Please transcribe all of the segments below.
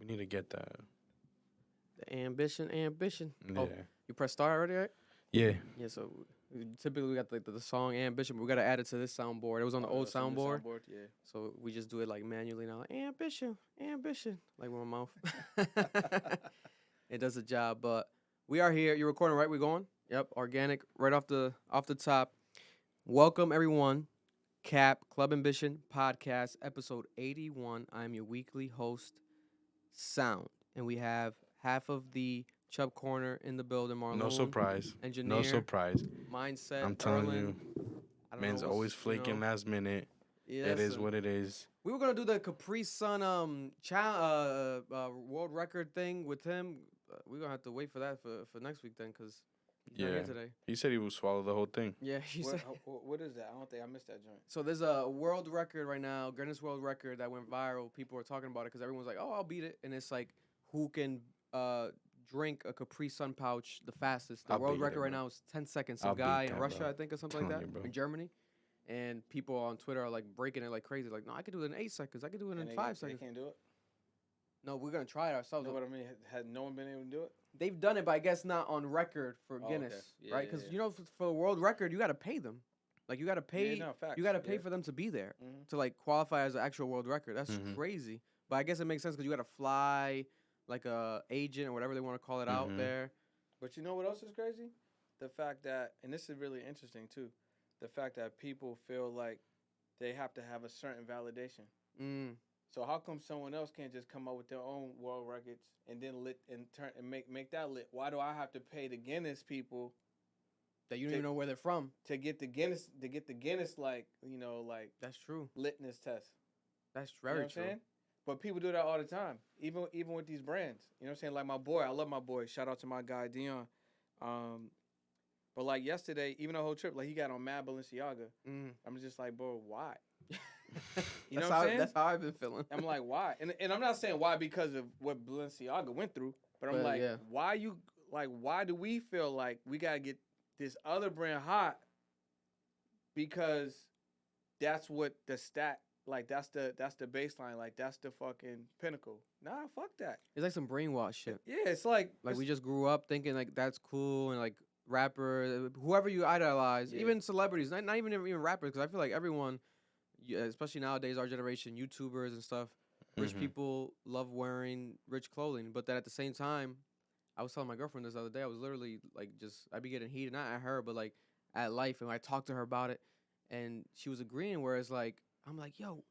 We need to get that. The ambition. Yeah. Oh, you press start already, right? Yeah. Yeah, so typically we got the song ambition, but we got to add it to this soundboard. It was on the old soundboard. Yeah. So we just do it like manually now. Like, ambition, like with my mouth. It does the job, but we are here. You're recording, right? We going? Yep, organic, right off the top. Welcome everyone. Cap Club Ambition Podcast, episode 81. I'm your weekly host, Sound, and we have half of the Chubb Corner in the building. Marlon, No surprise. engineer, No surprise. mindset. I'm telling you, I don't man's know always flaking last minute. Yeah, it is what it is. We were gonna do the Capri Sun world record thing with him. We're gonna have to wait for that for next week then, cause he's not here today. He said he would swallow the whole thing. Yeah, what is that? I don't think I missed that joint. So there's a world record right now, Guinness World Record that went viral. People are talking about it because everyone's like, "Oh, I'll beat it," and it's like, who can drink a Capri Sun pouch the fastest? The world record right now is 10 seconds. Some guy in Russia, I think, or something like that, in Germany. And people on Twitter are like breaking it like crazy. Like, no, I could do it in 8 seconds. I could do it in 5 seconds. They can't do it? No, we're going to try it ourselves. You know what I mean? Had no one been able to do it? They've done it, but I guess not on record for Guinness, right? Because, you know, for the world record, you got to pay them. Like, you got to pay you got to pay for them to be there to, like, qualify as an actual world record. That's crazy. But I guess it makes sense because you got to fly, like, a agent or whatever they want to call it out there. But you know what else is crazy? The fact that, and this is really interesting, too, the fact that people feel like they have to have a certain validation. So how come someone else can't just come up with their own world records and then make that lit? Why do I have to pay the Guinness people that you don't even know where they're from to get the Guinness like that's true litness test? That's very true. Saying? But people do that all the time, even with these brands. You know what I'm saying? Like my boy, I love my boy. Shout out to my guy Dion. But like yesterday, even the whole trip, like he got on Mad Balenciaga. I'm just like, bro, why? You know what I'm saying? That's how I've been feeling. I'm like, why? And I'm not saying why because of what Balenciaga went through, but I'm why do we feel like we gotta get this other brand hot? Because that's what the stat, like that's the baseline, like that's the fucking pinnacle. Nah, fuck that. It's like some brainwash shit. Yeah, it's like we just grew up thinking like that's cool and like rapper, whoever you idolize, even celebrities, not even rappers, because I feel like everyone, especially nowadays, our generation, YouTubers and stuff, rich people love wearing rich clothing. But then at the same time, I was telling my girlfriend this other day, I was literally like I'd be getting heated, not at her, but like at life. And I talked to her about it, and she was agreeing, whereas like, I'm like, yo,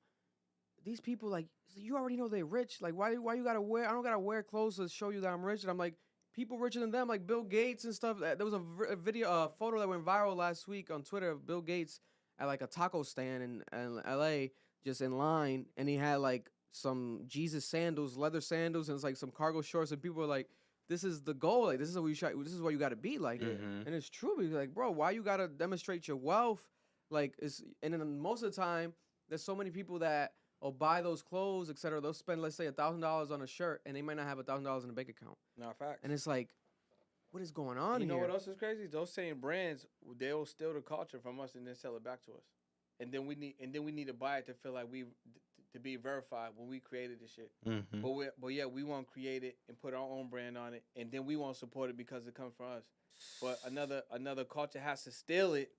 these people, like, you already know they're rich. Like, why you gotta wear, I don't gotta wear clothes to show you that I'm rich. And I'm like, people richer than them, like Bill Gates and stuff. There was a photo that went viral last week on Twitter of Bill Gates at like a taco stand in LA, just in line, and he had like some Jesus sandals, leather sandals, and it's like some cargo shorts, and people were like, "This is the goal. Like, this is what you got to be like." And it's true. Because like, bro, why you gotta demonstrate your wealth? Like, and then most of the time, there's so many people that will buy those clothes, etc. They'll spend, let's say, $1,000 on a shirt, and they might not have $1,000 in a bank account. No, facts. And it's like, what is going on here? You know what else is crazy? Those same brands, they'll steal the culture from us and then sell it back to us. And then we need to buy it to feel like to be verified when we created this shit. But we won't create it and put our own brand on it, and then we won't support it because it comes from us. But another culture has to steal it,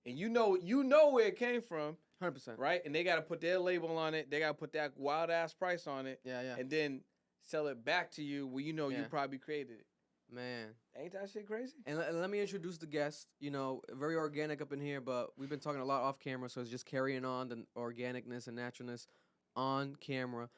and you know where it came from. 100%. Right? And they got to put their label on it. They got to put that wild ass price on it. Yeah. And then sell it back to you where you probably created it. Man. Ain't that shit crazy? And let me introduce the guest. You know, very organic up in here, but we've been talking a lot off camera, so it's just carrying on the organicness and naturalness on camera.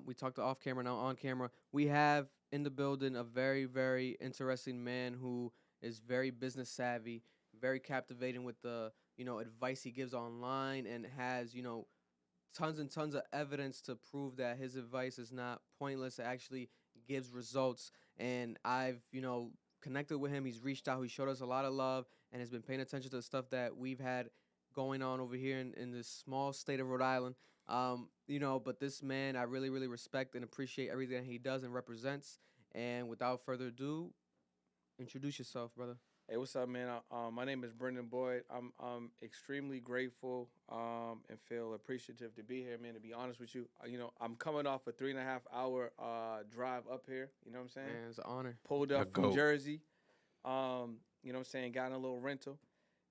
We talked off camera, now on camera. We have in the building a very, very interesting man who is very business savvy, very captivating with the, advice he gives online, and has, tons and tons of evidence to prove that his advice is not pointless. It actually gives results. And I've, connected with him. He's reached out. He showed us a lot of love and has been paying attention to the stuff that we've had going on over here in this small state of Rhode Island. But this man, I really, really respect and appreciate everything that he does and represents. And without further ado, introduce yourself, brother. Hey, what's up, man? My name is Brendan Boyd. I'm extremely grateful and feel appreciative to be here, man. To be honest with you, I'm coming off a 3.5 hour drive up here. You know what I'm saying? Man, it's an honor. Pulled A up from goat. Jersey. You know what I'm saying? Got in a little rental.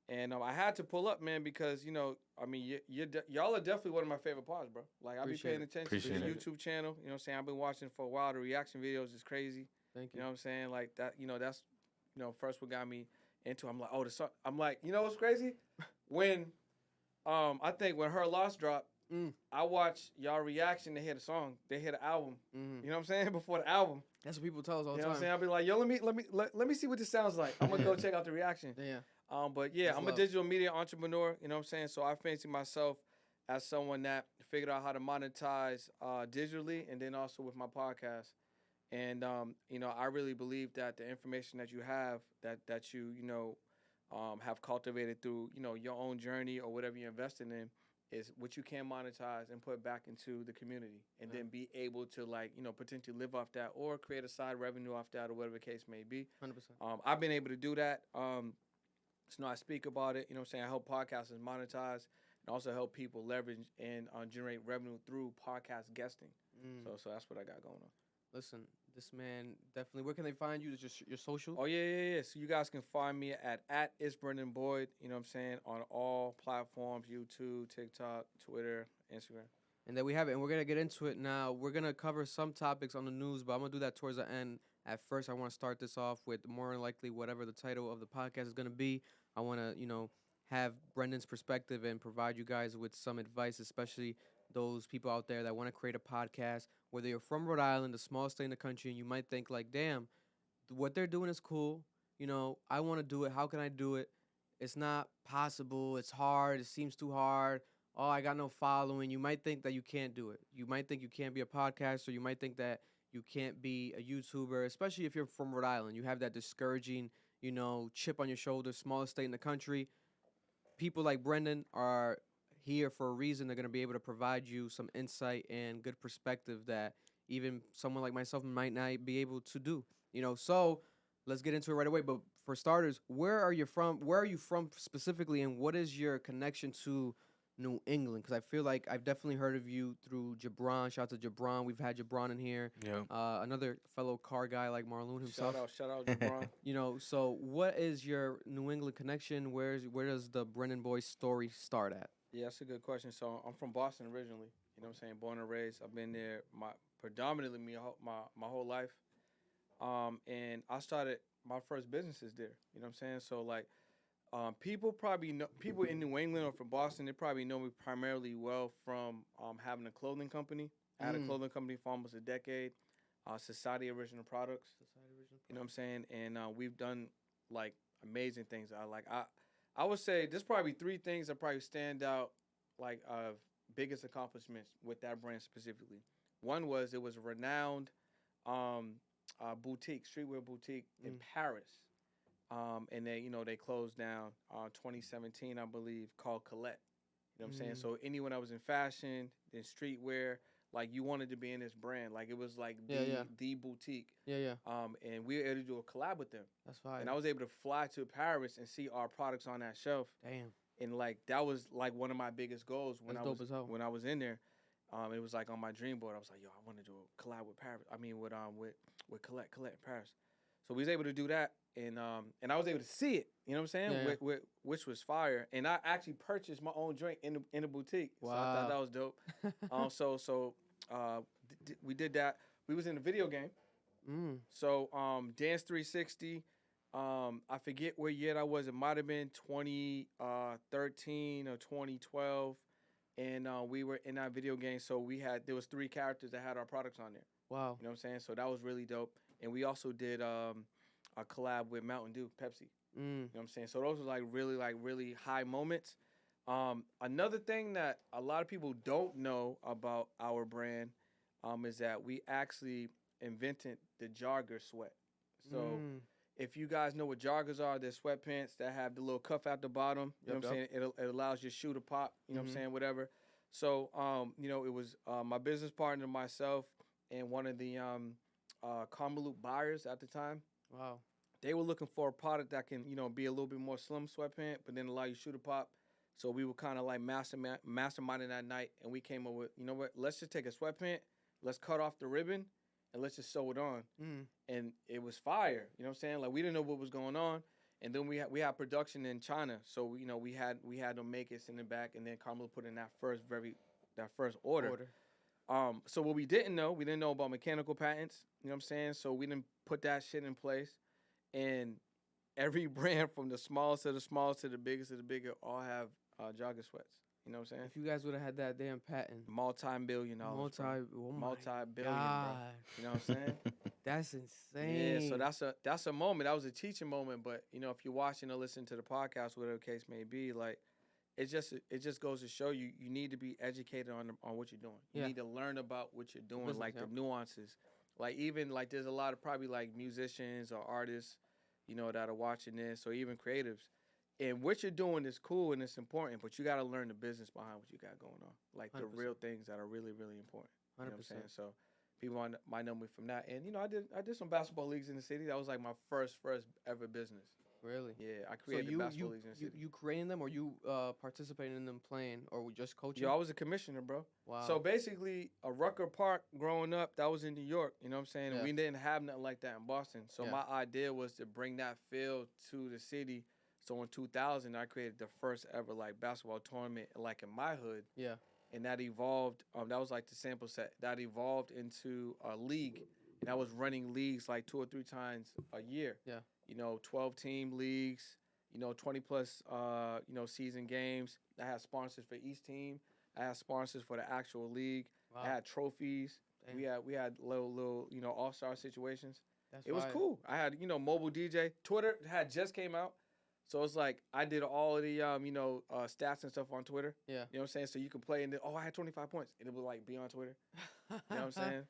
And I had to pull up, man, because y'all are definitely one of my favorite pods, bro. Like I be Appreciate paying it. attention Appreciate to the it. YouTube channel. You know what I'm saying? I've been watching for a while. The reaction videos is crazy. Thank You you. know what I'm saying? Like that. That's first what got me into. I'm like, oh, the song. I'm like, you know what's crazy? When I think when Her Loss dropped, I watched y'all reaction to hear the song. They hear the album. Mm-hmm. You know what I'm saying? Before the album. That's what people tell us all You the know what I'm time. saying? I'll be like, yo, let me see what this sounds like. I'm gonna go check out the reaction. Yeah. But yeah, That's I'm love. a digital media entrepreneur. You know what I'm saying? So I fancy myself as someone that figured out how to monetize digitally and then also with my podcast. And I really believe that the information that you have that you have cultivated through your own journey or whatever you're investing in is what you can monetize and put back into the community and then be able to potentially live off that or create a side revenue off that or whatever the case may be. 100%. I've been able to do that. So I speak about it. You know what I'm saying? I help podcasters monetize and also help people leverage and generate revenue through podcast guesting. So that's what I got going on. Listen, this man definitely. Where can they find you? Just your social. Oh yeah. So you guys can find me at It's Brendan Boyd. You know what I'm saying, on all platforms: YouTube, TikTok, Twitter, Instagram. And then we have it, and we're gonna get into it now. We're gonna cover some topics on the news, but I'm gonna do that towards the end. At first, I want to start this off with more than likely whatever the title of the podcast is gonna be. I want to, have Brendan's perspective and provide you guys with some advice, especially those people out there that want to create a podcast. Whether you're from Rhode Island, a small state in the country, and you might think like, "Damn, what they're doing is cool. I want to do it. How can I do it? It's not possible. It's hard. It seems too hard. Oh, I got no following." You might think that you can't do it. You might think you can't be a podcaster. You might think that you can't be a YouTuber, especially if you're from Rhode Island. You have that discouraging, chip on your shoulder, smallest state in the country. People like Brendan are here for a reason. They're going to be able to provide you some insight and good perspective that even someone like myself might not be able to do. So let's get into it right away. But for starters, where are you from? Where are you from specifically, and what is your connection to New England? Because I feel like I've definitely heard of you through Jabron. Shout out to Jabron. We've had Jabron in here. Yeah. Another fellow car guy like Marloon himself. Shout out, Jabron. So what is your New England connection? Where does the Brendan Boy story start at? Yeah, that's a good question. So I'm from Boston originally. You know what I'm saying? Born and raised. I've been there predominantly my whole life. And I started my first businesses there. You know what I'm saying? So people probably know, people in New England or from Boston, they probably know me primarily well from having a clothing company. I had a clothing company for almost a decade. Society Original Products. You know what I'm saying? And we've done amazing things. I would say there's probably three things that probably stand out of biggest accomplishments with that brand specifically. One was it was a renowned boutique, streetwear boutique in Paris. And they closed down 2017, I believe, called Colette. You know what I'm saying? So anyone that was in fashion, in streetwear, you wanted to be in this brand. It was the boutique. Yeah. And we were able to do a collab with them. That's fine. And I was able to fly to Paris and see our products on that shelf. Damn. And that was one of my biggest goals when That's dope as hell. when I was in there. It was on my dream board. I was like, yo, I want to do a collab with Paris. I mean, with Colette in Paris. So we was able to do that, and I was able to see it. You know what I'm saying? Yeah. Which was fire. And I actually purchased my own drink in the boutique. Wow. So I thought that was dope. We did that. We was in a video game. So Dance 360. I forget what year that was. It might have been 2013 or 2012. And we were in that video game. So there was 3 characters that had our products on there. Wow. You know what I'm saying? So that was really dope. And we also did a collab with Mountain Dew, Pepsi. You know what I'm saying? So those were really high moments. Another thing that a lot of people don't know about our brand is that we actually invented the jogger sweat. So if you guys know what joggers are, they're sweatpants that have the little cuff at the bottom. You know what I'm saying? It allows your shoe to pop. You know what I'm saying? Whatever. So, it was my business partner, myself, and one of the Convolut buyers at the time. Wow. they were looking for a product that can, be a little bit more slim sweatpant, but then allow you shoot a pop. So we were kind of like masterminding that night, and we came up with, you know what? Let's just take a sweatpant, let's cut off the ribbon, and let's just sew it on. And it was fire. You know what I'm saying? Like, we didn't know what was going on. And then we had production in China, so we had them make it, send it back, and then Carmelo put in that first order. So what we didn't know about mechanical patents. You know what I'm saying? So we didn't put that shit in place, and every brand from the smallest to the biggest to the bigger all have jogger sweats. You know what I'm saying? If you guys would have had that damn patent, multi-billion dollars, multi-billion, bro. You know what I'm saying? That's insane. Yeah, so that's a moment. That was a teaching moment. But if you're watching or listening to the podcast, whatever the case may be, like it just goes to show you need to be educated on what you're doing. You need to learn about what you're doing, business, the nuances. Like even like there's a lot of probably like musicians or artists, that are watching this, or even creatives. And what you're doing is cool and it's important, but you got to learn the business behind what you got going on, like 100%. The real things that are really, really important. 100%. You know what I'm saying? So people might know me from that. And I did some basketball leagues in the city. That was like my first ever business. Really? Yeah, I created the basketball leagues in the city. You creating them, or you participating in them playing, or just coaching? Yo, I was a commissioner, bro. Wow. So basically, a Rucker Park growing up, that was in New York. You know what I'm saying? And we didn't have nothing like that in Boston. So my idea was to bring that feel to the city. So in 2000, I created the first ever like basketball tournament like in my hood. Yeah. And that evolved. That was like the sample set. That evolved into a league, and I was running leagues like 2 or 3 times a year. Yeah. 12-team leagues. 20 plus. Season games. I had sponsors for each team. I had sponsors for the actual league. Wow. I had trophies. Damn. We had little all-star situations. It was cool. I had mobile DJ. Twitter had just came out. So it's like I did all of the stats and stuff on Twitter. Yeah. You know what I'm saying? So you can play and then, I had 25 points. And it would like be on Twitter. You know what I'm saying?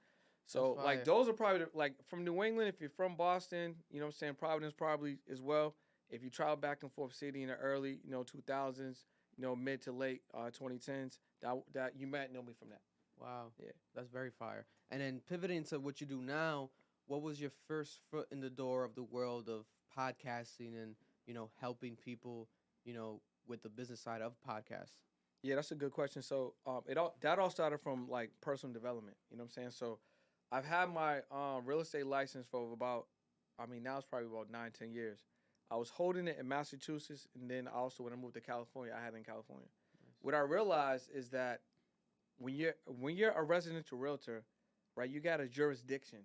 So like those are probably like from New England, if you're from Boston, you know what I'm saying, Providence probably as well. If you travel back and forth city in the early, 2000s, mid to late 2010s, that you might know me from that. Wow. Yeah. That's very fire. And then pivoting to what you do now, what was your first foot in the door of the world of podcasting and helping people, with the business side of podcasts? Yeah, that's a good question. So that all started from like personal development. You know what I'm saying? So I've had my real estate license for about, now it's probably about 9-10 years. I was holding it in Massachusetts, and then also when I moved to California, I had it in California. Nice. What I realized is that when you're a residential realtor, right, you got a jurisdiction,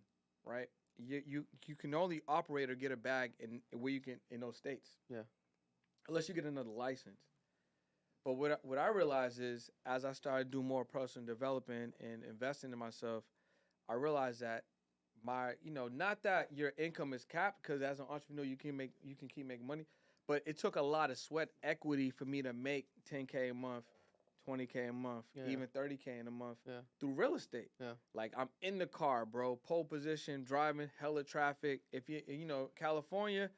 right? You can only operate or get a bag in where you can in those states. Yeah. Unless you get another license. But what I realized is as I started doing more personal development and investing in myself, I realized that my not that your income is capped, because as an entrepreneur you can keep making money, but it took a lot of sweat equity for me to make $10K a month. $20K a month, even $30K in a month through real estate. Yeah. Like I'm in the car, bro, pole position, driving, hella traffic. If California,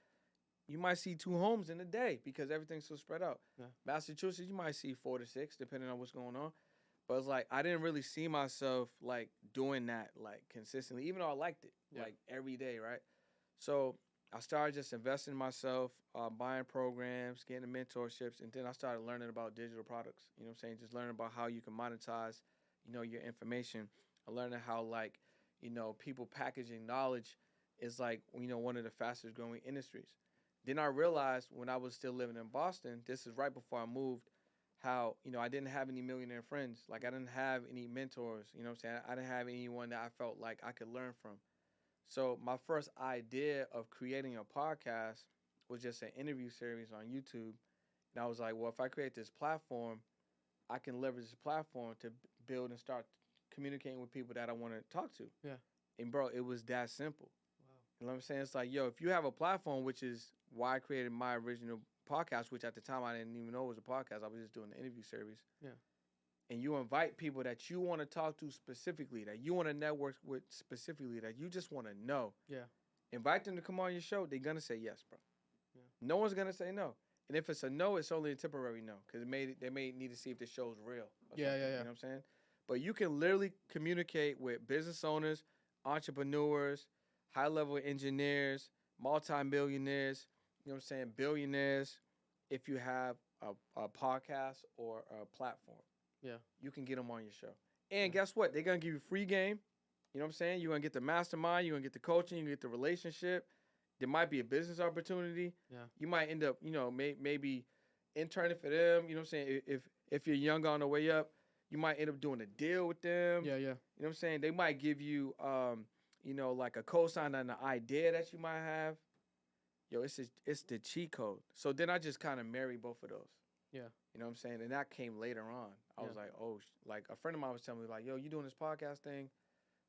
you might see 2 homes in a day because everything's so spread out. Yeah. Massachusetts, you might see 4 to 6 depending on what's going on. But it's like I didn't really see myself like doing that like consistently, even though I liked it like every day, right? So I started just investing in myself, buying programs, getting mentorships, and then I started learning about digital products. You know what I'm saying? Just learning about how you can monetize, your information. I learned how, like, people packaging knowledge is like, one of the fastest growing industries. Then I realized when I was still living in Boston, this is right before I moved, how, I didn't have any millionaire friends. Like, I didn't have any mentors, you know what I'm saying? I didn't have anyone that I felt like I could learn from. So my first idea of creating a podcast was just an interview series on YouTube. And I was like, well, if I create this platform, I can leverage this platform to build and start communicating with people that I want to talk to. Yeah. And, bro, it was that simple. Wow. You know what I'm saying? It's like, yo, if you have a platform, which is why I created my original podcast, which at the time I didn't even know it was a podcast. I was just doing the interview series. Yeah. And you invite people that you want to talk to specifically, that you want to network with specifically, that you just want to know. Yeah. Invite them to come on your show. They're going to say yes, bro. Yeah. No one's going to say no. And if it's a no, it's only a temporary no, because they may need to see if the show's real. Yeah. You know what I'm saying? But you can literally communicate with business owners, entrepreneurs, high-level engineers, multi-millionaires, you know what I'm saying, billionaires, if you have a podcast or a platform. Yeah. You can get them on your show. And Yeah. guess what? They're going to give you free game. You know what I'm saying? You're going to get the mastermind. You're going to get the coaching. You get the relationship. There might be a business opportunity. Yeah. You might end up, maybe interning for them. You know what I'm saying? If you're young on the way up, you might end up doing a deal with them. Yeah. You know what I'm saying? They might give you, like a cosign on the idea that you might have. Yo, it's the cheat code. So then I just kind of married both of those. Yeah. You know what I'm saying? And that came later on. I was like, like a friend of mine was telling me like, yo, you doing this podcast thing,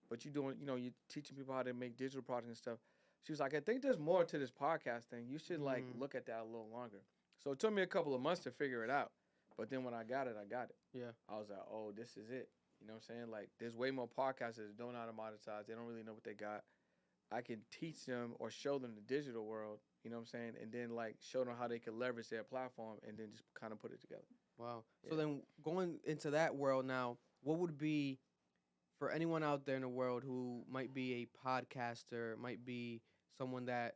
but you doing, you're teaching people how to make digital products and stuff. She was like, I think there's more to this podcast thing. You should like look at that a little longer. So it took me a couple of months to figure it out. But then when I got it, I got it. Yeah. I was like, oh, this is it. You know what I'm saying? Like, there's way more podcasters that don't know how to monetize. They don't really know what they got. I can teach them or show them the digital world, you know what I'm saying? And then, like, show them how they can leverage their platform and then just kind of put it together. Wow. Yeah. So then going into that world now, what would be, for anyone out there in the world who might be a podcaster, might be someone that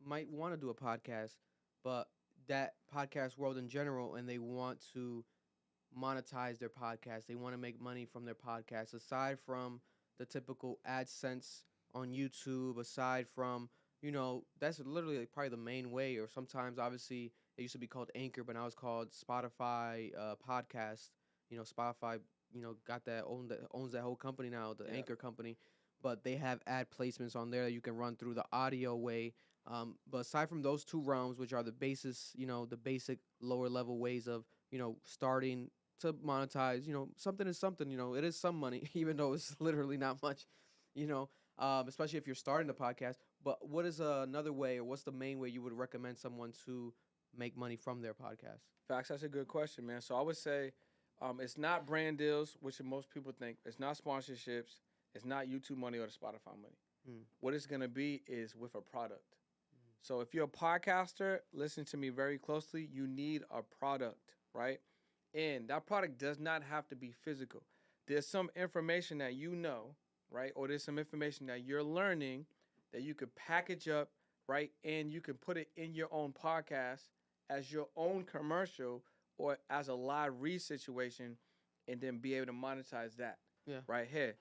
might want to do a podcast, but that podcast world in general, and they want to monetize their podcast, they want to make money from their podcast, aside from the typical AdSense on YouTube, aside from, that's literally like probably the main way, or sometimes obviously it used to be called Anchor, but now it's called Spotify podcast. Spotify, got owns that whole company now, the Anchor company, but they have ad placements on there that you can run through the audio way. But aside from those two realms, which are the basis, the basic lower level ways of, starting to monetize, something is something, it is some money, even though it's literally not much, especially if you're starting the podcast. But what is another way, or what's the main way you would recommend someone to make money from their podcast? Facts, that's a good question, man. So I would say it's not brand deals, which most people think. It's not sponsorships. It's not YouTube money or the Spotify money. What it's going to be is with a product. So if you're a podcaster, listen to me very closely. You need a product, right? And that product does not have to be physical. There's some information that you know, right? Or there's some information that you're learning that you could package up, right? And you can put it in your own podcast as your own commercial or as a live read situation, and then be able to monetize that. Yeah. Right here.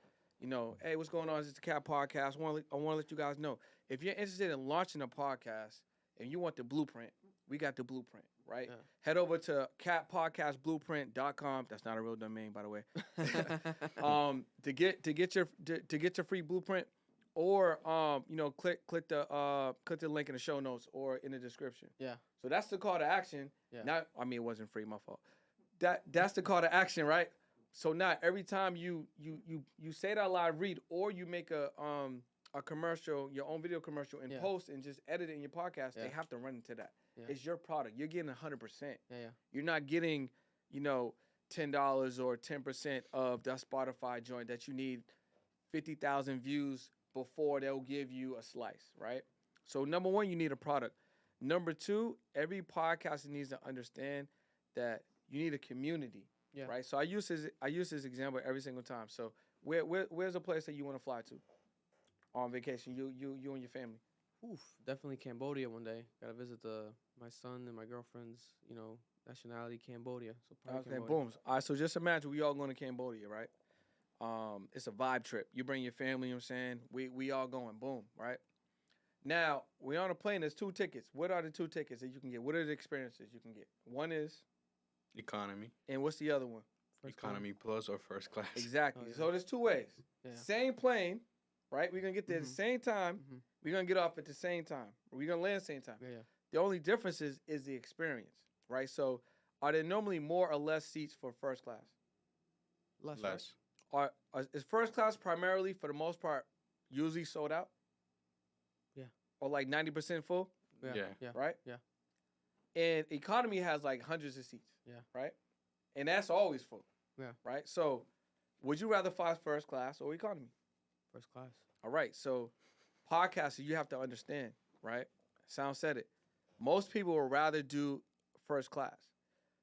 Hey, what's going on? It's the Cat Podcast. I want to let you guys know. If you're interested in launching a podcast and you want the blueprint, we got the blueprint, right? Yeah. Head over to catpodcastblueprint.com. That's not a real domain, by the way. To get your free blueprint, or click the link in the show notes or in the description. Yeah. So that's the call to action. Yeah. It wasn't free, my fault. That's the call to action, right? So now every time you say that live read, or you make a commercial, your own video commercial, and post and just edit it in your podcast, they have to run into that. Yeah. It's your product. You're getting 100%. Yeah. You're not getting, $10 or 10% of that Spotify joint that you need 50,000 views before they'll give you a slice, right? So number one, you need a product. Number two, every podcaster needs to understand that you need a community. Yeah. Right. So I use this example every single time. So where's a place that you want to fly to on vacation? You and your family. Oof, definitely Cambodia one day. Gotta visit my son and my girlfriend's nationality, Cambodia. So okay, boom. All right. So just imagine we all going to Cambodia, right? It's a vibe trip. You bring your family. You know what I'm saying? We all going. Boom. Right. Now we're on a plane. There's 2 tickets. What are the 2 tickets that you can get? What are the experiences you can get? One is economy. And what's the other one? Economy plus or first class. Exactly. Oh, yeah. So there's 2 ways. Yeah. Same plane, right? We're going to get there at the same time. We're going to get off at the same time. We're going to land at the same time. Yeah. The only difference is the experience, right? So are there normally more or less seats for first class? Less. Right? Is first class primarily, for the most part, usually sold out? Yeah. Or like 90% full? Yeah. Right? Yeah. And economy has like hundreds of seats. Yeah. Right? And that's always full. Yeah. Right? So would you rather fly first class or economy? First class. All right. So podcasting, you have to understand, right? Sound said it. Most people would rather do first class.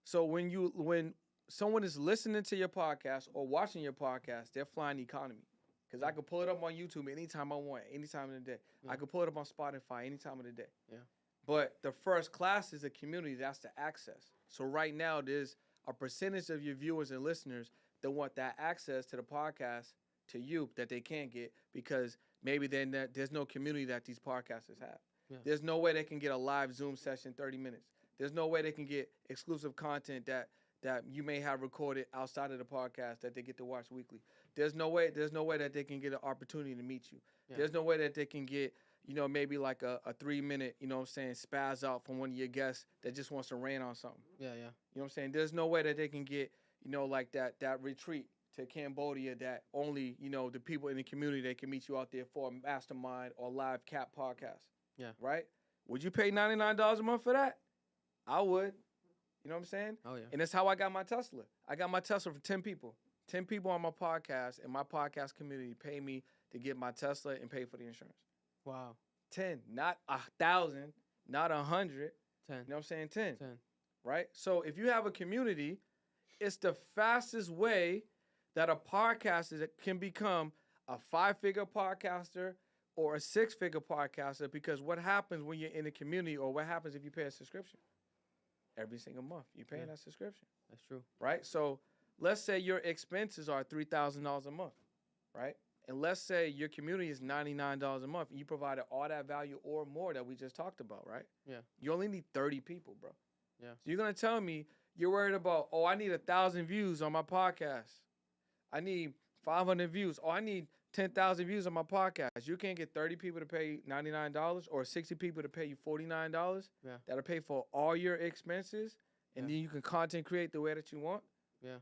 So when someone is listening to your podcast or watching your podcast, they're flying economy. Because I could pull it up on YouTube anytime I want, anytime of the day. Yeah. I could pull it up on Spotify anytime of the day. Yeah. But the first class is a community. That's the access. So right now, there's a percentage of your viewers and listeners that want that access to the podcast to you that they can't get because maybe then there's no community that these podcasters have. Yeah. There's no way they can get a live Zoom session 30 minutes. There's no way they can get exclusive content that you may have recorded outside of the podcast that they get to watch weekly. There's no way that they can get an opportunity to meet you. Yeah. There's no way that they can get, maybe like a 3-minute, spaz out from one of your guests that just wants to rant on something. Yeah. You know what I'm saying? There's no way that they can get, like that retreat to Cambodia that only, the people in the community that can meet you out there for a mastermind or live cap podcast. Yeah. Right? Would you pay $99 a month for that? I would. You know what I'm saying? Oh, yeah. And that's how I got my Tesla. I got my Tesla from 10 people. 10 people on my podcast and my podcast community pay me to get my Tesla and pay for the insurance. Wow. 10, not 1,000, not 100. 10. You know what I'm saying? 10. 10. Right? So if you have a community, it's the fastest way that a podcaster can become a 5-figure podcaster or a 6-figure podcaster, because what happens when you're in a community, or what happens if you pay a subscription? Every single month, you're paying that subscription. That's true. Right? So let's say your expenses are $3,000 a month, right? And let's say your community is $99 a month, and you provided all that value or more that we just talked about, right? Yeah. You only need 30 people, bro. Yeah. So you're going to tell me you're worried about, I need 1,000 views on my podcast. I need 500 views. I need 10,000 views on my podcast. You can't get 30 people to pay $99 or 60 people to pay you $49 that'll pay for all your expenses, and then you can content create the way that you want. Yeah.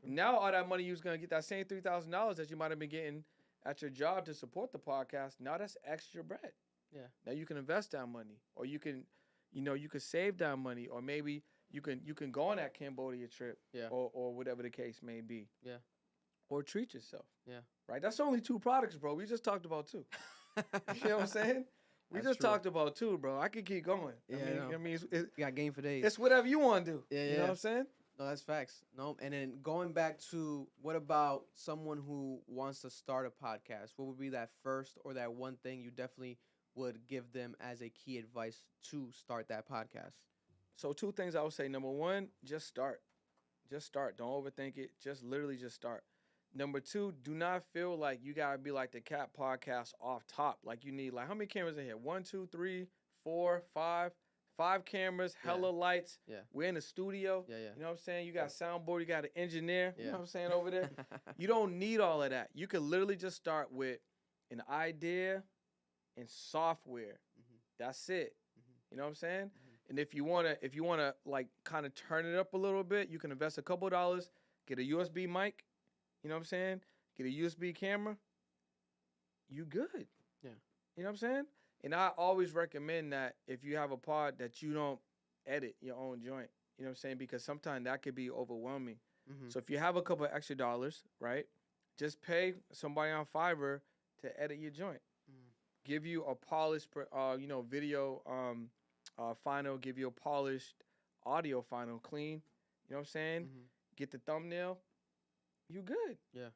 Now all that money you was going to get, that same $3,000 that you might have been getting at your job to support the podcast, now that's extra bread. Yeah. Now you can invest that money, or you can, you can save that money, or maybe you can go on that Cambodia trip, or whatever the case may be. Yeah. Or treat yourself. Yeah. Right? That's only 2 products, bro. We just talked about 2. You know what I'm saying? We That's just true. talked about 2, bro. I could keep going. Yeah, I mean, you got game for days. it's whatever you want to do. Yeah, You know what I'm saying? No, that's facts. No, and then going back to what about someone who wants to start a podcast? What would be that first or that one thing you definitely would give them as a key advice to start that podcast? So 2 things I would say. Number 1, just start. Just start. Don't overthink it. Just literally just start. Number 2, do not feel like you gotta be like the Cat Podcast off top. Like you need, like, how many cameras in here? 1, 2, 3, 4, 5. 5 cameras, hella lights. Yeah. We're in the studio. Yeah. You know what I'm saying? You got a soundboard, you got an engineer. You know Yeah. what I'm saying over there? You don't need all of that. You can literally just start with an idea and software. Mhm. That's it. Mhm. You know what I'm saying? Mhm. And if you wanna like kind of turn it up a little bit, you can invest a couple dollars, get a USB mic. You know what I'm saying? Get a USB camera. You good. Yeah. You know what I'm saying? And I always recommend that if you have a pod that you don't edit your own joint. You know what I'm saying? Because sometimes that could be overwhelming. Mhm. So if you have a couple of extra dollars, right, just pay somebody on Fiverr to edit your joint. Mhm. Give you a polished, video final. Give you a polished audio final, clean. You know what I'm saying? Mhm. Get the thumbnail. You good. Yeah.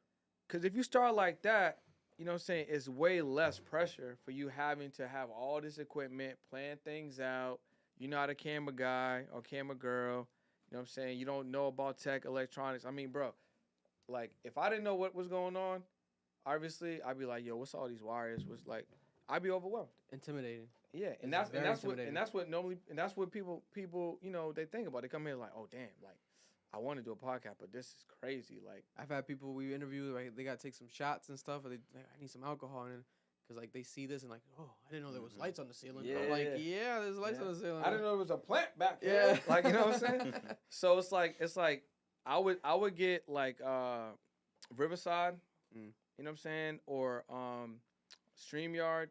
Because if you start like that, you know what I'm saying, it's way less pressure for you having to have all this equipment, plan things out. You're not a camera guy or camera girl. You know what I'm saying? You don't know about tech, electronics. I mean, bro, like, if I didn't know what was going on, obviously, I'd be like, yo, what's all these wires? I'd be overwhelmed. Intimidating. Yeah, and It's very that's intimidating. what people, they think about. They come here like, oh, damn, like, I want to do a podcast, but this is crazy. Like, I've had people we interview, like, they got to take some shots and stuff, or they like, I need some alcohol, and because like they see this and like, oh, I didn't know there was lights on the ceiling. Yeah. I'm like, yeah, there's lights on the ceiling. I didn't know there was a plant back Yeah. there. Like, you know what I'm saying? So it's like I would get like Riverside, you know what I'm saying, or StreamYard,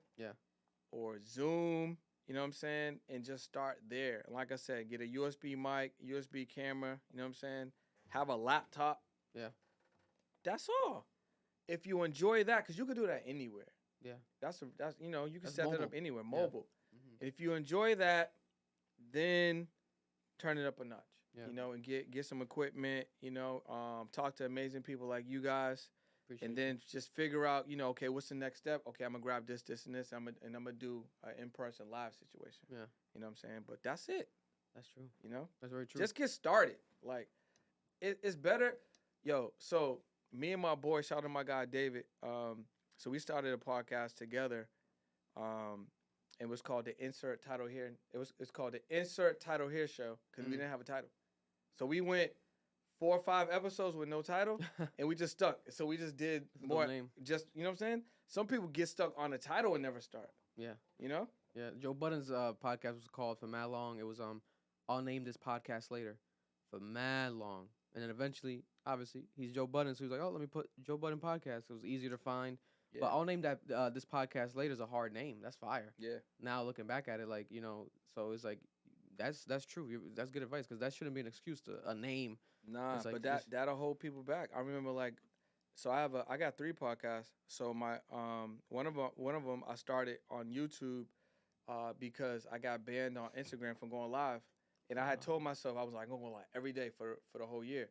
or Zoom, you know what I'm saying, and just start there. And like I said, get a USB mic, USB camera, you know what I'm saying, have a laptop. Yeah. That's all. If you enjoy that, because you could do that anywhere. Yeah. That's you can That's set that mobile. up anywhere, mobile. Mhm. And if you enjoy that, then turn it up a notch. Yeah. You know, and get some equipment, talk to amazing people like you guys, Appreciate and you. then just figure out, okay, what's the next step? Okay, I'm gonna grab this, this, and this. I'm gonna do an in-person live situation. Yeah, You know what I'm saying? But that's it. that's true. You know, That's very true. just get started. Like, it's better. Yo, so me and my boy, shout out to my guy David. So we started a podcast together. It was called the Insert Title Here. It's called the Insert Title Here Show because we didn't have a title. So we went 4 or 5 episodes with no title, and we just stuck. So we just did more. Name. Just, you know what I'm saying? Some people get stuck on a title and never start. Yeah. You know? Yeah. Joe Budden's podcast was called for mad long. It was I'll name this podcast later for mad long, and then eventually, obviously, he's Joe Budden, so he's like, oh, let me put Joe Budden podcast. It was easier to find. Yeah. But I'll name that this podcast later is a hard name. That's fire. Yeah. Now looking back at it, like so it's like that's true. That's good advice because that shouldn't be an excuse to a name. Nah, It's like but this- that'll hold people back. I remember so I got 3 podcasts. So my one of them I started on YouTube because I got banned on Instagram from going live, and I had told myself I was like, I'm going live every day for the whole year.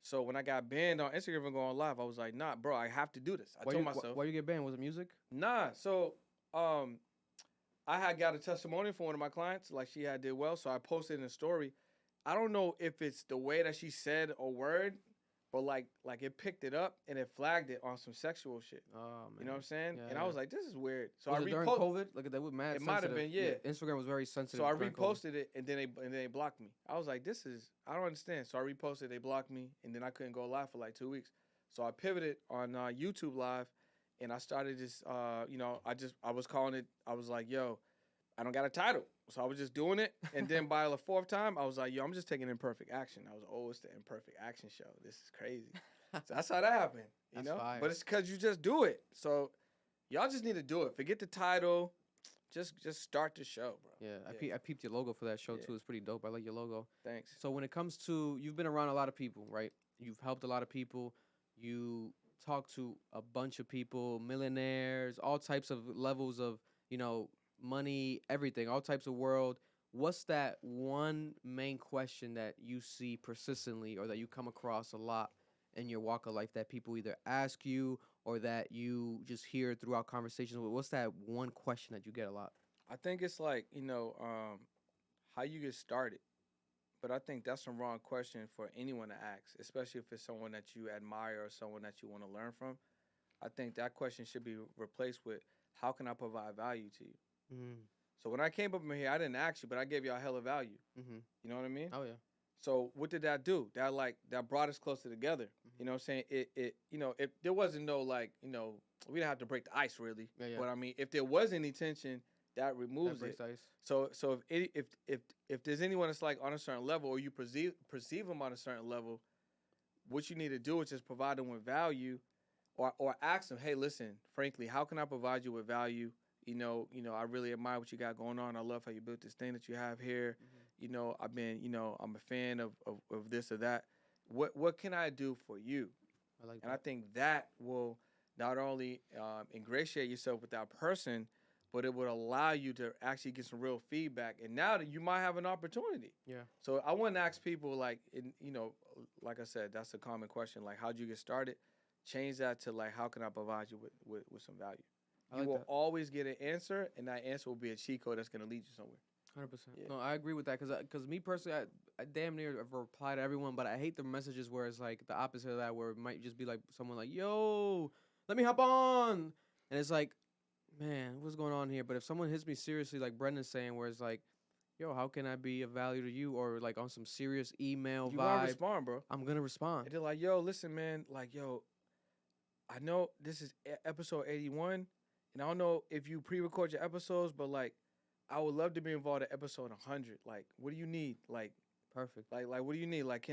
So when I got banned on Instagram from going live, I was like, nah, bro, I have to do this. I told myself. Why you get banned? Was it music? Nah. So I had got a testimonial from one of my clients, like she had did well. So I posted in a story. I don't know if it's the way that she said a word, but like it picked it up and it flagged it on some sexual shit. Oh man. You know what I'm saying? Yeah, and I was like, this is weird. So was I it during COVID? Look at that. Was mad. It might have sensitive. been, yeah. Instagram was very sensitive. So I during COVID. reposted it and then they blocked me. I was like, I don't understand. So I reposted, they blocked me, and then I couldn't go live for like 2 weeks. So I pivoted on YouTube Live, and I started just, I was calling it. I was like, yo, I don't got a title. So I was just doing it. And then by the 4th time, I was like, yo, I'm just taking imperfect action. I was, it's the imperfect action show. This is crazy. So that's how that happened, That's know? fire. But it's because you just do it. So y'all just need to do it. Forget the title. Just start the show, bro. Yeah, I peeped your logo for that show Yeah. too. It's pretty dope. I like your logo. Thanks. So when it comes to, you've been around a lot of people, right? You've helped a lot of people. You talk to a bunch of people, millionaires, all types of levels of, money, everything, all types of world. What's that one main question that you see persistently or that you come across a lot in your walk of life that people either ask you or that you just hear throughout conversations? What's that one question that you get a lot? I think it's like, how you get started. But I think that's the wrong question for anyone to ask, especially if it's someone that you admire or someone that you want to learn from. I think that question should be replaced with, how can I provide value to you? So when I came up in here, I didn't ask you, but I gave y'all hella value. Mm-hmm. You know what I mean? Oh, yeah. So what did that do? That brought us closer together. Mm-hmm. You know what I'm saying? If there wasn't no we didn't have to break the ice really. Yeah, yeah. But I mean, if there was any tension, that removes That it. breaks ice. So if there's anyone that's like on a certain level, or you perceive them on a certain level, what you need to do is just provide them with value, or ask them, hey, listen, frankly, how can I provide you with value? I really admire what you got going on. I love how you built this thing that you have here. Mm-hmm. I've been, I'm a fan of this or that. What can I do for you? I like And that. I think that will not only ingratiate yourself with that person, but it would allow you to actually get some real feedback. And now that you might have an opportunity. Yeah. So I want to ask people, like I said, that's a common question. Like, how'd you get started? Change that to like, how can I provide you with some value? I You like will that. always get an answer, and that answer will be a cheat code that's going to lead you somewhere. 100%. Yeah. No, I agree with that because me personally, I damn near have replied to everyone, but I hate the messages where it's like the opposite of that, where it might just be like someone like, yo, let me hop on. And it's like, man, what's going on here? But if someone hits me seriously, like Brendan's saying, where it's like, yo, how can I be of value to you? Or like on some serious email You want to vibe, respond, bro. I'm going to respond. And they're like, yo, listen, man, like, yo, I know this is episode 81, and I don't know if you pre-record your episodes, but like, I would love to be involved in episode 100. Like, what do you need? Like, Perfect. what do you need? Like,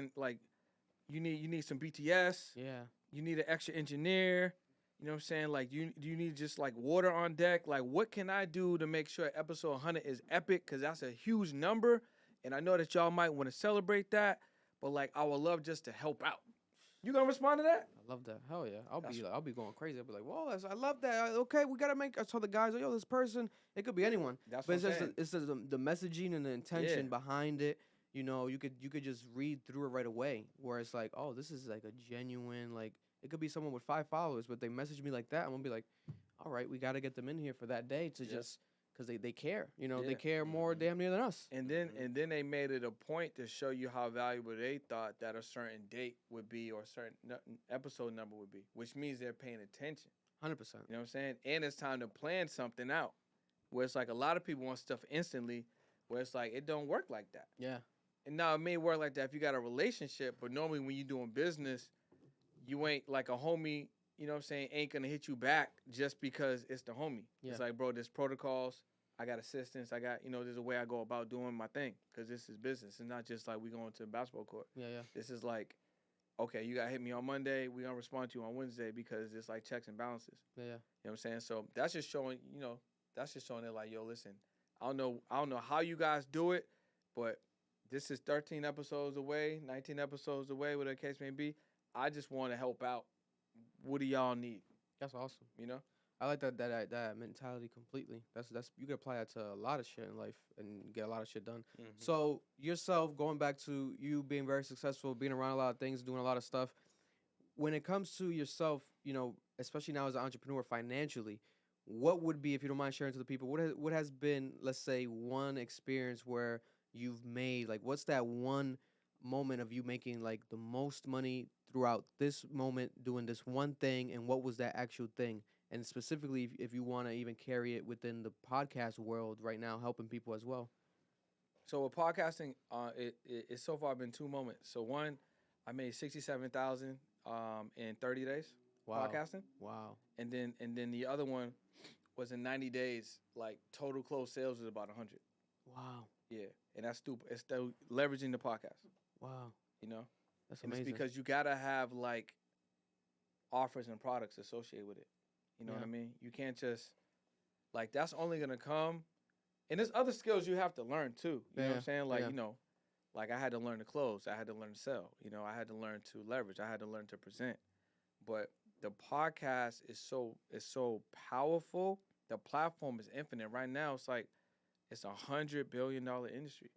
you need some BTS. Yeah. You need an extra engineer. You know what I'm saying? Like, do you need just like water on deck? Like, what can I do to make sure episode 100 is epic? Because that's a huge number, and I know that y'all might want to celebrate that. But like, I would love just to help out. You gonna respond to that? I love that. Hell yeah. I'll That's- be going crazy. I'll be like, whoa, I love that. Okay, we gotta make. I told the guys, like, yo, this person, it could be anyone. That's But what I'm saying. it's just the messaging and the intention Yeah. behind it. You could just read through it right away. Where it's like, oh, this is like a genuine, like, It could be someone with 5 followers, but they message me like that. I'm gonna be like, all right, we got to get them in here for that day to just because they care. You know, they care more damn near than us. And then they made it a point to show you how valuable they thought that a certain date would be or a certain episode number would be, which means they're paying attention. 100%. You know what I'm saying? And it's time to plan something out. Where it's like a lot of people want stuff instantly, where it's like it don't work like that. Yeah. And now it may work like that if you got a relationship, but normally when you're doing business, you ain't like a homie, you know what I'm saying, ain't gonna hit you back just because it's the homie. Yeah. It's like, bro, there's protocols, I got assistance, I got, you know, there's a way I go about doing my thing, because this is business. It's not just like we going to the basketball court. Yeah, yeah. This is like, okay, you got to hit me on Monday, we gonna respond to you on Wednesday, because it's like checks and balances. Yeah, yeah. You know what I'm saying? So that's just showing, you know, that's just showing it like, yo, listen, I don't know how you guys do it, but this is 13 episodes away, 19 episodes away, whatever the case may be. I just want to help out. What do y'all need? That's awesome. You know? I like that mentality completely. That's you can apply that to a lot of shit in life and get a lot of shit done. Mm-hmm. So yourself, going back to you being very successful, being around a lot of things, doing a lot of stuff. When it comes to yourself, you know, especially now as an entrepreneur financially, what would be, if you don't mind sharing to the people, what has been, let's say, one experience where you've made, like, what's that one moment of you making like the most money throughout this moment doing this one thing, and what was that actual thing? And specifically, if you want to even carry it within the podcast world right now, helping people as well. So with podcasting, it's so far been 2 moments. So one, I made 67,000 in 30 days podcasting. Wow. And then the other one was in 90 days, like total closed sales was about 100. Wow. Yeah, and that's stupid. It's still leveraging the podcast. Wow. You know, That's and amazing. it's because you gotta have like offers and products associated with it. You know what I mean? You can't just like, that's only gonna come, and there's other skills you have to learn too. You know what I'm saying? Like you know, like I had to learn to close. I had to learn to sell. You know, I had to learn to leverage. I had to learn to present. But the podcast is so powerful. The platform is infinite. Right now, it's like it's $100 billion industry.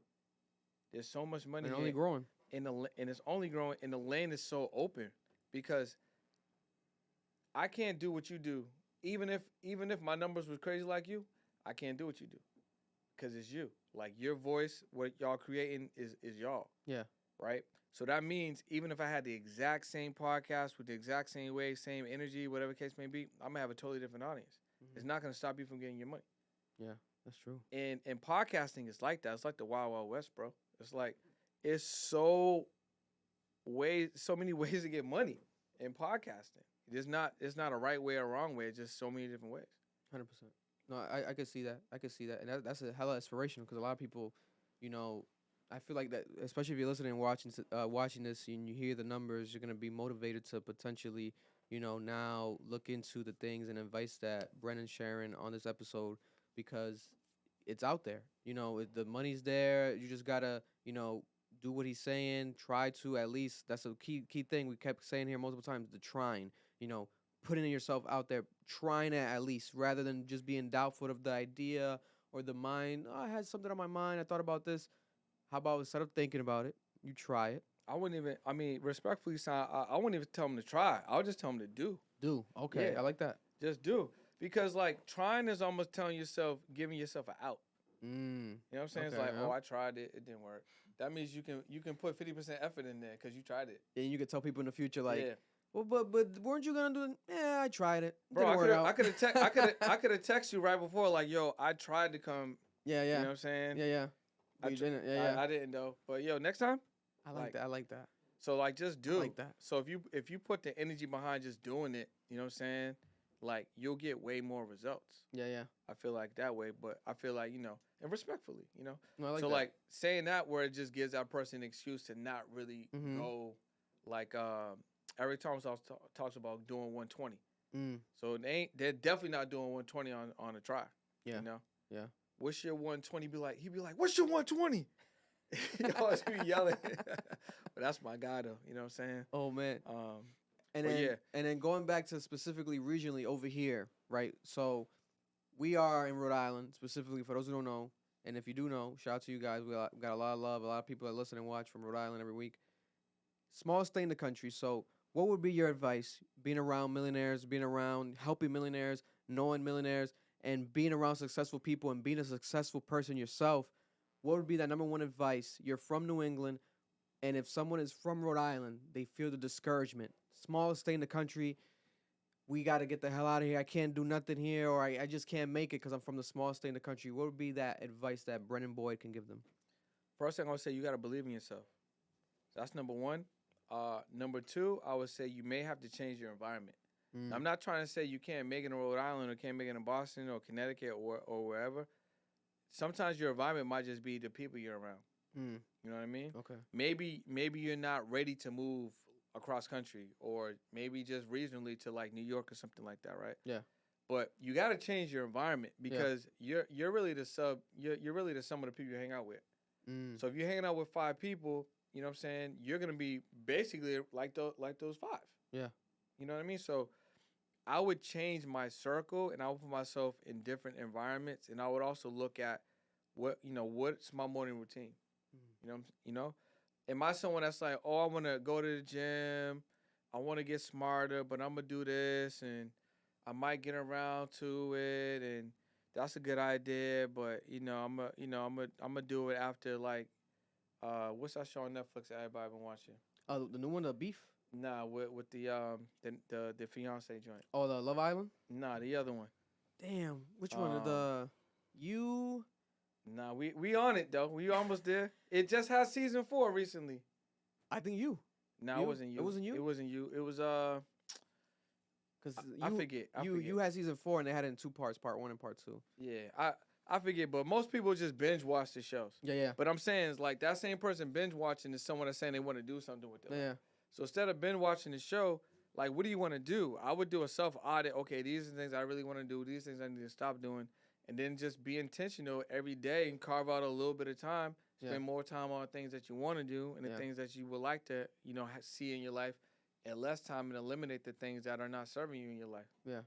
There's so much money. And only growing. And it's only growing. And the lane is so open, because I can't do what you do. Even if my numbers was crazy like you, I can't do what you do, because it's you. Like your voice, what y'all creating is y'all. Yeah. Right. So that means even if I had the exact same podcast with the exact same way, same energy, whatever the case may be, I'm gonna have a totally different audience. Mm-hmm. It's not gonna stop you from getting your money. Yeah, that's true. And podcasting is like that. It's like the Wild Wild West, bro. It's like it's so many ways to get money in podcasting. It's not a right way or wrong way. It's just so many different ways. 100%. No, I could see that. I could see that, and that's a hella inspirational, because a lot of people, you know, I feel like that, especially if you're listening and watching this and you hear the numbers, you're gonna be motivated to potentially, you know, now look into the things and advice that Brennan's sharing on this episode, because it's out there. You know, the money's there. You just gotta, you know, do what he's saying. Try to, at least. That's a key thing we kept saying here multiple times. The trying. You know, putting yourself out there, trying it at least, rather than just being doubtful of the idea or the mind. Oh, I had something on my mind. I thought about this. How about instead of thinking about it, you try it? I wouldn't even. I mean, respectfully, son, I wouldn't even tell him to try. I would just tell him to do. Do. Okay, Yeah. I like that. Just do, because like trying is almost telling yourself, giving yourself an out. You know what I'm saying? Okay, It's like, yeah. oh, I tried it, it didn't work. That means you can put 50% effort in there because you tried it. And you could tell people in the future, like, yeah. well, but weren't you gonna do it? Yeah, I tried it. Bro, Didn't work out. I could have texted you right before, like, yo, I tried to come. Yeah, You yeah, know what I'm saying? yeah. But you didn't. Yeah, yeah. I didn't though. But yo, next time. I like that. I like that. So like, just do. I like that. So if you put the energy behind just doing it, you know what I'm saying? Like, you'll get way more results. Yeah, yeah. I feel like that way, but I feel like, you know, and respectfully, you know. No, I like so that. like saying that where it just gives that person an excuse to not really Mhm. go, like Eric Thomas talks about doing 120. So they're definitely not doing 120 on a try. Yeah. You know? Yeah. What's your 120? He'd be like, what's your 120? He always be yelling. But that's my guy though, you know what I'm saying? Oh man. And but then, yeah. and then going back to specifically regionally over here, right? So we are in Rhode Island, specifically for those who don't know. And if you do know, shout out to you guys. We got a lot of love. A lot of people that listen and watch from Rhode Island every week. Smallest state in the country. So what would be your advice? Being around millionaires, being around helping millionaires, knowing millionaires, and being around successful people and being a successful person yourself. What would be that number one advice? You're from New England, and if someone is from Rhode Island, they feel the discouragement. Smallest state in the country, we got to get the hell out of here. I can't do nothing here, or I just can't make it because I'm from the smallest state in the country. What would be that advice that Brennan Boyd can give them? First thing I would say, you got to believe in yourself. That's number one. Number two, I would say you may have to change your environment. Now, I'm not trying to say you can't make it in Rhode Island or can't make it in Boston or Connecticut or wherever. Sometimes your environment might just be the people you're around. You know what I mean? Okay. Maybe you're not ready to move across country, or maybe just regionally to like New York or something like that, right? Yeah. But you got to change your environment because you're really the sum of the people you hang out with. So if you're hanging out with 5 people, you know what I'm saying, you're gonna be basically like those 5. Yeah. You know what I mean? So I would change my circle and I would put myself in different environments, and I would also look at what's my morning routine. You know, am I someone that's like, oh, I want to go to the gym, I want to get smarter, but I'm gonna do this, and I might get around to it, and that's a good idea, but I'm gonna do it after like, what's that show on Netflix that everybody been watching? The new one, the Beef. Nah, with the fiance joint. Oh, the Love Island. Nah, the other one. Damn, which one? You. Nah, we on it though. We almost there. It just had season 4 recently. I think you. Nah, You? it wasn't you. It wasn't you? It wasn't you. It was Because I forget. You had season 4 and they had it in 2 parts, part 1 and part 2. Yeah, I forget, but most people just binge watch the shows. Yeah. But I'm saying is like that same person binge watching is someone that's saying they want to do something with their life. Yeah. So instead of binge watching the show, like what do you want to do? I would do a self audit. Okay, these are the things I really want to do. These things I need to stop doing, and then just be intentional every day and carve out a little bit of time. Spend more time on things that you want to do and the things that you would like to, see in your life, and less time and eliminate the things that are not serving you in your life. Yeah.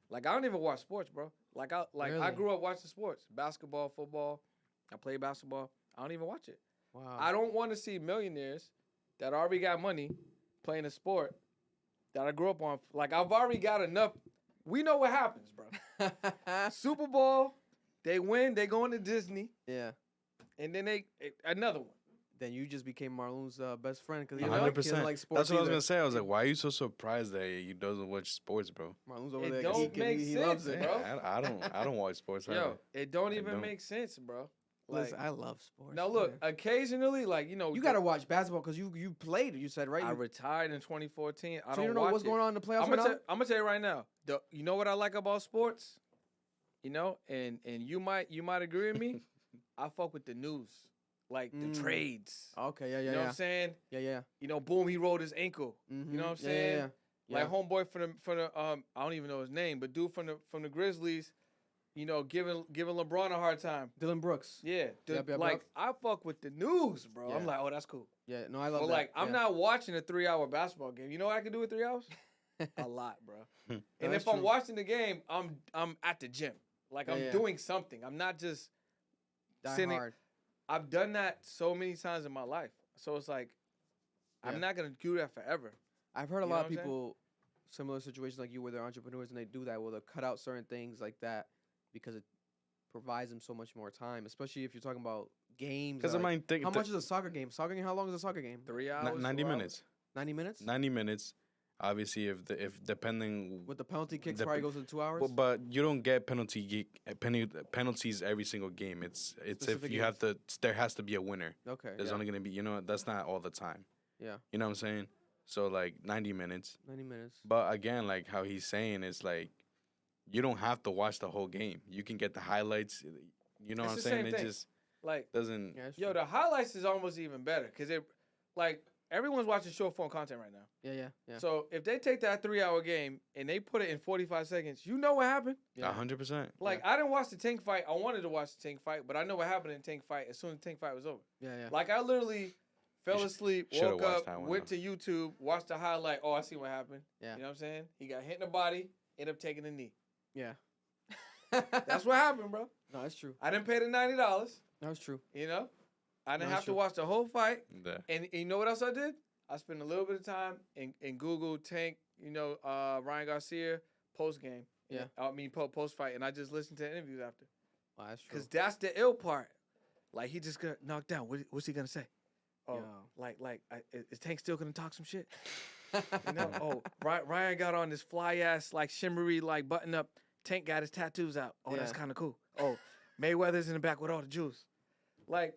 Like I don't even watch sports, bro. I Really? grew up watching sports, basketball, football. I play basketball. I don't even watch it. Wow. I don't want to see millionaires that already got money playing a sport that I grew up on. Like I've already got enough. We know what happens, bro. Super Bowl, they win, they go into Disney, Yeah. and then another one. Then you just became Marlon's best friend because he 100%. doesn't like sports. That's what I was either. gonna say. I was like, why are you so surprised that he doesn't watch sports, bro? Marlon's over It there. 'cause don't make he sense, loves it. bro. I don't watch sports. Yo, either. it don't I even don't. make sense, bro. Like, Listen, I love sports. now look, man. occasionally, like you gotta watch basketball because you played. You said right. I You, retired in 2014. I so don't you don't know watch what's it. going on in the playoffs I'm right gonna, now. I'm gonna tell you right now. You know what I like about sports? And you might agree with me. I fuck with the news, like the trades. Okay, yeah. You know what I'm saying? Yeah. Boom, he rolled his ankle. You know what I'm saying? Yeah. Like homeboy from the I don't even know his name, but dude from the Grizzlies, giving LeBron a hard time. Dylan Brooks. Yeah, Yep. I fuck with the news, bro. Yeah. I'm like, oh, that's cool. Yeah, no, I love But that. like, I'm not watching a 3-hour basketball game. You know what I can do in 3 hours? A lot, bro. And that's if I'm true. watching the game, I'm at the gym. Like I'm Yeah. doing something. I'm not just Die sitting. hard. I've done that so many times in my life. So it's like, Yeah. I'm not gonna do that forever. I've heard a You know lot of what I'm saying? people, similar situations like you, where they're entrepreneurs and they do that, where they'll cut out certain things like that because it provides them so much more time, especially if you're talking about games. Because I like, might think how much is a soccer game? How long is a soccer game? 3 hours. 90 4 hours? minutes. 90 minutes? 90 minutes. Obviously, if depending. With the penalty kicks, the- probably goes to 2 hours. But you don't get penalties every single game. It's if Specific you have to. There has to be a winner. Okay. There's Yeah. only gonna be. That's not all the time. Yeah. You know what I'm saying? So like 90 minutes. 90 minutes. But again, like how he's saying, is like you don't have to watch the whole game. You can get the highlights. You know It's what I'm the saying? same It thing. just Like, doesn't. Yeah, that's yo, true. the highlights is almost even better because everyone's watching short form content right now. Yeah. So if they take that 3-hour game and they put it in 45 seconds, you know what happened? Yeah. 100%. Like, I didn't watch the Tank fight. I wanted to watch the Tank fight, but I know what happened in the Tank fight as soon as the Tank fight was over. Yeah. Like, I literally fell asleep, shoulda woke watched up, that one, went to YouTube, watched the highlight. Oh, I see what happened. Yeah. You know what I'm saying? He got hit in the body, ended up taking a knee. Yeah. That's what happened, bro. No, that's true. I didn't pay the $90, That's true. I didn't No, have that's to true. watch the whole fight. Yeah. And you know what else I did? I spent a little bit of time in Google Tank, Ryan Garcia post game. Yeah. Post fight, and I just listened to interviews after. Oh, that's true. Because that's the ill part. Like, he just got knocked down. What's he going to say? Oh, is Tank still going to talk some shit? Ryan got on this fly-ass, like, shimmery, like, button-up. Tank got his tattoos out. Oh, that's kind of cool. Oh, Mayweather's in the back with all the juice. Like,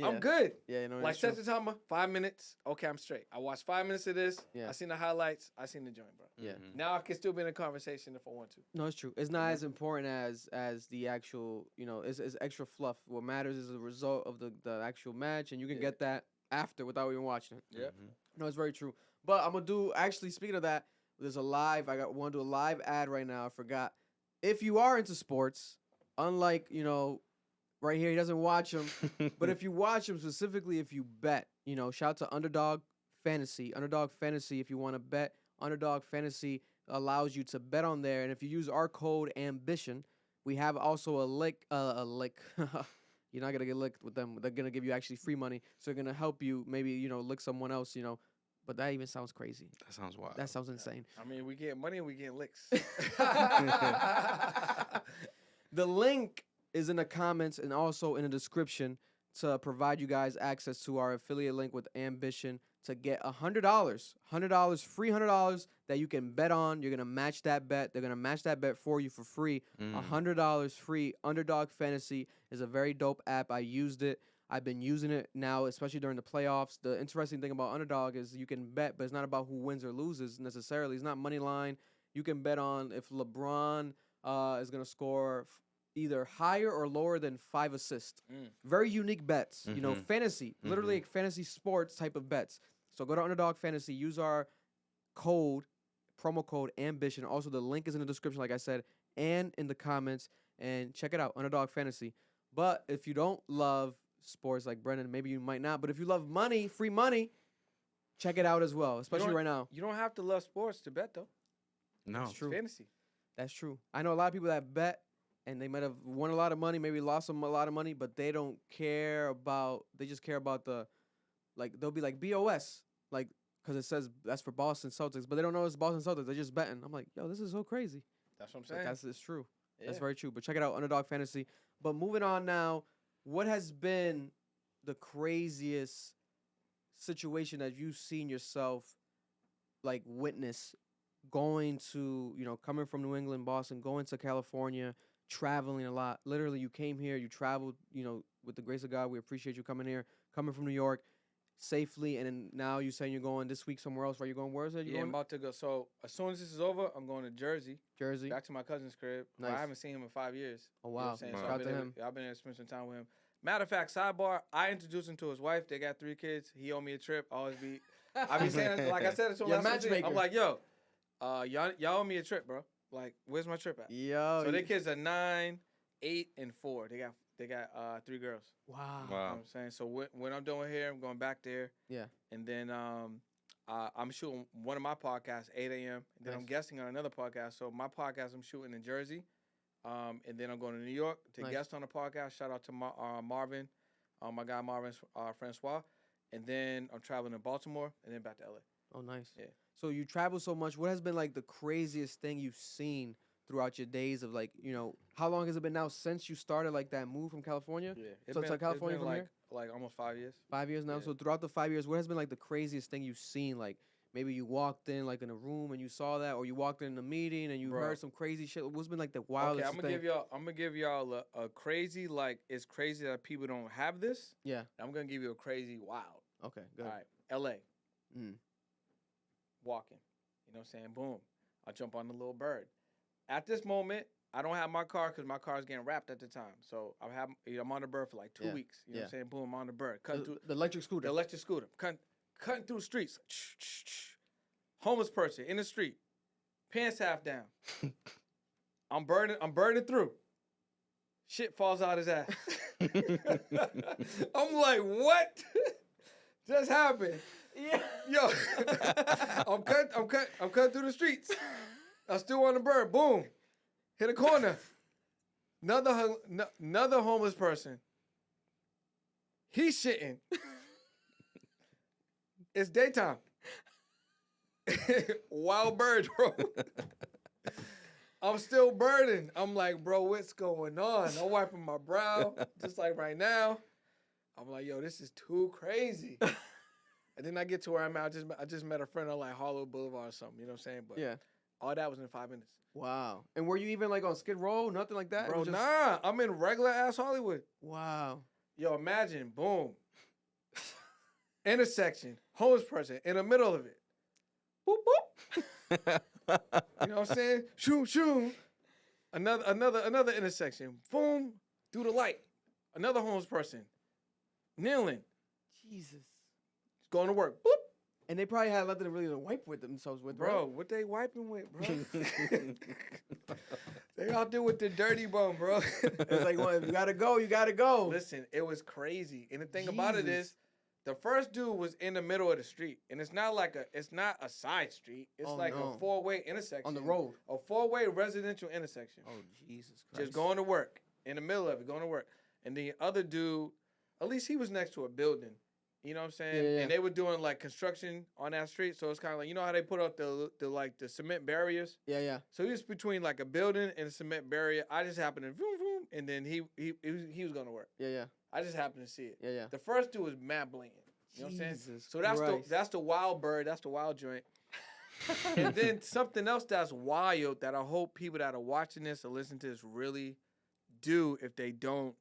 I'm good. Yeah, like, set the timer, 5 minutes. Okay, I'm straight. I watched 5 minutes of this. Yeah. I seen the highlights. I seen the joint, bro. Yeah. Now I can still be in a conversation if I want to. No, it's true. It's not as important as the actual, it's extra fluff. What matters is the result of the actual match, and you can get that after without even watching it. Yeah. No, it's very true. But I'm going to do, actually, speaking of that, there's a live, I want to do a live ad right now. I forgot. If you are into sports, unlike, right here, he doesn't watch them. But if you watch them, specifically if you bet, shout out to Underdog Fantasy. Underdog Fantasy, if you want to bet, Underdog Fantasy allows you to bet on there. And if you use our code AMBITION, we have also a lick. You're not going to get licked with them. They're going to give you actually free money. So they're going to help you maybe, lick someone else, But that even sounds crazy. That sounds wild. That sounds insane. I mean, we get money and we get licks. The link is in the comments and also in the description to provide you guys access to our affiliate link with Ambition to get $100, free $100 that you can bet on. You're going to match that bet. They're going to match that bet for you for free. $100 free. Underdog Fantasy is a very dope app. I used it. I've been using it now, especially during the playoffs. The interesting thing about Underdog is you can bet, but it's not about who wins or loses necessarily. It's not money line. You can bet on if LeBron is going to score either higher or lower than 5 assists. Very unique bets. Fantasy, literally like fantasy sports type of bets. So go to Underdog Fantasy, use our promo code AMBITION. Also, the link is in the description, like I said, and in the comments. And check it out, Underdog Fantasy. But if you don't love sports like Brendan, maybe you might not. But if you love money, free money, check it out as well, especially right now. You don't have to love sports to bet, though. No. It's true. Fantasy. That's true. I know a lot of people that bet, and they might have won a lot of money, maybe lost them a lot of money, but they don't care about, they just care about they'll be like BOS, like, because it says that's for Boston Celtics, but they don't know it's Boston Celtics. They're just betting. I'm like, yo, this is so crazy. That's what I'm saying. It's true. Yeah. That's very true. But check it out, Underdog Fantasy. But moving on now, what has been the craziest situation that you've seen yourself, like, witness going to, coming from New England, Boston, going to California, traveling a lot? Literally, you came here, you traveled, with the grace of God. We appreciate you coming here, coming from New York safely, and then now you're saying you're going this week somewhere else. Where you going? Where is it? I'm about to go. So as soon as this is over, I'm going to Jersey, back to my cousin's crib. Nice. I haven't seen him in 5 years. Oh, wow. You know what I'm saying? Wow. So Shout out to him. I've been there to spend some time with him. Matter of fact, sidebar, I introduced him to his wife. They got 3 kids. He owed me a trip. I be saying it, like I said, it's on matchmaker. I'm like, yo, y'all owe me a trip, bro. Like, where's my trip at? Yo. So their kids are 9, 8, and 4. They got 3 girls. Wow. You know what I'm saying? So when I'm doing here, I'm going back there. Yeah. And then I'm shooting one of my podcasts, 8 a.m. And then I'm guesting on another podcast. So my podcast I'm shooting in Jersey. And then I'm going to New York to guest on the podcast. Shout out to Marvin, my guy Marvin Francois. And then I'm traveling to Baltimore and then back to LA. Oh, nice. Yeah. So you travel so much. What has been like the craziest thing you've seen throughout your days of, like, how long has it been now since you started like that move from California? Yeah. So it's like California from here? Like almost 5 years. 5 years now. Yeah. So throughout the 5 years, what has been like the craziest thing you've seen? Like, maybe you walked in like in a room and you saw that, or you walked in a meeting and you heard some crazy shit. What's been like the wildest thing? I'm gonna give y'all a crazy, like, it's crazy that people don't have this. Yeah. I'm gonna give you a crazy wild. Okay, good. All right, LA. Mm. Walking. You know what I'm saying? Boom. I jump on the little bird. At this moment, I don't have my car because my car is getting wrapped at the time. So I'm on the bird for like 2 weeks. You know what I'm saying? Boom, I'm on the bird. The electric scooter. The electric scooter. Cutting through the streets. Homeless person in the street. Pants half down. I'm burning through. Shit falls out his ass. I'm like, what just happened? Yeah. Yo, I'm cutting through the streets. I'm still on the bird. Boom. Hit a corner. Another homeless person. He's shitting It's daytime. Wild bird, bro. I'm still burning. I'm like, bro, what's going on? I'm wiping my brow, just like right now. I'm like, yo, this is too crazy. And then I get to where I'm at. I just met a friend on like Hollywood Boulevard or something. You know what I'm saying? But Yeah. all that was in 5 minutes. Wow. And were you even like on Skid Row? Nothing like that? Bro, It was nah. I'm in regular ass Hollywood. Wow. Yo, imagine, boom. Intersection, homeless person in the middle of it. Boop, boop. You know what I'm saying? Shoo, shoo. Another intersection. Boom. Through the light. Another homeless person. Kneeling. Jesus. Going to work. Boop. And they probably had nothing to really wipe with themselves with, Bro, right? what they wiping with, bro? They out there with the dirty bum, bro. It's like, well, you gotta go, you gotta go. Listen, it was crazy. And the thing about it is, the first dude was in the middle of the street. And it's not a side street. It's a four-way intersection. On the road. A four-way residential intersection. Oh, Jesus Christ. Just going to work. In the middle of it, going to work. And the other dude, at least he was next to a building. You know what I'm saying? Yeah. And they were doing like construction on that street. So it's kind of like, you know how they put up the cement barriers? Yeah. So he was between like a building and a cement barrier. I just happened to vroom, vroom, and then he was going to work. Yeah. I just happened to see it. Yeah. The first dude was mad blatant. You know what I'm saying? So Christ. that's the wild bird. That's the wild joint. And then something else that's wild that I hope people that are watching this or listening to this really do if they don't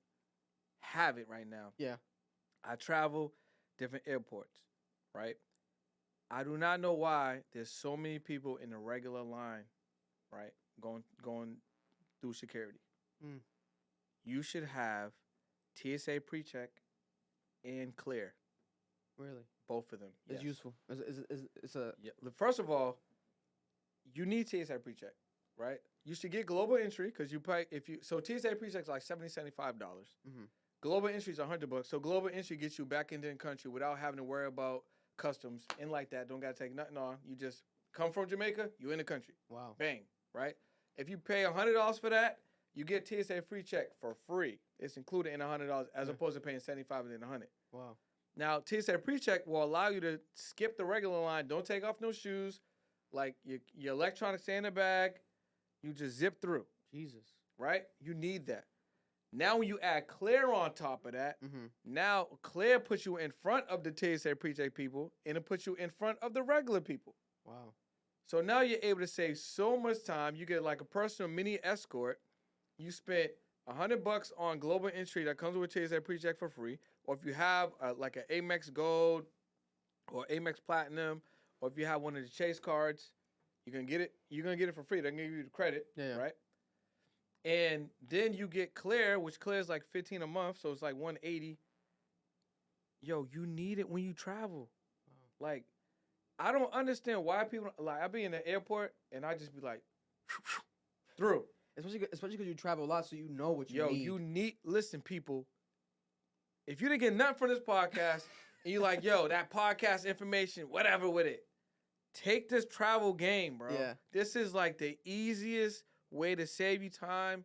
have it right now. Yeah. I travel different airports, right? I do not know why there's so many people in the regular line, right? Going through security. Mm. You should have TSA pre-check and clear. Really? Both of them. It's useful. It's a... Yeah. First of all, you need TSA pre-check, right? You should get global entry because you pay so TSA pre-check is like $70, $75. Mm-hmm. Global entry is $100. So global entry gets you back into the country without having to worry about customs and like that. Don't gotta take nothing on. You just come from Jamaica, you in the country. Wow. Bang, right? If you pay $100 for that, you get TSA free check for free. It's included in $100 as opposed to paying $75 and then $100. Wow. Now TSA pre-check will allow you to skip the regular line. Don't take off no shoes. Like your electronics stay in the bag. You just zip through. Jesus. Right? You need that. Now, when you add Clear on top of that, Mm-hmm. now Clear puts you in front of the TSA pre-check people, and it puts you in front of the regular people. Wow. So now you're able to save so much time. You get like a personal mini escort. You spent $100 on global entry that comes with TSA pre-check for free, or if you have like an Amex Gold or Amex Platinum, or if you have one of the Chase cards, you're gonna get it. You're gonna get it for free. They're gonna give you the credit, right? And then you get Clear, which Clear is like $15 a month, so it's like $180. Yo, you need it when you travel. Wow. Like, I don't understand why people like. I be in the airport and I just be like, through. Especially because you travel a lot, so you know what you need. Yo, you need. Listen, people. If you didn't get nothing from this podcast, and you like, yo, that podcast information, whatever with it, take this travel game, bro. Yeah. This is like the easiest way to save you time,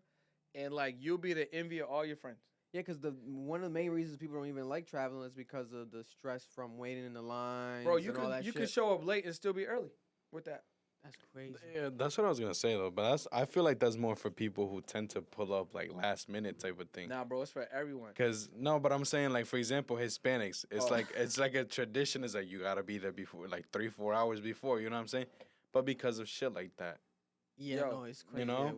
and like you'll be the envy of all your friends. Yeah, because one of the main reasons people don't even like traveling is because of the stress from waiting in the line. Bro, you can show up late and still be early with that. That's crazy. Yeah, that's what I was gonna say though. But I feel like that's more for people who tend to pull up like last minute type of thing. Nah, bro, it's for everyone. But I'm saying like for example, Hispanics, it's like a tradition. Is like you gotta be there before like 3-4 hours before. You know what I'm saying? But because of shit like that. Yeah, no, it's crazy. You know,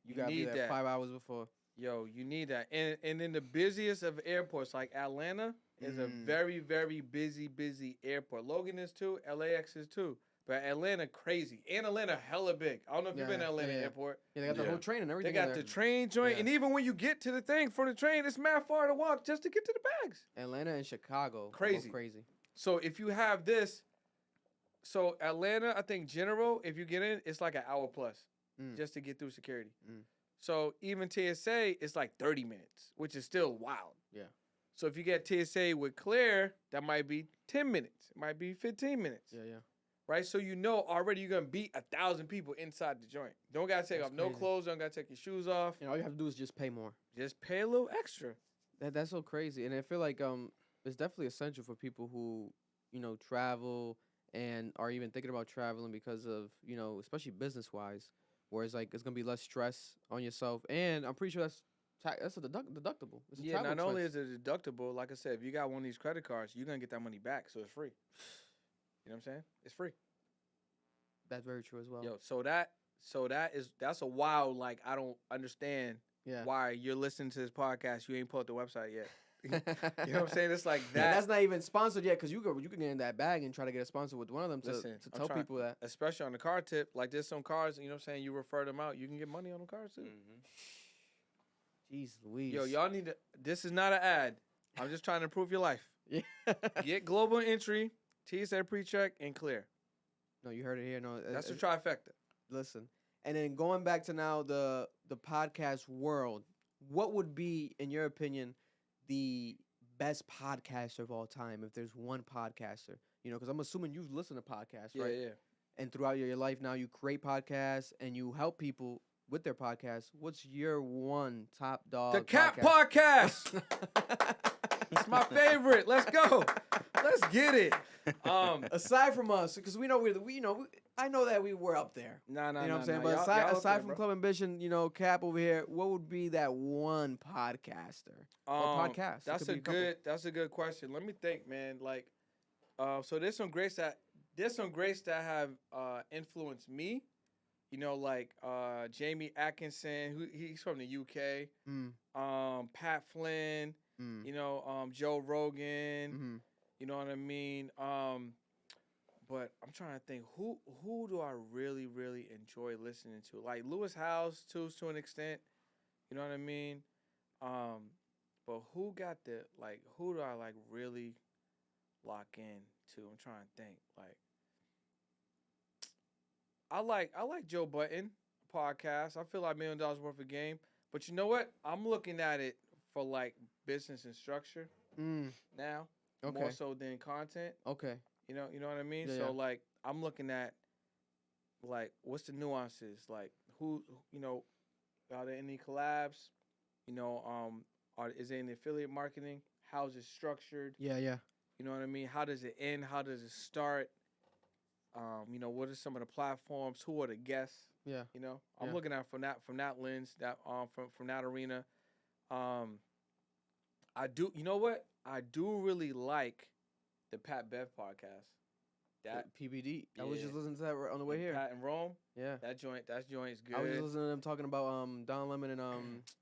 you gotta be there 5 hours before. Yo, you need that. And in the busiest of airports, like Atlanta, is a very, very busy airport. Logan is too. LAX is too. But Atlanta crazy. And Atlanta hella big. I don't know if you've been to Atlanta airport. Yeah, they got the whole train and everything. They got the train joint. And even when you get to the thing from the train, it's mad far to walk just to get to the bags. Atlanta and Chicago. Crazy. So if you have this, so Atlanta, I think general, if you get in, it's like an hour plus just to get through security. So even TSA, it's like 30 minutes, which is still wild. Yeah. So if you get TSA with Clear, that might be 10 minutes. It might be 15 minutes. Yeah. Right? So you know already you're going to beat 1,000 people inside the joint. Don't got to take off no clothes. Don't got to take your shoes off. And all you have to do is just pay more. Just pay a little extra. That's so crazy. And I feel like it's definitely essential for people who travel and are even thinking about traveling because of, especially business wise, where it's like it's gonna be less stress on yourself, and I'm pretty sure that's a deductible. It's a Yeah, travel not only expense. is it deductible, like I said, if you got one of these credit cards, you're gonna get that money back, so it's free. You know what I'm saying? It's free. That's very true as well. Yo, that's a wild, like, I don't understand why you're listening to this podcast. You ain't pulled the website yet. You know what I'm saying? It's like that. And that's not even sponsored yet, because you can get in that bag and try to get a sponsor with one of them to tell people that. Especially on the car tip, like there's some cars, you know what I'm saying, you refer them out, you can get money on them cars too. Jeez Louise. Yo, y'all need to, this is not an ad. I'm just trying to improve your life. Yeah. Get global entry, TSA pre-check, and clear. No, you heard it here. No, that's a trifecta. Listen. And then going back to now the podcast world, what would be, in your opinion, the best podcaster of all time, if there's one podcaster? Because I'm assuming you've listened to podcasts, right? Yeah. And throughout your life now, you create podcasts and you help people with their podcasts. What's your one top dog? The Cat Podcast. It's my favorite. Let's go. Let's get it. Aside from us, because we know I know that we were up there. No. You know what I'm saying? But aside from Club Ambition, Cap over here, what would be that one podcaster or podcast? That's a good question. Let me think, man. Like, so there's some greats that have influenced me. Like Jamie Atkinson, who he's from the UK. Pat Flynn. Joe Rogan. Mm-hmm. You know what I mean? But I'm trying to think, who do I really, really enjoy listening to? Like Lewis Howes to an extent. You know what I mean? But who do I like really lock in to? I'm trying to think. Like I like Joe Budden podcast. I feel like $1 million worth of game. But you know what? I'm looking at it for like business and structure now. Okay. More so than content. Okay. You know what I mean? Yeah, So like I'm looking at like what's the nuances? Like who are there any collabs? Is there any affiliate marketing? How's it structured? Yeah. You know what I mean? How does it end? How does it start? What are some of the platforms? Who are the guests? Yeah. I'm looking at from that lens, that from that arena. I do. You know what? I do really like the Pat Bev podcast. That PBD. I was just listening to that on the way here. Pat and Rome. Yeah. That joint's good. I was just listening to them talking about Don Lemon and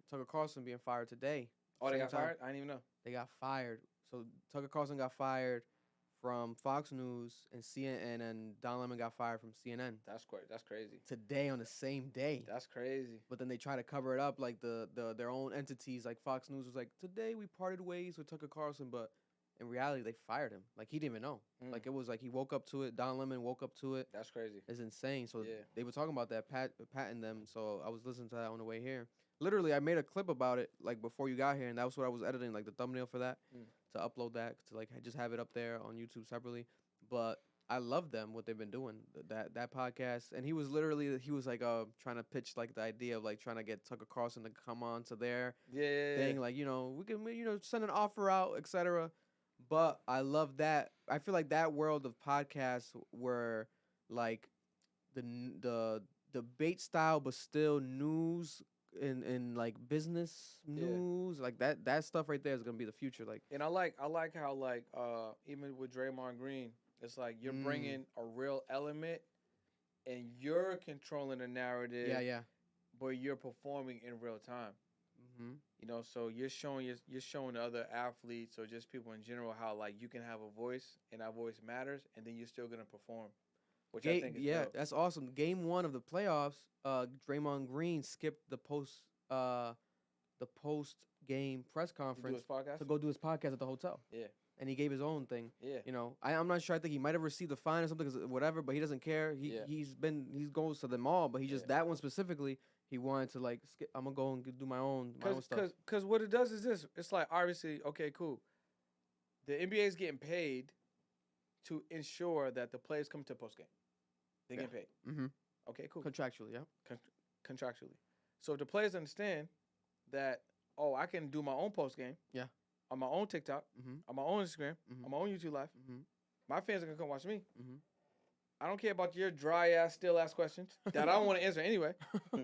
Tucker Carlson being fired today. Oh, they got fired? I didn't even know. They got fired. So Tucker Carlson got fired from Fox News and CNN, and Don Lemon got fired from CNN. That's crazy. Today on the same day. That's crazy. But then they try to cover it up, like their own entities, like Fox News was like, today we parted ways with Tucker Carlson, but in reality they fired him. Like he didn't even know. Like it was like he woke up to it. Don Lemon woke up to it. That's crazy. It's insane. So they were talking about that, patting them. So I was listening to that on the way here. Literally, I made a clip about it like before you got here, and that was what I was editing, like the thumbnail for that, to upload that, to like just have it up there on YouTube separately. But I love them, what they've been doing, that podcast. And he was like trying to pitch like the idea of like trying to get Tucker Carlson to come on to their thing, like we can send an offer out, etc. But I love that. I feel like that world of podcasts were like the debate style, but still news. In like business news, like that stuff right there is gonna be the future. Like, and I like how like even with Draymond Green, it's like you're bringing a real element, and you're controlling the narrative. Yeah. But you're performing in real time. So you're showing the other athletes or just people in general how like you can have a voice and that voice matters, and then you're still gonna perform. Which I think is dope. That's awesome. Game 1 of the playoffs, Draymond Green skipped the post game press conference to go do his podcast at the hotel. Yeah, and he gave his own thing. Yeah, I'm not sure. I think he might have received a fine or something, whatever. But he doesn't care. He goes to them all, but he just that one specifically. He wanted to like skip. I'm gonna go and do my own stuff. Because what it does is this. It's like obviously okay, cool. The NBA is getting paid to ensure that the players come to post game. They get paid. Mm-hmm. Okay, cool. Contractually, yeah. Contractually. So if the players understand that, I can do my own post game. Yeah. On my own TikTok. On my own Instagram. On my own YouTube Live. My fans are gonna come watch me. Mm-hmm. I don't care about your dry ass, still ass questions that I don't want to answer anyway.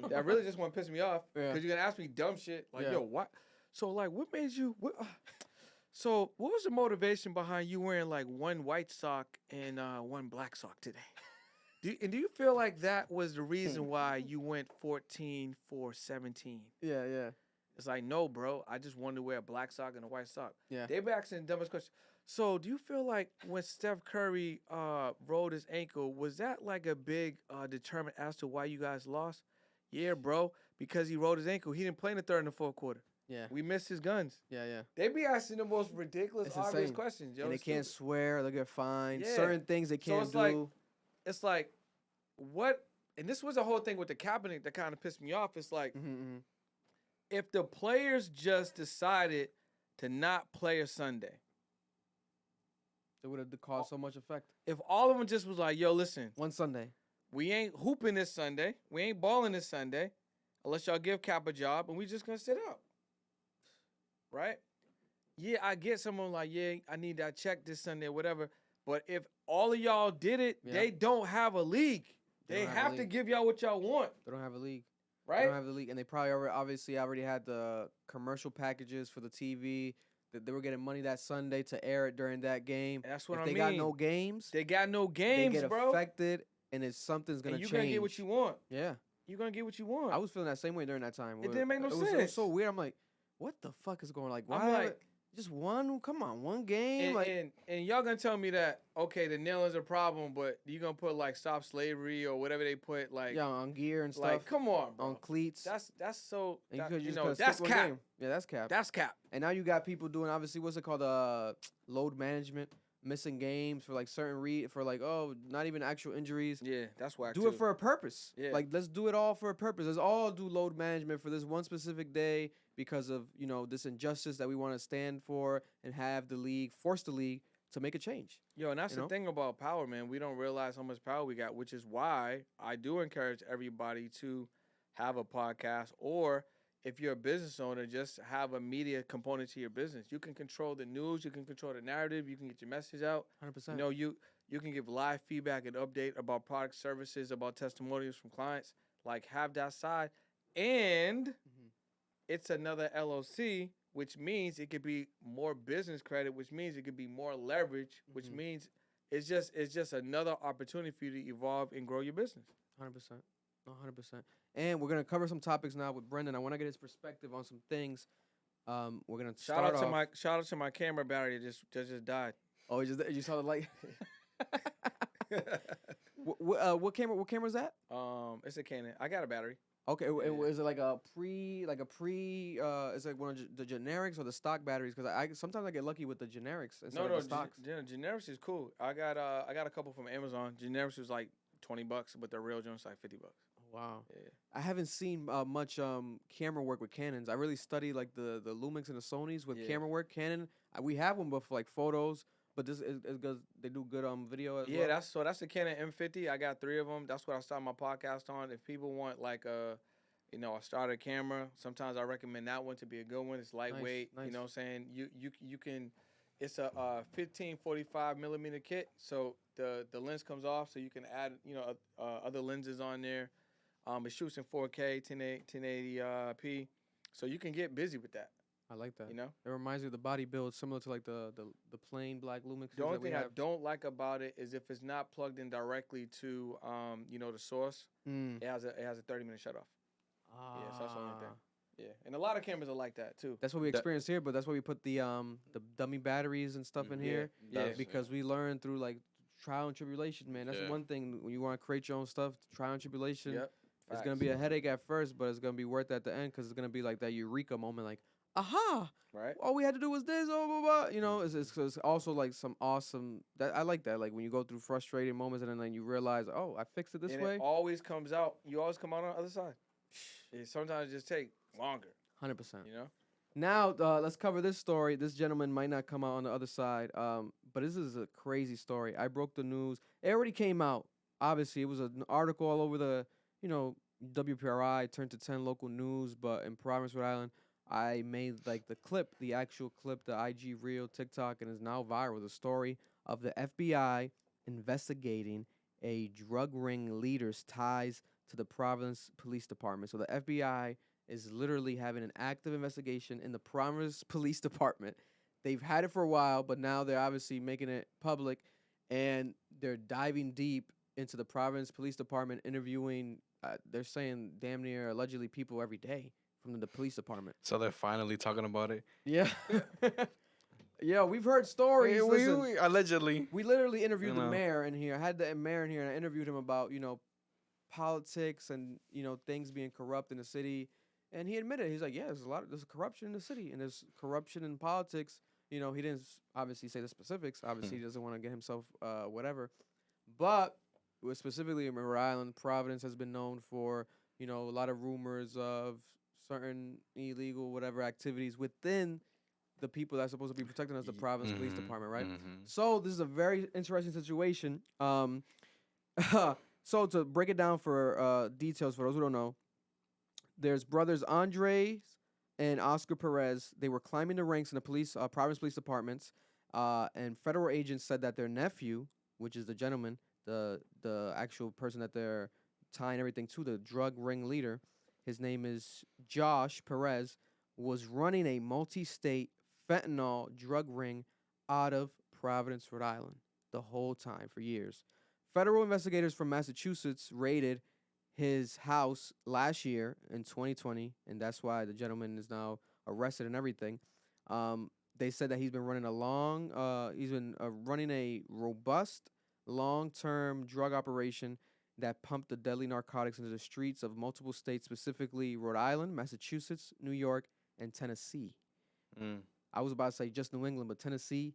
That really just want to piss me off because you're gonna ask me dumb shit like, yo, what? So like, what made you? So what was the motivation behind you wearing like one white sock and one black sock today? Do you feel like that was the reason why you went 14 for 17? Yeah. It's like, no, bro. I just wanted to wear a black sock and a white sock. Yeah. They be asking the dumbest question. So do you feel like when Steph Curry rolled his ankle, was that like a big determinant as to why you guys lost? Yeah, bro. Because he rolled his ankle. He didn't play in the third and the fourth quarter. Yeah. We missed his guns. Yeah. They be asking the most ridiculous, It's obvious insane. questions, yo. And they can't swear. They'll get fined. Yeah. Certain things they can't do. It's like, what? And this was the whole thing with the Kaepernick that kind of pissed me off. It's like, if the players just decided to not play a Sunday, it would have caused so much effect. If all of them just was like, yo, listen. One Sunday. We ain't hooping this Sunday. We ain't balling this Sunday. Unless y'all give Cap a job, and we just going to sit out. Right? Yeah, I get someone like, yeah, I need that check this Sunday or whatever. But if all of y'all did it, they don't have a league. They have to give y'all what y'all want. They don't have a league. Right? They don't have the league. And they probably already had the commercial packages for the TV. That they were getting money that Sunday to air it during that game. And that's what if I mean. They got no games. They got no games, they get bro. affected, and something's going to change. You're going to get what you want. Yeah. You're going to get what you want. I was feeling that same way during that time. It didn't make no sense. It was so weird. I'm like, what the fuck is going on? Like, why? Just one? Come on, one game? And y'all going to tell me that, okay, the nailing's a problem, but you going to put, like, stop slavery or whatever they put, like. Yeah, on gear and stuff. Like, come on, bro. On cleats. That's so, that's cap. Yeah, that's cap. That's cap. And now you got people doing, obviously, what's it called? Load management. Missing games for like certain not even actual injuries. Yeah, that's whack. Do it for a purpose. Yeah. Like, let's do it all for a purpose. Let's all do load management for this one specific day because of, this injustice that we want to stand for and have force the league to make a change. Yo, and that's the thing about power, man. We don't realize how much power we got, which is why I do encourage everybody to have a podcast, or if you're a business owner, just have a media component to your business. You can control the news. You can control the narrative. You can get your message out. 100%. You can give live feedback and update about product services, about testimonials from clients. Like, have that side. And it's another LLC, which means it could be more business credit, which means it could be more leverage, which means it's just another opportunity for you to evolve and grow your business. 100%. 100%. And we're going to cover some topics now with Brendan. I want to get his perspective on some things. We're going to start off. Shout out to my camera battery that just died. Oh, you saw the light? What camera is that? It's a Canon. I got a battery. Okay, is it like a pre? Is it one of the generics or the stock batteries? Because sometimes I get lucky with the generics instead of the stocks. Generics is cool. I got a couple from Amazon. Generics was like $20, but the real joint's like $50. Wow. Yeah. I haven't seen much camera work with Canons. I really study like the Lumix and the Sonys with camera work. Canon, we have one, but for like photos. But this is because they do good video as well. That's the Canon M50. I got 3 of them. That's what I started my podcast on. If people want like a starter camera, sometimes I recommend that one to be a good one. It's lightweight. Nice. You know what I'm saying? You can. It's a 15-45 millimeter kit, so the lens comes off, so you can add other lenses on there. It shoots in 4K, 1080p, so you can get busy with that. I like that. It reminds me of the body build, similar to like the plain black Lumix. The only thing I don't like about it is if it's not plugged in directly to the source. It has a 30-minute shutoff. Yeah, so that's the only thing. Yeah, and a lot of cameras are like that too. That's what we experience here, but that's why we put the dummy batteries and stuff in here. Yeah, because we learn through like trial and tribulation, man. That's one thing when you want to create your own stuff. Trial and tribulation. Yep. It's gonna be a headache at first, but it's gonna be worth it at the end because it's gonna be like that eureka moment, like, aha! Right. All we had to do was this. Oh, blah, blah. It's also like some awesome. I like that. Like when you go through frustrating moments and then you realize, oh, I fixed it this way. It always comes out. You always come out on the other side. Sometimes it just take longer. 100%. Now, let's cover this story. This gentleman might not come out on the other side, but this is a crazy story. I broke the news. It already came out. Obviously, it was an article all over the, WPRI, turned to 10 local news, but in Providence, Rhode Island, I made like the actual clip, the IG reel, TikTok, and is now viral. The story of the FBI investigating a drug ring leader's ties to the Providence Police Department. So the FBI is literally having an active investigation in the Providence Police Department. They've had it for a while, but now they're obviously making it public, and they're diving deep into the Providence Police Department, interviewing, they're saying damn near allegedly people every day from the police department. So they're finally talking about it. Yeah. Yeah, we've heard stories. We allegedly. We literally interviewed the mayor in here. I had the mayor in here, and I interviewed him about, politics and, things being corrupt in the city. And he admitted, he's like, yeah, there's corruption in the city, and there's corruption in politics. He didn't obviously say the specifics. Obviously, he doesn't want to get himself whatever. But specifically in Rhode Island, Providence has been known for, a lot of rumors of certain illegal whatever activities within the people that's supposed to be protecting us, the Providence Police Department, right? So this is a very interesting situation. So to break it down for details, for those who don't know, there's brothers Andres and Oscar Perez. They were climbing the ranks in the Providence Police Departments, and federal agents said that their nephew, which is the gentleman, the actual person that they're tying everything to, the drug ring leader, his name is Josh Perez, was running a multi-state fentanyl drug ring out of Providence, Rhode Island, the whole time for years. Federal investigators from Massachusetts raided his house last year in 2020, and that's why the gentleman is now arrested and everything. They said that he's been running running a robust, long-term drug operation that pumped the deadly narcotics into the streets of multiple states, specifically Rhode Island, Massachusetts, New York, and Tennessee. I was about to say just New England, but Tennessee,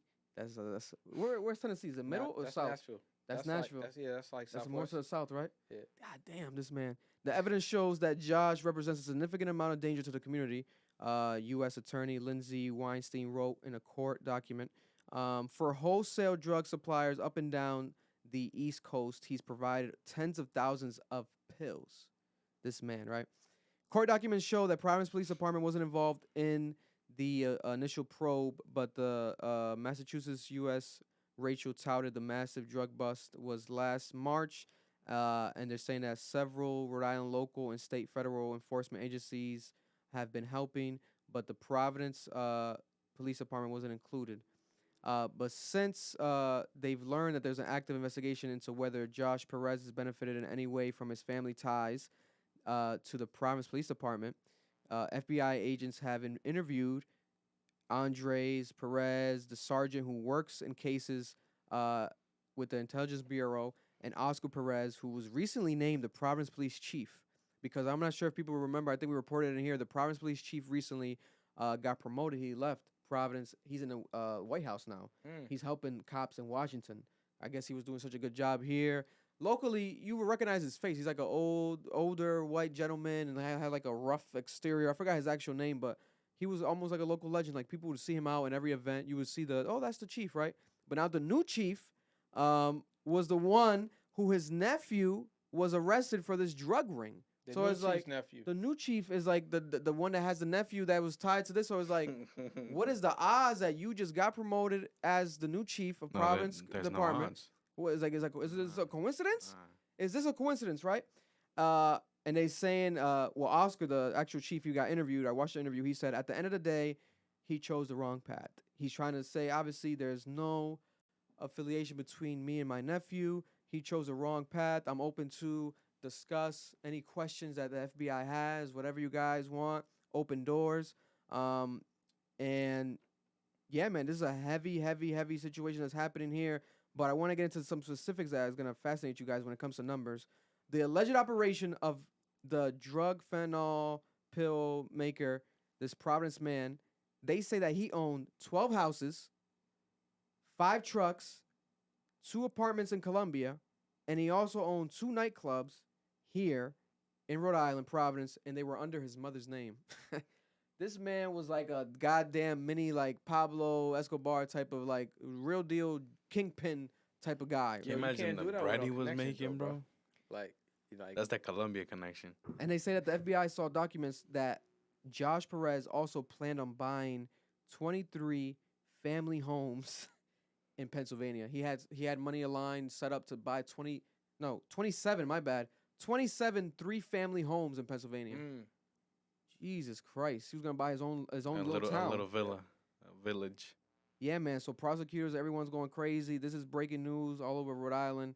where's Tennessee? Is it middle or south? Nashville. That's Nashville. That's like That's more to the south, right? Yeah. God damn, this man. The evidence shows that Josh represents a significant amount of danger to the community. U.S. Attorney Lindsay Weinstein wrote in a court document. For wholesale drug suppliers up and down the East Coast, he's provided tens of thousands of pills. This man, right? Court documents show that Providence Police Department wasn't involved in the initial probe, but the Massachusetts U.S. Rachel touted the massive drug bust was last March, and they're saying that several Rhode Island local and state federal enforcement agencies have been helping, but the Providence Police Department wasn't included. But since they've learned that there's an active investigation into whether Josh Perez has benefited in any way from his family ties to the Providence Police Department, FBI agents have interviewed Andres Perez, the sergeant who works in cases with the Intelligence Bureau, and Oscar Perez, who was recently named the Providence Police Chief. Because I'm not sure if people remember, I think we reported in here, the Providence Police Chief recently got promoted. He left Providence. He's in the White House now. He's helping cops in Washington. I guess he was doing such a good job here. Locally, you would recognize his face. He's like an older white gentleman, and had like a rough exterior. I forgot his actual name, but he was almost like a local legend. Like, people would see him out in every event. You would see that's the chief, right? But now the new chief was the one who his nephew was arrested for this drug ring. So it's like nephew. The new chief is like the one that has the nephew that was tied to this. So it's like, what is the odds that you just got promoted as the new chief of Providence Department? No odds. What is is this a coincidence? Is this a coincidence, right? And they saying, Oscar, the actual chief who got interviewed, I watched the interview. He said, at the end of the day, he chose the wrong path. He's trying to say, obviously, there's no affiliation between me and my nephew. He chose the wrong path. I'm open to discuss any questions that the FBI has, whatever you guys want. Open doors. And yeah, man, this is a heavy situation that's happening here. But I want to get into some specifics that is going to fascinate you guys when it comes to numbers. The alleged operation of the drug fentanyl pill maker, this Providence man, they say that he owned 12 houses, 5 trucks, 2 apartments in Columbia, and he also owned 2 nightclubs here in Rhode Island, Providence, and they were under his mother's name. This man was like a goddamn mini, like, Pablo Escobar type of, like, real deal kingpin type of guy. Can you imagine the bread he was making, bro? Like that's that Colombia connection. And they say that the FBI saw documents that Josh Perez also planned on buying 23 family homes in Pennsylvania. He had money aligned set up to buy 27, my bad. 27 3-family homes in Pennsylvania. Jesus Christ. He was going to buy his own little town. A little villa, a village. Yeah, man. So prosecutors, everyone's going crazy. This is breaking news all over Rhode Island.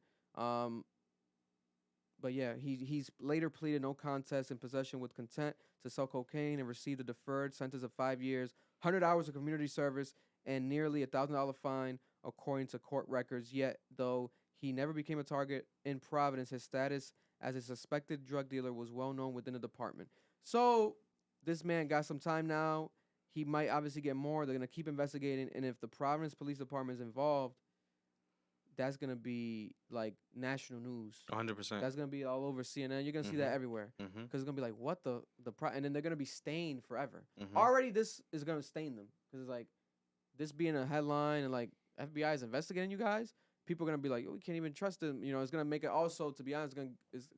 But yeah, he's later pleaded no contest in possession with consent to sell cocaine and received a deferred sentence of 5 years, 100 hours of community service, and nearly $1,000 fine, according to court records. Yet, though he never became a target in Providence, his status as a suspected drug dealer was well known within the department. So this man got some time now. He might obviously get more. They're going to keep investigating. And if the Providence Police Department is involved, that's going to be like national news. 100%. That's going to be all over CNN. You're going to see that everywhere. Because it's going to be like, what and then they're going to be stained forever. Already this is going to stain them. Because it's like, this being a headline and like FBI is investigating you guys, people are going to be like, oh, we can't even trust them. You know, it's going to make it also, to be honest, it's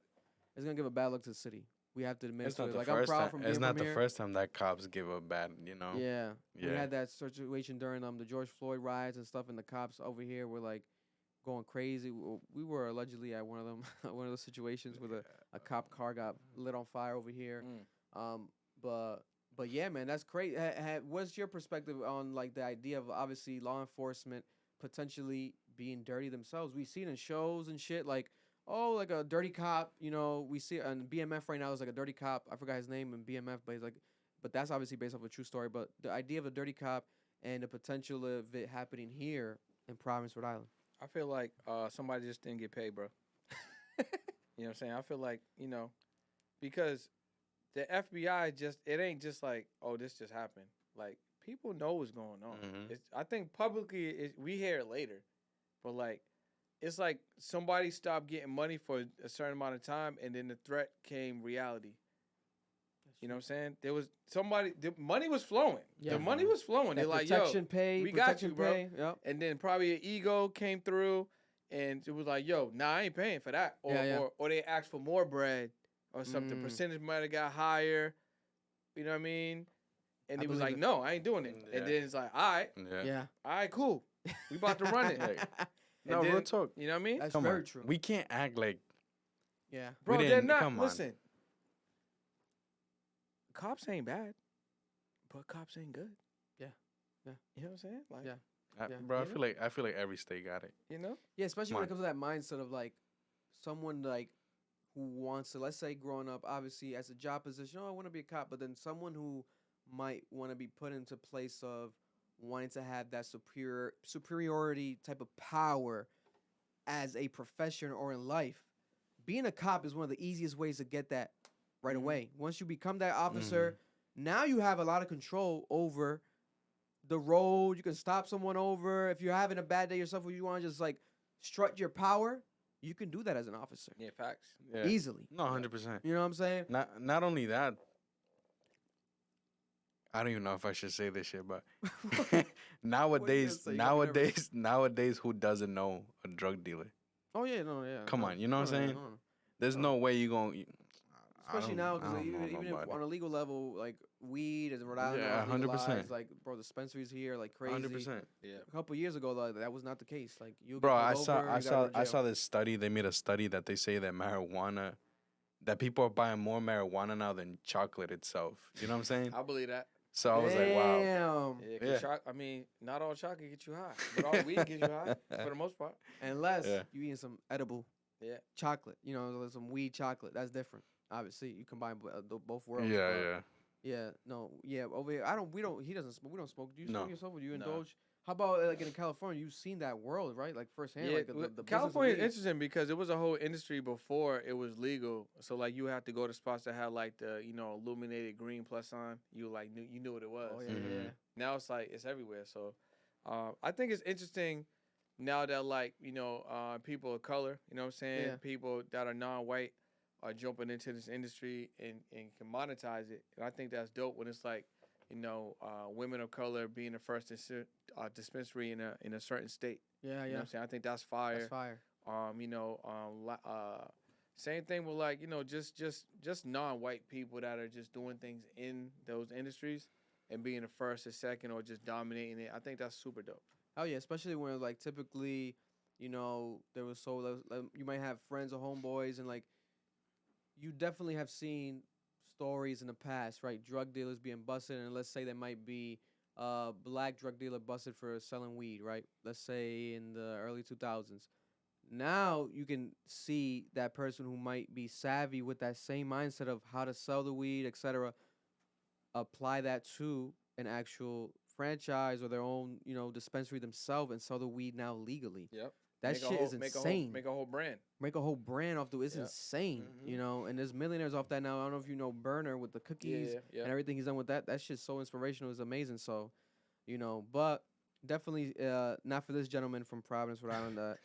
going to give a bad look to the city. We have to admit it's not it. the Like, first I'm proud time. from being It's not from the here. first time that cops give a bad, you know. Yeah. We had that situation during the George Floyd riots and stuff, and the cops over here were like going crazy. We were allegedly at one of them, one of those situations where a cop car got lit on fire over here. But yeah, man, that's crazy. What's your perspective on like the idea of obviously law enforcement potentially being dirty themselves? We see it in shows and shit like, oh, like a dirty cop, you know, we see it on BMF right now is like a dirty cop. I forgot his name in BMF, but he's like, but that's obviously based off a true story. But the idea of a dirty cop and the potential of it happening here in Providence, Rhode Island. I feel like somebody just didn't get paid, bro. You know what I'm saying? I feel like, you know, because the FBI it ain't just like, oh, this just happened. Like, people know what's going on. I think publicly, we hear it later. But, like, it's like somebody stopped getting money for a certain amount of time, and then the threat came reality. You know what I'm saying? There was somebody, the money was flowing. Yeah. The money was flowing. They're like, yo, we got you, bro. Yep. And then probably an ego came through, and it was like, yo, nah, I ain't paying for that. Or they asked for more bread or something. Percentage might have got higher. You know what I mean? And he was like, no, I ain't doing it. Yeah. And then it's like, all right. Yeah. All right, cool. We about to run it. No, real talk. You know what I mean? That's very true. We can't act like. Yeah. Bro, they're not. Listen. Cops ain't bad, but cops ain't good. Yeah. Yeah. You know what I'm saying? Like, yeah. Bro, I feel like every state got it. You know? Yeah, especially when it comes to that mindset of like someone like who wants to, let's say growing up, obviously as a job position, oh, I want to be a cop, but then someone who might want to be put into place of wanting to have that superiority type of power as a profession or in life. Being a cop is one of the easiest ways to get that right away. Once you become that officer, now you have a lot of control over the road. You can stop someone over. If you're having a bad day yourself where you want to just like strut your power, you can do that as an officer. Yeah, facts. Yeah. Easily. No, 100%. You know what I'm saying? Not only that, I don't even know if I should say this shit, but nowadays, who doesn't know a drug dealer? Oh yeah, no, yeah. Come on, you know what I'm saying? No. There's no way you gonna. Especially now, because even if on a legal level, like weed is in Rhode Island, 100%. Like, bro, dispensaries here like crazy. 100%. Yeah. A couple of years ago, that was not the case. Like you, bro, I saw this study. They made a study that they say that marijuana, that people are buying more marijuana now than chocolate itself. You know what I'm saying? I believe that. So I was like, wow. Yeah. I mean, not all chocolate gets you high, but all weed gets you high for the most part. Unless you eating some edible chocolate, you know, some weed chocolate. That's different. Obviously, you combine both worlds. Yeah. No. Yeah. Over here, he doesn't smoke. We don't smoke. Do you smoke yourself? Or do you indulge? How about like in California? You've seen that world, right? Like firsthand. Yeah. Like the California is interesting because it was a whole industry before it was legal. So like you have to go to spots that had like the illuminated green plus sign. You like you knew what it was. Oh yeah. Now it's like it's everywhere. So I think it's interesting now that like people of color. You know what I'm saying? Yeah. People that are non-white are jumping into this industry and can monetize it. And I think that's dope when it's like, women of color being the first dispensary in a certain state. Yeah, You know what I'm saying? I think that's fire. That's fire. Same thing with like, just non-white people that are just doing things in those industries and being the first or second or just dominating it. I think that's super dope. Oh yeah, especially when like typically, there was you might have friends or homeboys and like you definitely have seen stories in the past, right? Drug dealers being busted, and let's say there might be a black drug dealer busted for selling weed, right? Let's say in the early 2000s. Now you can see that person who might be savvy with that same mindset of how to sell the weed, etc., apply that to an actual franchise or their own, dispensary themselves and sell the weed now legally. Yep. That shit is insane. Make a whole brand. Make a whole brand off the it's Yep. insane, and there's millionaires off that now. I don't know if you know Burner with the cookies and everything he's done with that. That shit's so inspirational. It's amazing. So, but definitely not for this gentleman from Providence, Rhode Island that,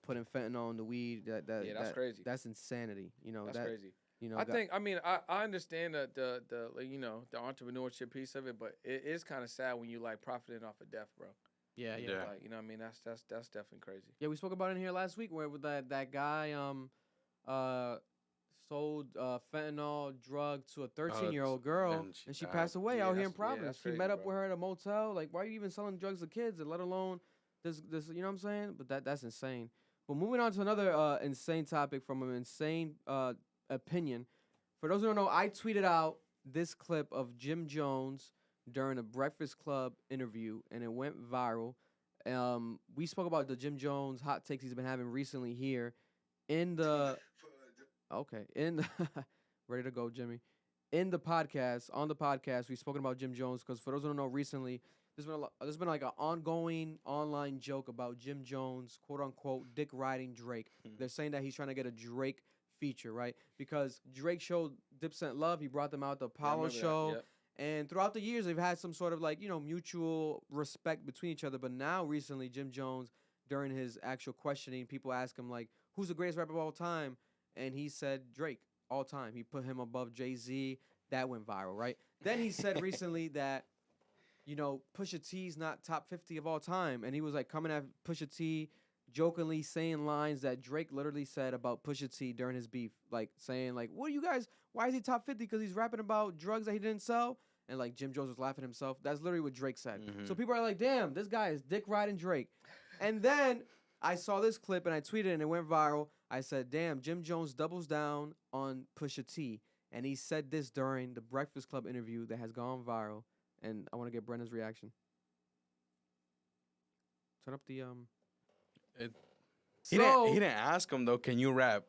putting fentanyl in the weed. That's crazy. That's insanity. That's crazy. I understand the the entrepreneurship piece of it, but it is kind of sad when you like profiting off of death, bro. Yeah. Like, you know what I mean? That's definitely crazy. Yeah, we spoke about it in here last week where with that guy sold fentanyl drug to a 13-year-old girl and she passed away out here in Providence. She met up with her at a motel. Like, why are you even selling drugs to kids, and let alone this you know what I'm saying? But that's insane. Well, moving on to another insane topic from an insane opinion. For those who don't know, I tweeted out this clip of Jim Jones during a Breakfast Club interview, and it went viral. We spoke about the Jim Jones hot takes he's been having recently here in the ready to go, Jimmy. On the podcast, we've spoken about Jim Jones because for those who don't know, recently there's been like an ongoing online joke about Jim Jones, quote unquote, dick riding Drake. They're saying that he's trying to get a Drake feature, right? Because Drake showed Dipset love. He brought them out the Apollo show. Yep. And throughout the years, they've had some sort of like, mutual respect between each other. But now recently, Jim Jones, during his actual questioning, people ask him like, who's the greatest rapper of all time? And he said Drake, all time. He put him above Jay-Z. That went viral, right? Then he said recently that, Pusha T's not top 50 of all time. And he was like coming at Pusha T, jokingly saying lines that Drake literally said about Pusha T during his beef. Like saying like, what are you guys, why is he top 50? Because he's rapping about drugs that he didn't sell? And like Jim Jones was laughing at himself. That's literally what Drake said. So people are like, damn, this guy is dick riding Drake. And then I saw this clip and I tweeted and it went viral. I said, damn, Jim Jones doubles down on Pusha T. And he said this during the Breakfast Club interview that has gone viral. And I want to get Brenda's reaction. Turn up the He didn't ask him though, can you rap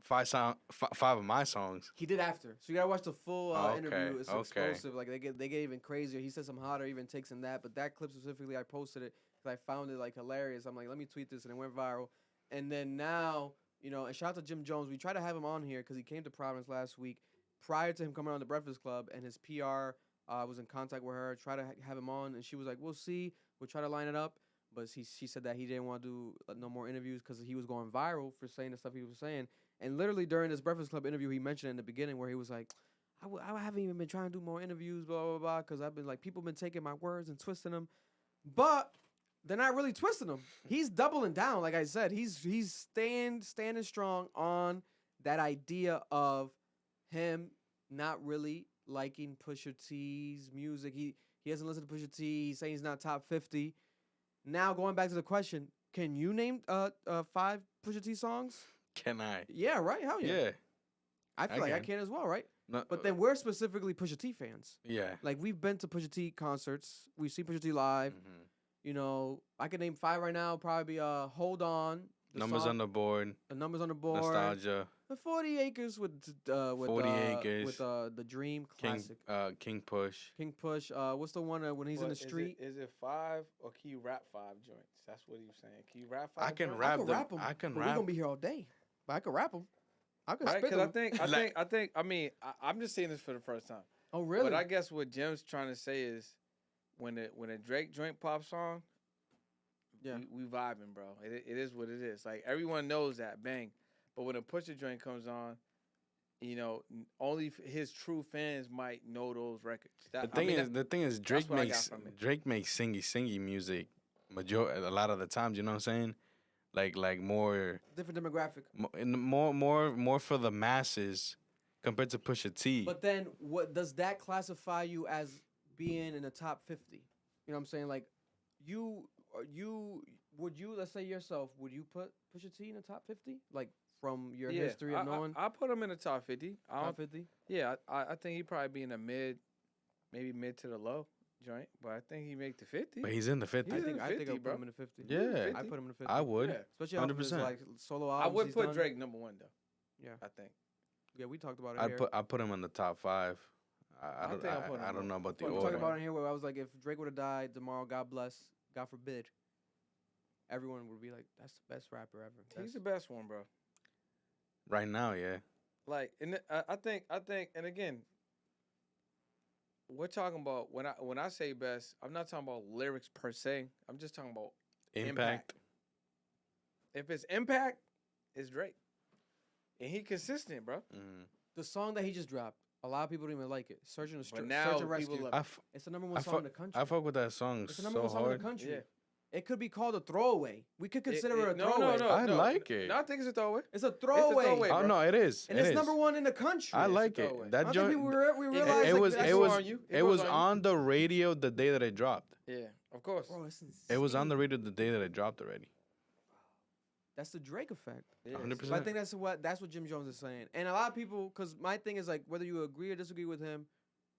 five of my songs? He did after. So you gotta watch the full interview. It's explosive. Like they get even crazier. He said some hotter even takes than that. But that clip specifically, I posted it because I found it like hilarious. I'm like, let me tweet this, and it went viral. And then now, and shout out to Jim Jones. We tried to have him on here because he came to Providence last week. Prior to him coming on the Breakfast Club, and his PR was in contact with her, tried to have him on, and she was like, we'll see. We'll try to line it up. But she said that he didn't want to do no more interviews because he was going viral for saying the stuff he was saying. And literally during this Breakfast Club interview, he mentioned in the beginning where he was like, I haven't even been trying to do more interviews, blah, blah, blah, because I've been like, people been taking my words and twisting them. But they're not really twisting them. He's doubling down. Like I said, he's standing strong on that idea of him not really liking Pusha T's music. He doesn't listen to Pusha T. He's saying he's not top 50. Now, going back to the question, can you name 5 Pusha T songs? Can I? Yeah, right? Hell yeah. Yeah. I feel like I can as well, right? No, but then we're specifically Pusha T fans. Yeah. Like, we've been to Pusha T concerts. We've seen Pusha T live. I could name 5 right now. Probably Hold On. Numbers on the Board. The Numbers on the Board. Nostalgia. The 40 Acres with 40 Acres. With the Dream classic. King Push. King Push. What's the one when he's in the street? Is it 5 or can you rap 5 joints? That's what he was saying. Can you rap 5? I can joints? rap them. I can rap. We're gonna be here all day, but I can rap them. I can spit Because them. I'm just seeing this for the first time. Oh really? But I guess what Jim's trying to say is, when a Drake joint pops on, we vibing, bro. It is what it is. Like everyone knows that, bang. But when a Pusha joint comes on, only his true fans might know those records. The thing is, Drake makes singy music. A lot of the times, you know what I'm saying? Like more different demographic. More for the masses compared to Pusha T. But then, what does that classify you as being in the top 50? You know what I'm saying? Like, you would you let's say yourself, would you put Pusha T in the top 50? Like from your history of knowing I put him in the top 50. top 50? Yeah, I think he'd probably be in the maybe mid to the low joint, but I think he make the 50. But he's in the 50. He's in the I think 50, I'll put bro. him in the 50. Yeah. I put him in the 50. I would. Yeah. Especially off of his 100%. like solo I albums. would he's put done. Drake number 1 though. Yeah. I think. Yeah, we talked about it here. I put him in the top 5. I think I'll put him don't know about the we order. talked about it here where I was like, if Drake would have died tomorrow, God bless, God forbid, everyone would be like, that's the best rapper ever. He's the best one, bro. Right now, yeah. Like, and I think, and again, we're talking about when I say best, I'm not talking about lyrics per se. I'm just talking about Impact. If it's impact, it's Drake, and he consistent, bro. Mm. The song that he just dropped, a lot of people don't even like it. Search and But now Search and Rescue. people love it. It's the number one song in the country. I fuck with that song It's the so number one song in hard. the country. Yeah. It could be called a throwaway. We could consider it a no, throwaway. I like it. No, I think it's a throwaway. It's a throwaway. throwaway. Oh bro. no, it is. And it it's is. number one in the country. I It's a like it. throwaway. I That think joint. we realized It like, was. that's It what- was. on you. It It goes was on you. on the radio the day that it dropped. Yeah, of course. Bro, it's It was on insane. the radio the day that it dropped already. That's the Drake effect. Yeah. 100%. So I think that's what Jim Jones is saying. And a lot of people, because my thing is like whether you agree or disagree with him,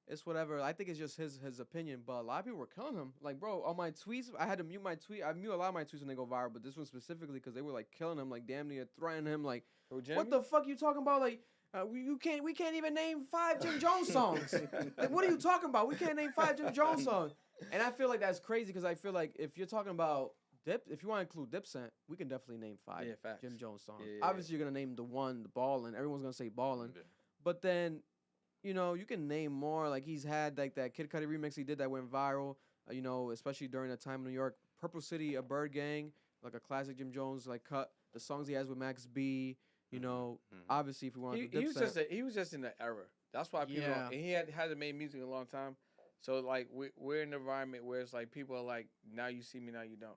it's whatever. I think it's just his opinion. But a lot of people were killing him. Like, bro, on my tweets, I had to mute my tweet. I mute a lot of my tweets when they go viral, but this one specifically because they were like killing him, like damn near threatening him, like, Who, Jimmy? what the fuck you talking about? Like, we can't even name 5 Jim Jones songs. Like, what are you talking about? We can't name 5 Jim Jones songs. And I feel like that's crazy because I feel like if you're talking about if you want to include Dipset, we can definitely name 5 Yeah, facts. Jim Jones songs. Yeah, yeah, Obviously, you're gonna name the one, the Ballin'. Everyone's gonna say Ballin'. Yeah. But then, you know, you can name more. Like he's had like that Kid Cudi remix he did that went viral. You know, especially during that time in New York. Purple City, A Bird Gang, like a classic Jim Jones like cut. The songs he has with Max B. You know, obviously if we want to do Dipset, he was just in the era. That's why people. Yeah. And he hadn't made music in a long time. So like we're in an environment where it's like people are like, now you see me, now you don't.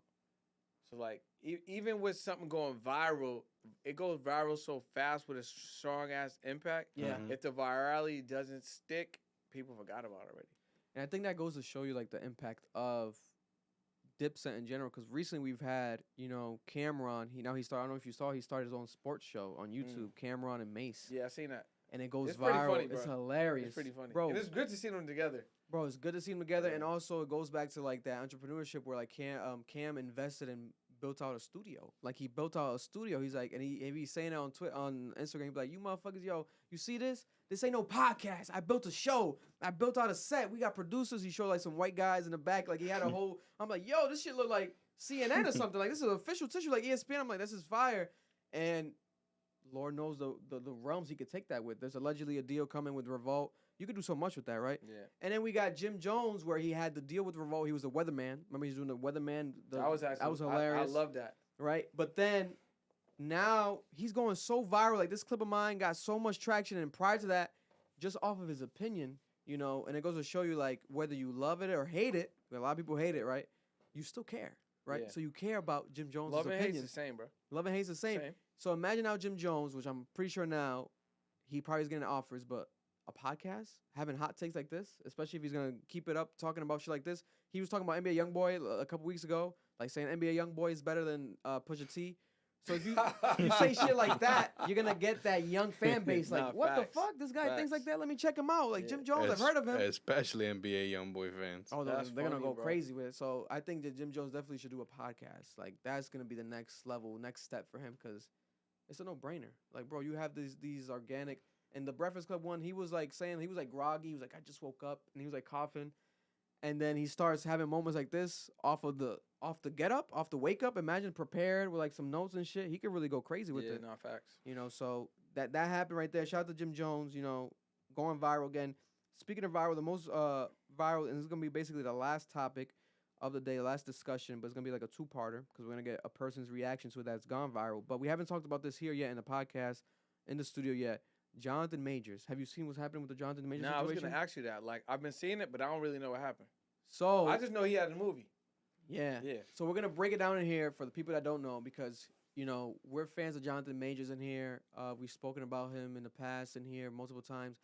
So like even with something going viral, it goes viral so fast with a strong ass impact. Yeah. Mhm. If the virality doesn't stick, people forgot about it already. and I think that goes to show you like the impact of Dipset in general. Because recently we've had, you know, Cameron. He started. I don't know if you saw. He started his own sports show on YouTube. Cameron and Mace. Yeah, I seen that. And it goes It's pretty viral. funny, It's bro. hilarious. It's pretty funny, bro. And it's good to see them together. Bro, it's good to see them together, Yeah. and also it goes back to like that entrepreneurship where like Cam invested and built out a studio. Like he built out a studio. He's like, and he's saying that on Twitter, on Instagram. He's like, you motherfuckers, yo, you see this? This ain't no podcast. I built a show. I built out a set. We got producers. He showed like some white guys in the back. Like he had a whole. I'm like, yo, this shit look like CNN or something. Like this is official tissue, like ESPN. I'm like, this is fire, and Lord knows the realms he could take that with. There's allegedly a deal coming with Revolt. You could do so much with that, right? Yeah. And then we got Jim Jones, where he had the deal with Revolt. He was the weatherman. Remember, he's doing the weatherman. That was hilarious. I love that. Right? But then now he's going so viral. Like this clip of mine got so much traction. And prior to that, just off of his opinion, you know, and it goes to show you like whether you love it or hate it. A lot of people hate it, right? You still care, right? Yeah. So you care about Jim Jones' Love and hate's opinion. the same, bro. Love and hate's the same. So imagine now Jim Jones, which I'm pretty sure now he probably is getting offers, but a podcast having hot takes like this, especially if he's gonna keep it up talking about shit like this. He was talking about NBA YoungBoy a couple weeks ago, like saying NBA YoungBoy is better than Pusha T. So if you say shit like that, you're gonna get that young fan base like, Nah, what facts. the fuck? This guy thinks like Facts. that. Let me check him out. Like Yeah. Jim Jones, I've heard of him. Especially NBA YoungBoy fans. Oh, That's they're gonna funny, go bro. crazy with it. So I think that Jim Jones definitely should do a podcast. Like that's gonna be the next level, next step for him because it's a no-brainer. Like, bro, you have these organic. And the Breakfast Club one, he was like saying he was like groggy. He was like, I just woke up, and he was like coughing, and then he starts having moments like this off the get up, off the wake up. Imagine prepared with like some notes and shit. He could really go crazy with it. No facts. You know, so that happened right there. Shout out to Jim Jones, you know, going viral again. Speaking of viral, the most viral, and this is going to be basically the last topic of the day, last discussion, but it's going to be like a two-parter because we're going to get a person's reaction to it that's gone viral. But we haven't talked about this here yet in the podcast, in the studio yet. Jonathan Majors. Have you seen what's happening with the Jonathan Majors Nah, I was situation? going to ask you that. Like, I've been seeing it, but I don't really know what happened. So I just know he had a movie. yeah. Yeah. So we're gonna break it down in here for the people that don't know because you know we're fans of Jonathan Majors in here. We've spoken about him in the past in here multiple times,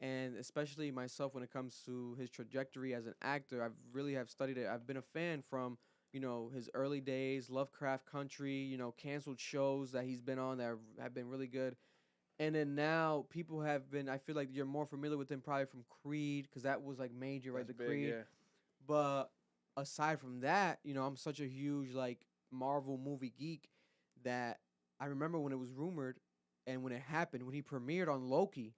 and especially myself when it comes to his trajectory as an actor. I really have studied it. I've been a fan from you know, his early days, Lovecraft Country, you know, canceled shows that he's been on that have been really good. And then now people have been, I feel like you're more familiar with him probably from Creed, because that was like major, right? That's The big, Creed. yeah. But aside from that, you know, I'm such a huge like Marvel movie geek that I remember when it was rumored and when it happened, when he premiered on Loki.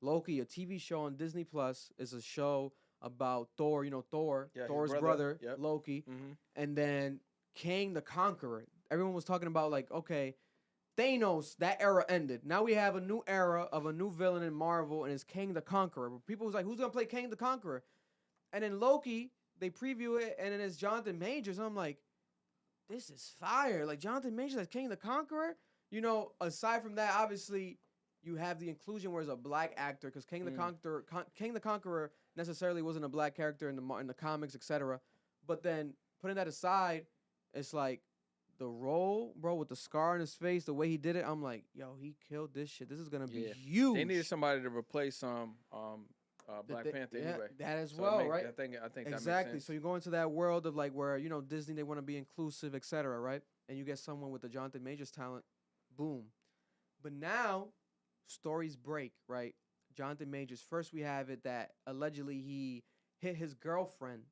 Loki, a TV show on Disney Plus, is a show about Thor, you know, Yeah, his Thor's brother. brother, Yep. Loki. Mm-hmm. And then Kang the Conqueror. Everyone was talking about like, okay, Thanos, that era ended. Now we have a new era of a new villain in Marvel, and it's Kang the Conqueror. People was like, who's gonna play Kang the Conqueror? And then Loki, they preview it, and then it's Jonathan Majors. And I'm like, this is fire. Like Jonathan Majors as Kang the Conqueror. You know, aside from that, obviously you have the inclusion where it's a black actor, because Kang the Conqueror necessarily wasn't a black character in the comics, etc. But then putting that aside, it's like the role, bro, with the scar on his face, the way he did it, I'm like, yo, he killed this shit. This is gonna be huge. They needed somebody to replace Black Panther anyway. That as So well, right? I think that makes Exactly. sense. So you go into that world of like where, you know, Disney, they want to be inclusive, etc., right? And you get someone with the Jonathan Majors talent, boom. But now stories break, right? Jonathan Majors. First, we have it that allegedly he hit his girlfriend,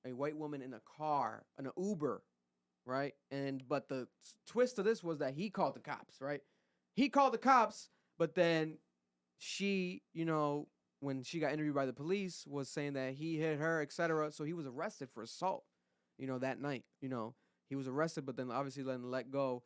a white woman, in a car, in an Uber, right? But the twist of this was that he called the cops, right? He called the cops, but then she, you know, when she got interviewed by the police, was saying that he hit her, etc. So he was arrested for assault, you know, that night. You know, he was arrested, but then obviously let go.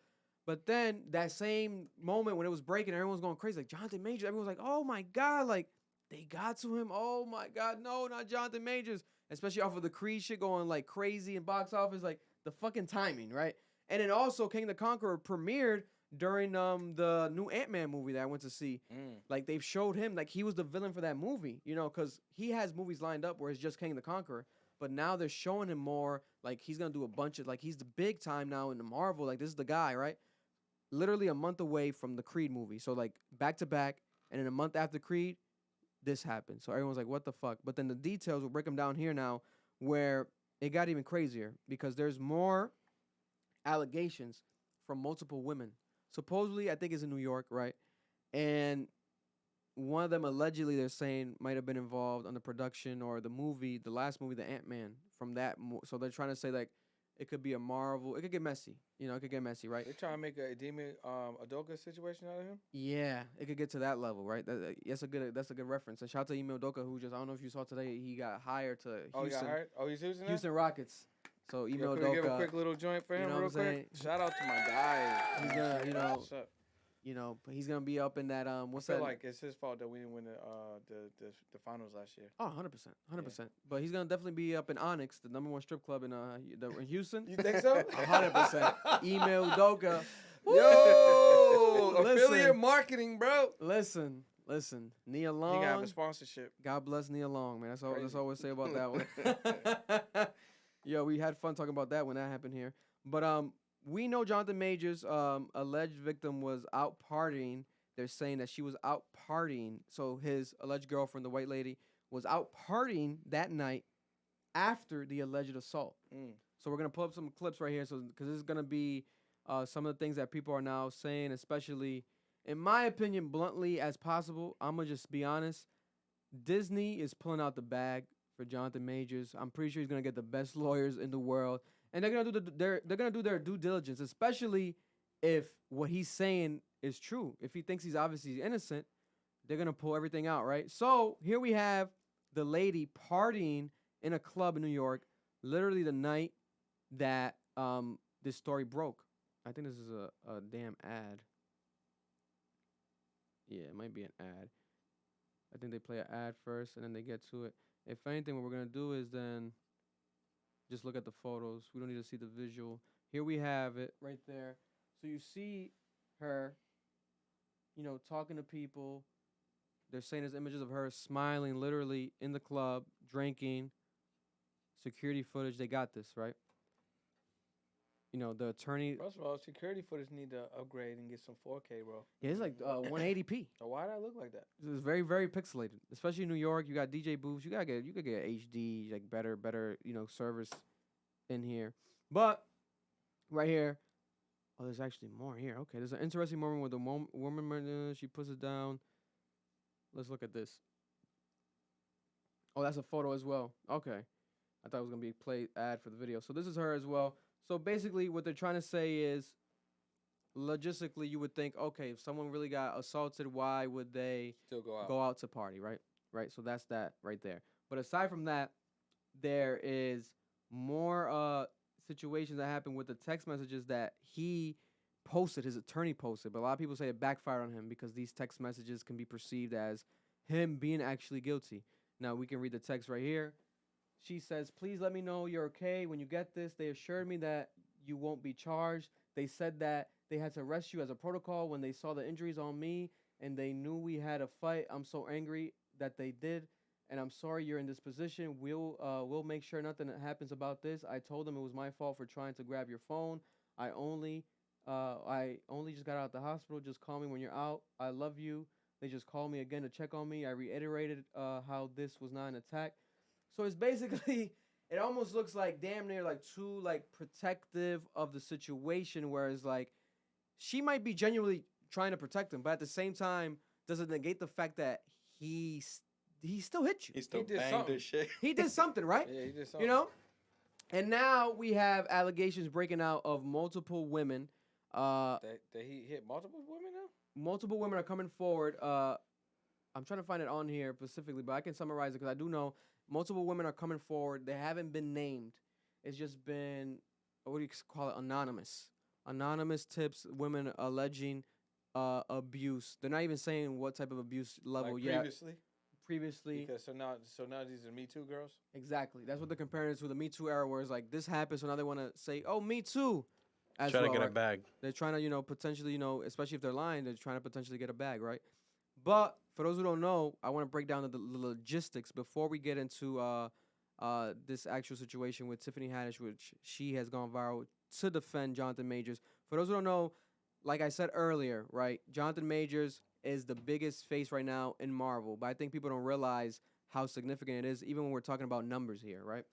But then that same moment when it was breaking, everyone was going crazy. Like, Jonathan Majors, everyone was like, oh my God, like, they got to him. Oh my God, no, not Jonathan Majors. Especially off of the Creed shit going like crazy in box office, like the fucking timing, right? And then also King the Conqueror premiered during the new Ant-Man movie that I went to see. Like, they've showed him, like, he was the villain for that movie, you know, because he has movies lined up where it's just King the Conqueror. But now they're showing him more, like, he's going to do a bunch of, like, he's the big time now in the Marvel. Like, this is the guy, right? Literally a month away from the Creed movie. So, like, back to back. And then a month after Creed, this happened. So everyone's like, what the fuck? But then the details, we'll break them down here now, where it got even crazier because there's more allegations from multiple women. Supposedly, I think it's in New York, right? And one of them allegedly, they're saying, might have been involved on the production or the movie, the last movie, the Ant-Man, from that. So they're trying to say, like, it could be a Marvel. It could get messy. You know, it could get messy, right? They're trying to make a Demi Adoka situation out of him? Yeah, it could get to that level, right? That's a good reference. And shout out to Ime Udoka, who just, I don't know if you saw today, he got hired to Houston. Oh, he got hired? Oh, he's Houston now? Houston Rockets. So Ime Yo, Udoka. can we give a quick little joint for him, you know real what I'm quick? Shout out to my guy. He's gonna, you know, What's up? you know, he's gonna be up in that what's I feel that? like it's his fault that we didn't win the finals last year. Oh, 100%. But he's gonna definitely be up in Onyx, the #1 strip club in Houston. You think so? 100%. Ime Udoka. Yo, Listen. affiliate marketing, bro. Listen. Nia Long. You gotta have a sponsorship. God bless Nia Long, man. That's all I always say about that one. Crazy. Yo, we had fun talking about that when that happened here. But we know Jonathan Majors, alleged victim, was out partying. They're saying that she was out partying. So his alleged girlfriend, the white lady, was out partying that night after the alleged assault. So we're gonna pull up some clips right here, so because this is gonna be some of the things that people are now saying, especially, in my opinion, bluntly as possible. I'm gonna just be honest. Disney is pulling out the bag for Jonathan Majors. I'm pretty sure he's gonna get the best lawyers in the world, and they're gonna do their due diligence, especially if what he's saying is true. If he thinks he's obviously innocent, they're gonna pull everything out, right? So here we have the lady partying in a club in New York, literally the night that this story broke. I think this is a damn ad. Yeah, it might be an ad. I think they play an ad first and then they get to it. If anything, what we're going to do is then just look at the photos. We don't need to see the visual. Here we have it right there. So you see her, you know, talking to people. They're saying there's images of her smiling literally in the club, drinking, security footage. They got this, right? You know, the attorney. First of all, security footage need to upgrade and get some 4K, bro. Yeah, it's like 180p. So why did I look like that? It's very, very pixelated, especially in New York. You got DJ booths. You could get HD, like better, you know, service in here. But right here, oh, there's actually more here. Okay, there's an interesting moment with the woman. She puts it down. Let's look at this. Oh, that's a photo as well. Okay, I thought it was gonna be a play ad for the video. So this is her as well. So basically, what they're trying to say is, logistically, you would think, okay, if someone really got assaulted, why would they Still go out to party, right? Right. So that's that right there. But aside from that, there is more situations that happen with the text messages that he posted, his attorney posted. But a lot of people say it backfired on him because these text messages can be perceived as him being actually guilty. Now we can read the text right here. She says, "Please let me know you're okay when you get this. They assured me that you won't be charged. They said that they had to arrest you as a protocol when they saw the injuries on me and they knew we had a fight. I'm so angry that they did, and I'm sorry you're in this position. We'll make sure nothing happens about this. I told them it was my fault for trying to grab your phone. I only just got out of the hospital. Just call me when you're out. I love you." They just called me again to check on me. I reiterated how this was not an attack. So it's basically, it almost looks like damn near like too like protective of the situation, whereas like she might be genuinely trying to protect him, but at the same time doesn't negate the fact that he still hit you. He still did banged something. this shit. He did something, right? Yeah, he did something. You know? And now we have allegations breaking out of multiple women. That he hit multiple women now? Multiple women are coming forward. I'm trying to find it on here specifically, but I can summarize it because I do know multiple women are coming forward. They haven't been named. It's just been, what do you call it, anonymous. Anonymous tips, women alleging abuse. They're not even saying what type of abuse level Like yet. previously? Previously. Because so now these are Me Too girls? Exactly. That's what they're comparing it to, the Me Too era, where it's like this happened, so now they want to say, oh, Me Too. As Trying well, to get right? a bag. They're trying to, potentially, especially if they're lying, they're trying to potentially get a bag, right? But for those who don't know, I want to break down the logistics before we get into this actual situation with Tiffany Haddish, which she has gone viral to defend Jonathan Majors. For those who don't know, like I said earlier, right, Jonathan Majors is the biggest face right now in Marvel, but I think people don't realize how significant it is, even when we're talking about numbers here, right?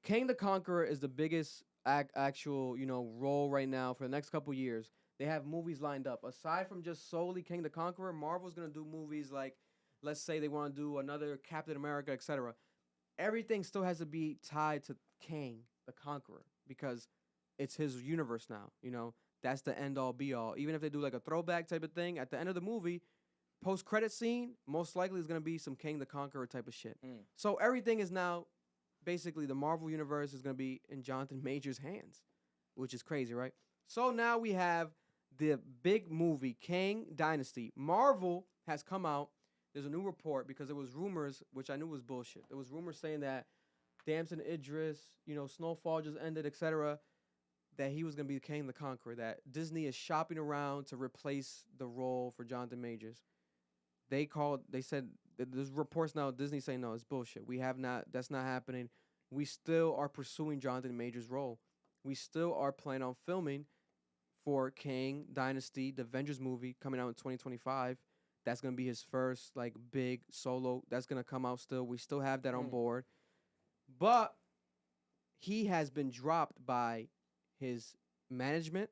Kang the Conqueror is the biggest actual, role right now for the next couple years. They have movies lined up. Aside from just solely Kang the Conqueror, Marvel's going to do movies like, let's say they want to do another Captain America, etc. Everything still has to be tied to Kang the Conqueror because it's his universe now, That's the end all be all. Even if they do like a throwback type of thing, at the end of the movie, post-credit scene, most likely is going to be some Kang the Conqueror type of shit. So everything is now, basically the Marvel universe is going to be in Jonathan Majors' hands, which is crazy, right? So now we have the big movie, Kang Dynasty. Marvel has come out. There's a new report because there was rumors, which I knew was bullshit. There was rumors saying that Damson Idris, Snowfall just ended, etc., that he was going to be Kang the Conqueror, that Disney is shopping around to replace the role for Jonathan Majors. They said, there's reports now, Disney saying, no, it's bullshit. That's not happening. We still are pursuing Jonathan Majors' role. We still are planning on filming for Kang Dynasty, the Avengers movie coming out in 2025. That's going to be his first, big solo. That's going to come out still. We still have that on board. But he has been dropped by his management,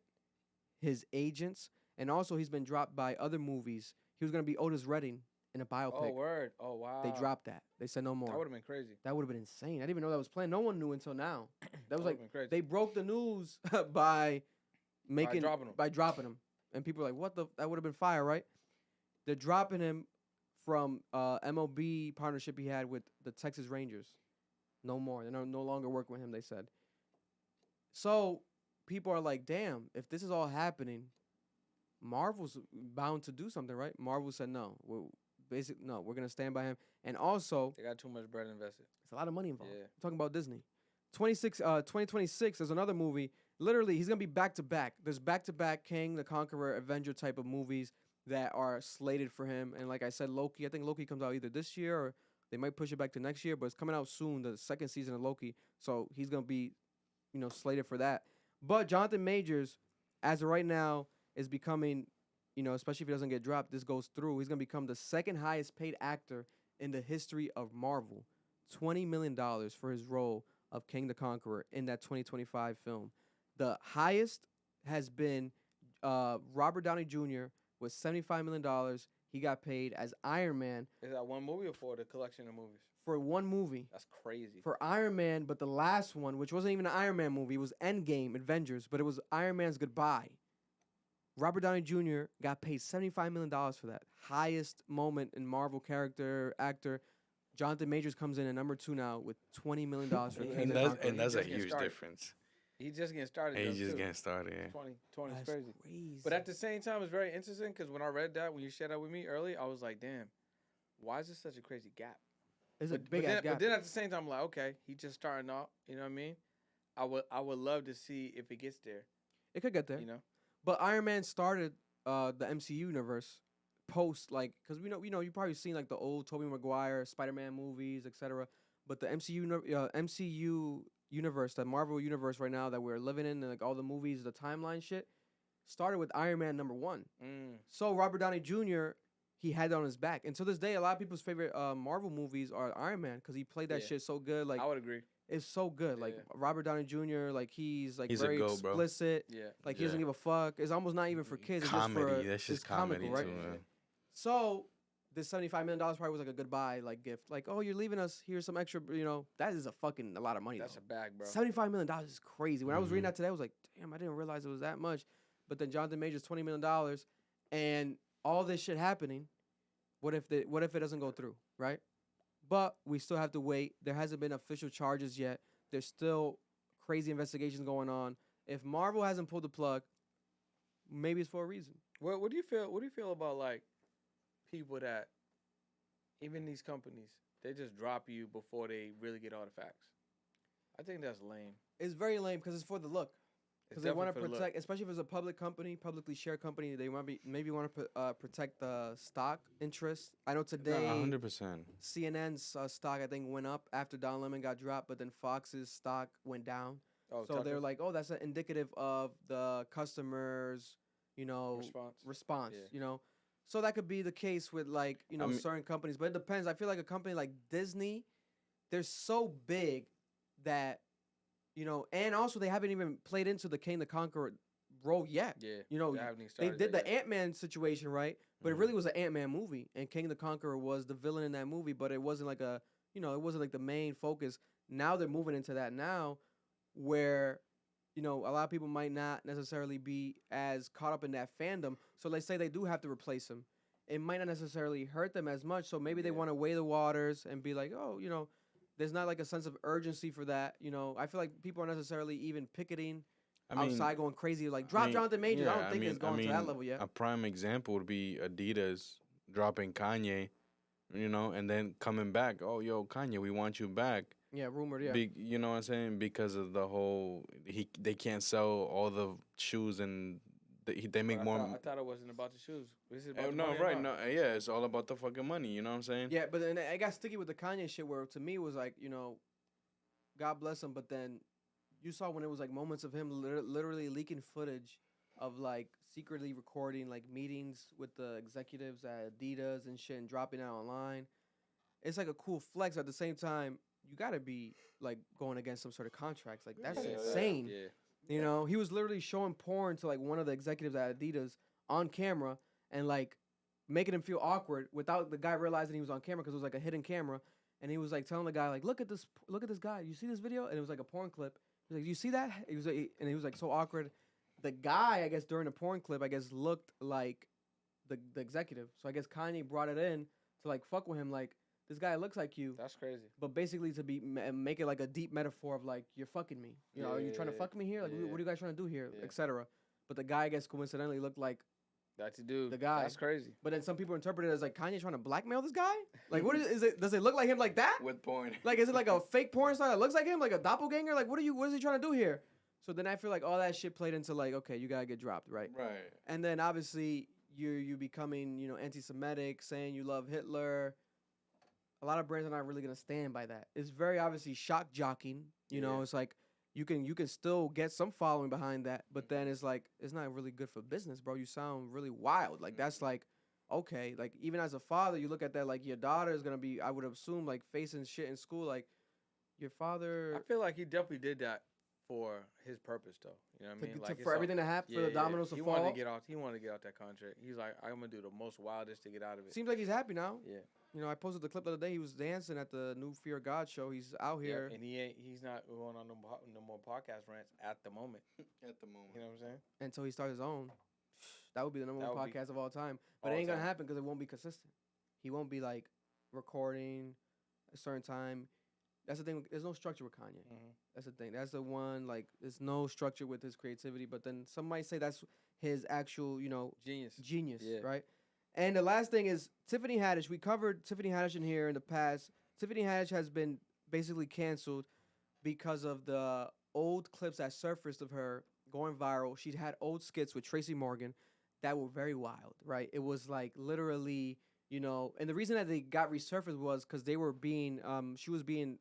his agents, and also he's been dropped by other movies. He was going to be Otis Redding in a biopic. Oh, word. Oh, wow. They dropped that. They said no more. That would have been crazy. That would have been insane. I didn't even know that was planned. No one knew until now. That was been crazy. they broke the news by dropping him. And people were like, that would have been fire, right? They're dropping him from MLB partnership he had with the Texas Rangers. No more. They're no longer working with him, they said. So people are like, damn, if this is all happening, Marvel's bound to do something, right? Marvel said no. We're going to stand by him. And also, they got too much bread invested. It's a lot of money involved. Yeah. I'm talking about Disney. 2026, there's another movie. Literally, he's going to be back-to-back. There's back-to-back Kang the Conqueror, Avenger type of movies that are slated for him. And like I said, Loki, I think Loki comes out either this year or they might push it back to next year, but it's coming out soon, the second season of Loki. So he's going to be, slated for that. But Jonathan Majors, as of right now, is becoming, especially if he doesn't get dropped, this goes through. He's going to become the second highest paid actor in the history of Marvel. $20 million for his role of King the Conqueror in that 2025 film. The highest has been Robert Downey Jr. with $75 million. He got paid as Iron Man. Is that one movie or for the collection of movies? For one movie. That's crazy. For Iron Man, but the last one, which wasn't even an Iron Man movie, it was Endgame, Avengers, but it was Iron Man's Goodbye. Robert Downey Jr. got paid $75 million for that. Highest moment in Marvel character, actor. Jonathan Majors comes in at number 2 now with $20 million for King the Conqueror. And that's a huge difference. He's just getting started. He's just getting started, yeah. 20 is crazy. But at the same time, it's very interesting because when I read that, when you shared that with me early, I was like, damn, why is this such a crazy gap? It's a big ass gap. But then at the same time, I'm like, okay, he's just starting out. You know what I mean? I would love to see if it gets there. It could get there. You know? But Iron Man started the MCU universe post, like, because we know you probably seen like the old Tobey Maguire Spider-Man movies, etc. But the MCU universe, the Marvel universe right now that we're living in, and like all the movies, the timeline shit, started with Iron Man #1. So Robert Downey Jr., he had it on his back, and to this day, a lot of people's favorite Marvel movies are Iron Man because he played that shit so good. Like, I would agree. It's so good. Like Robert Downey Jr., like he's very a goat, explicit. Bro. Yeah. Like he doesn't give a fuck. It's almost not even for kids. Comedy. That's just it's comical, comedy right? too, man. So this $75 million probably was like a goodbye like gift. Like, oh, you're leaving us. Here's some extra. That is a lot of money. That's a bag, bro. $75 million is crazy. When I was reading that today, I was like, damn, I didn't realize it was that much. But then Jonathan Majors $20 million, and all this shit happening. What if it doesn't go through, right? But we still have to wait. There hasn't been official charges yet. There's still crazy investigations going on. If Marvel hasn't pulled the plug, maybe it's for a reason. What do you feel? What do you feel about like people that even these companies they just drop you before they really get all the facts? I think that's lame. It's very lame because it's for the look. Because they want to protect, especially if it's a public company, publicly shared company, they want to protect the stock interest. I know today, 100%. CNN's stock I think went up after Don Lemon got dropped, but then Fox's stock went down. Oh, so they're like, oh, that's indicative of the customers, response. Yeah. So that could be the case with like certain companies, but it depends. I feel like a company like Disney, they're so big that. And also they haven't even played into the King the Conqueror role yet. Yeah. They did the Ant-Man situation, right? But it really was an Ant-Man movie, and King the Conqueror was the villain in that movie, but it wasn't like it wasn't like the main focus. Now they're moving into that now where, a lot of people might not necessarily be as caught up in that fandom. So let's say they do have to replace him. It might not necessarily hurt them as much. So maybe they want to weigh the waters and be like, oh, there's not like a sense of urgency for that. I feel like people are necessarily even picketing outside going crazy. Like, drop Jonathan Majors. I don't think it's going to that level yet. A prime example would be Adidas dropping Kanye, and then coming back. Oh, yo, Kanye, we want you back. Yeah, rumored, yeah. You know what I'm saying? Because of the whole, they can't sell all the shoes and they make more. I thought it wasn't about the shoes. This is about no, right? No, yeah, it's all about the fucking money. You know what I'm saying? Yeah, but then I got sticky with the Kanye shit, where to me it was like, God bless him, but then you saw when it was like moments of him literally leaking footage of like secretly recording like meetings with the executives at Adidas and shit and dropping it online. It's like a cool flex. At the same time, you gotta be like going against some sort of contracts. Like that's insane. Yeah. He was literally showing porn to like one of the executives at Adidas on camera and like making him feel awkward without the guy realizing he was on camera because it was like a hidden camera. And he was like telling the guy like, look at this guy. You see this video? And it was like a porn clip. He's like, you see that? He was like so awkward. The guy, I guess during the porn clip, I guess looked like the executive. So I guess Kanye brought it in to like fuck with him. Like, this guy looks like you. That's crazy. But basically to make it like a deep metaphor of like, you're fucking me. Are you trying to fuck me here? Like, what are you guys trying to do here? Etc. But the guy, I guess, coincidentally looked like that's the dude. The guy. That's crazy. But then some people interpret it as like Kanye trying to blackmail this guy. Like, what is it? Does it look like him like that? With porn. Like, is it like a fake porn star that looks like him, like a doppelganger? Like, what is he trying to do here? So then I feel like all that shit played into like, okay, you gotta get dropped, right? Right. And then obviously you becoming anti-Semitic, saying you love Hitler. A lot of brands are not really gonna stand by that. It's very obviously shock jocking. It's like you can still get some following behind that, but then it's like it's not really good for business, bro. You sound really wild. Like that's like, okay, like even as a father, you look at that like your daughter is gonna be, I would assume, like facing shit in school. Like, your father. I feel like he definitely did that for his purpose, though. You know what I mean? Like For everything to happen, for the dominoes to fall. He wanted to get out that contract. He's like, I'm gonna do the most wildest to get out of it. Seems like he's happy now. Yeah. You know, I posted the clip the other day. He was dancing at the new Fear of God show. He's out here, and he's not going on no more podcast rants at the moment. At the moment, you know what I'm saying? Until he starts his own. That would be the number one podcast of all time. But it ain't gonna happen because it won't be consistent. He won't be like recording a certain time. That's the thing. There's no structure with Kanye. Mm-hmm. That's the thing. That's the one. Like, there's no structure with his creativity. But then some might say that's his actual, genius, right? And the last thing is Tiffany Haddish. We covered Tiffany Haddish in here in the past. Tiffany Haddish has been basically canceled because of the old clips that surfaced of her going viral. She'd had old skits with Tracy Morgan that were very wild, right? It was like literally, and the reason that they got resurfaced was because they were being, she was being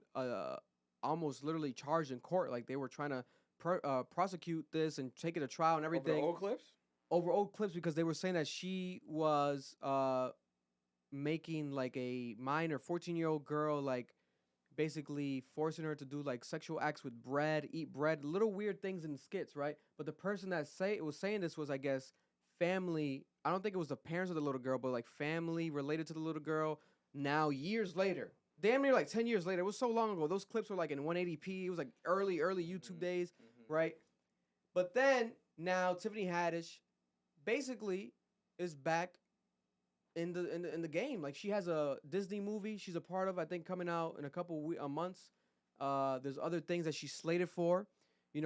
almost literally charged in court. Like they were trying to prosecute this and take it to trial and everything. Over old clips? Over old clips because they were saying that she was making like a minor 14-year-old girl, like basically forcing her to do like sexual acts with bread, eat bread, little weird things in skits, right? But the person that was saying this was, I guess, family. I don't think it was the parents of the little girl, but like family related to the little girl. Now, years later, damn near like 10 years later, it was so long ago. Those clips were like in 180p. It was like early YouTube days, right? But then now Tiffany Haddish basically is back in the game. Like she has a Disney movie she's a part of, I think, coming out in a couple months. There's other things that she's slated for,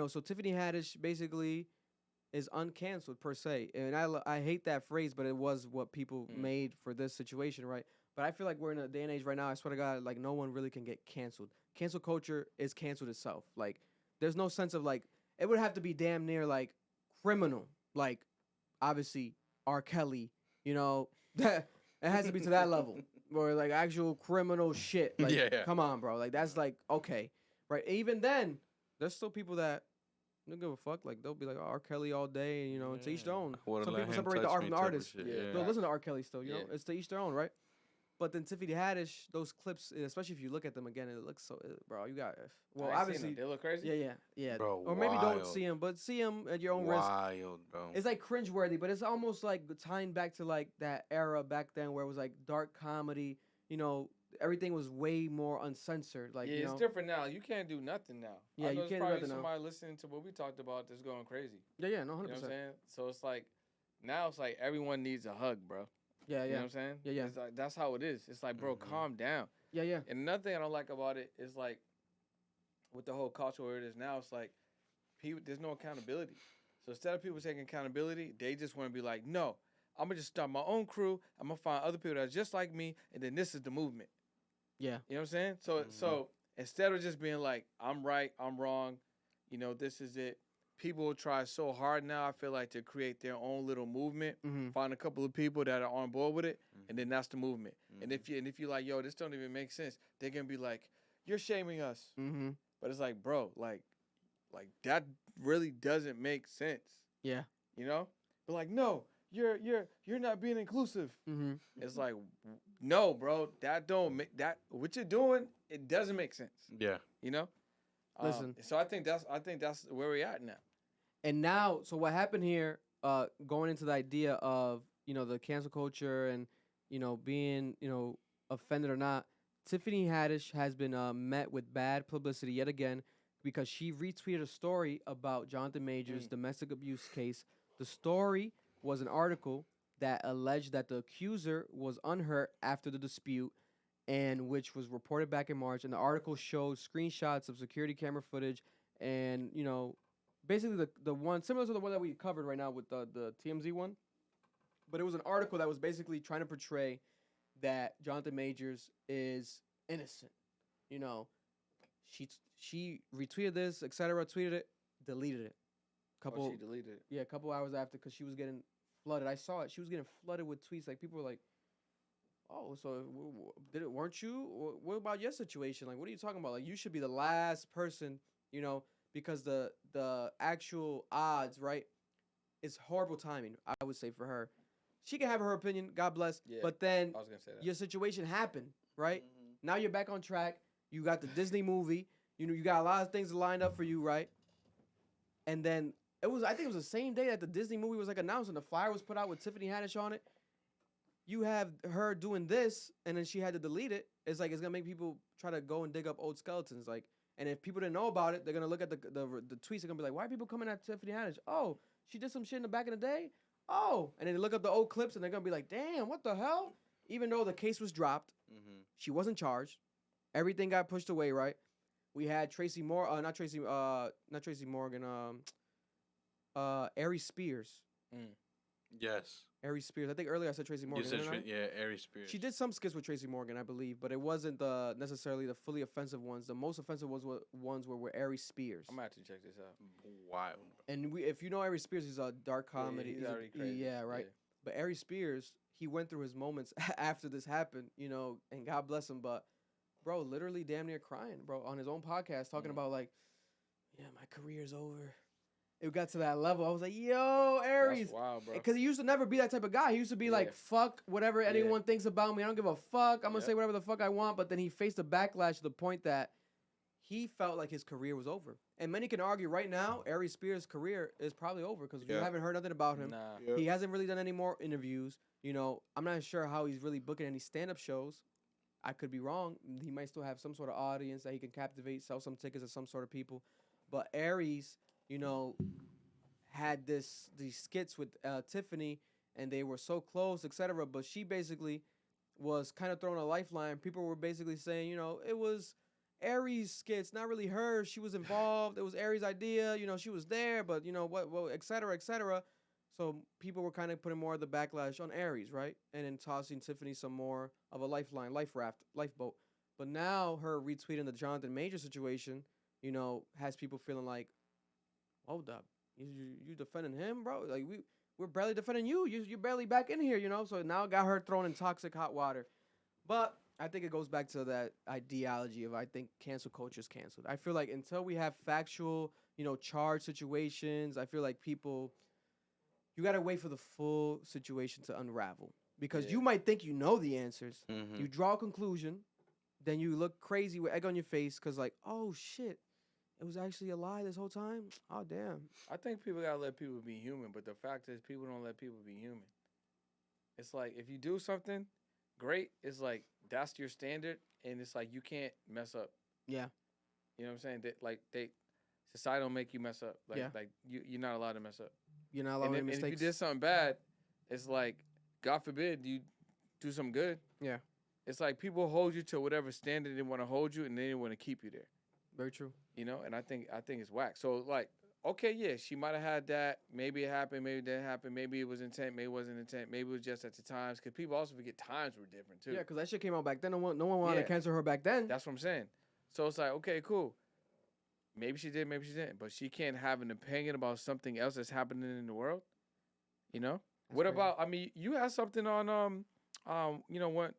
so Tiffany Haddish basically is uncanceled per se. And I hate that phrase, but it was what people made for this situation, right? But I feel like we're in a day and age right now, I swear to God, like no one really can get canceled. Cancel culture is canceled itself. Like there's no sense of like, it would have to be damn near like criminal, like obviously R. Kelly, it has to be to that level, or like actual criminal shit. Like, come on, bro. Like that's like okay, right? Even then, there's still people that don't give a fuck. Like they'll be like R. Kelly all day, and and to each their own. Some people separate the art from the artist. They'll listen to R. Kelly still. It's to each their own, right? But then Tiffany Haddish, those clips, especially if you look at them again, it looks so, bro. You got, well, obviously they look crazy. Yeah. Bro, or maybe don't see them, but see them at your own risk. Wild, bro. It's like cringeworthy, but it's almost like tying back to like that era back then where it was like dark comedy. Everything was way more uncensored. Like it's different now. You can't do nothing now. Yeah, you can't do nothing now. Somebody listening to what we talked about that's going crazy. Yeah, no, 100%. You know what I'm saying? So it's like now it's like everyone needs a hug, bro. Yeah. You know what I'm saying? Yeah. It's like, that's how it is. It's like, bro, calm down. Yeah. And another thing I don't like about it is like, with the whole culture where it is now, it's like, there's no accountability. So instead of people taking accountability, they just want to be like, no, I'm going to just start my own crew. I'm going to find other people that are just like me, and then this is the movement. Yeah. You know what I'm saying? So instead of just being like, I'm right, I'm wrong, this is it. People try so hard now, I feel like, to create their own little movement, find a couple of people that are on board with it, and then that's the movement. And if you're like, yo, this don't even make sense, they're gonna be like, you're shaming us. But it's like, bro, like that really doesn't make sense. Yeah. But like, no, you're not being inclusive. It's like, no, bro, that don't make that what you're doing. It doesn't make sense. Yeah. Listen. So I think that's where we're at now. And now, so what happened here, going into the idea of, the cancel culture and, being, offended or not, Tiffany Haddish has been met with bad publicity yet again because she retweeted a story about Jonathan Majors' domestic abuse case. The story was an article that alleged that the accuser was unhurt after the dispute, and which was reported back in March. And the article showed screenshots of security camera footage and, basically the one similar to the one that we covered right now with the TMZ one. But it was an article that was basically trying to portray that Jonathan Majors is innocent. She retweeted this, etc., tweeted it, deleted it. She deleted it? Yeah, a couple hours after because she was getting flooded. I saw it. She was getting flooded with tweets. Like, people were like, oh, so weren't you? What about your situation? Like, what are you talking about? Like, you should be the last person, because the actual odds, right? It's horrible timing, I would say, for her. She can have her opinion, God bless. Yeah, but then I was gonna say that. Your situation happened, right? Now you're back on track. You got the Disney movie. You know, you got a lot of things lined up for you, right? And then I think it was the same day that the Disney movie was like announced and the flyer was put out with Tiffany Haddish on it. You have her doing this, and then she had to delete it. It's like it's gonna make people try to go and dig up old skeletons. Like, and if people didn't know about it, they're gonna look at the tweets. They're gonna be like, "Why are people coming at Tiffany Haddish? Oh, she did some shit in the back in the day. Oh," and then they look up the old clips, and they're gonna be like, "Damn, what the hell?" Even though the case was dropped, she wasn't charged. Everything got pushed away. Right? We had not Tracy Morgan. Ari Spears. Yes. Ari Spears. I think earlier I said Tracy Morgan. You said Ari Spears. She did some skits with Tracy Morgan, I believe, but it wasn't necessarily the fully offensive ones. The most offensive ones were Ari Spears. I'm gonna have to check this out. Wild. And if you know Ari Spears, he's a dark comedy. He's already crazy. Yeah, right. Yeah. But Ari Spears, he went through his moments after this happened, you know, and God bless him. But bro, literally damn near crying, bro, on his own podcast, talking about like, yeah, my career's over. It got to that level. I was like, yo, Aries. That's wild, bro. Because he used to never be that type of guy. He used to be like, fuck whatever anyone thinks about me. I don't give a fuck. I'm going to say whatever the fuck I want. But then he faced a backlash to the point that he felt like his career was over. And many can argue right now, Ari Spears' career is probably over because you haven't heard nothing about him. Nah. He hasn't really done any more interviews. You know, I'm not sure how he's really booking any stand-up shows. I could be wrong. He might still have some sort of audience that he can captivate, sell some tickets to some sort of people. But Aries, you know, had these skits with Tiffany, and they were so close, etc. But she basically was kind of throwing a lifeline. People were basically saying, you know, it was Aries' skits, not really her. She was involved. It was Aries' idea. You know, she was there, but you know what, etc., etc. So people were kind of putting more of the backlash on Aries, right? And then tossing Tiffany some more of a lifeline, lifeboat. But now her retweeting the Jonathan Major situation, you know, has people feeling like, hold up, you defending him, bro? Like we're barely defending you. You're barely back in here, you know. So now got her thrown in toxic hot water. But I think it goes back to that ideology of I think cancel culture is canceled. I feel like until we have factual, you know, charge situations, I feel like people, you gotta wait for the full situation to unravel because you might think you know the answers. You draw a conclusion, then you look crazy with egg on your face because like, oh shit. It was actually a lie this whole time? Oh, damn. I think people gotta let people be human, but the fact is people don't let people be human. It's like, if you do something great, it's like, that's your standard, and it's like, you can't mess up. Yeah. You know what I'm saying? Society don't make you mess up. Like you're not allowed to mess up. You're not allowed to make mistakes. And if you did something bad, it's like, God forbid, you do something good. Yeah. It's like people hold you to whatever standard they want to hold you, and they want to keep you there. Very true. You know, and I think it's whack. So like, okay, yeah, she might have had that. Maybe it happened. Maybe it didn't happen. Maybe it was intent. Maybe it wasn't intent. Maybe it was just at the times. Because people also forget times were different too. Yeah, because that shit came out back then. No one wanted to cancel her back then. That's what I'm saying. So it's like, okay, cool. Maybe she did. Maybe she didn't. But she can't have an opinion about something else that's happening in the world. You know. That's what crazy. About? I mean, you had something on you know what?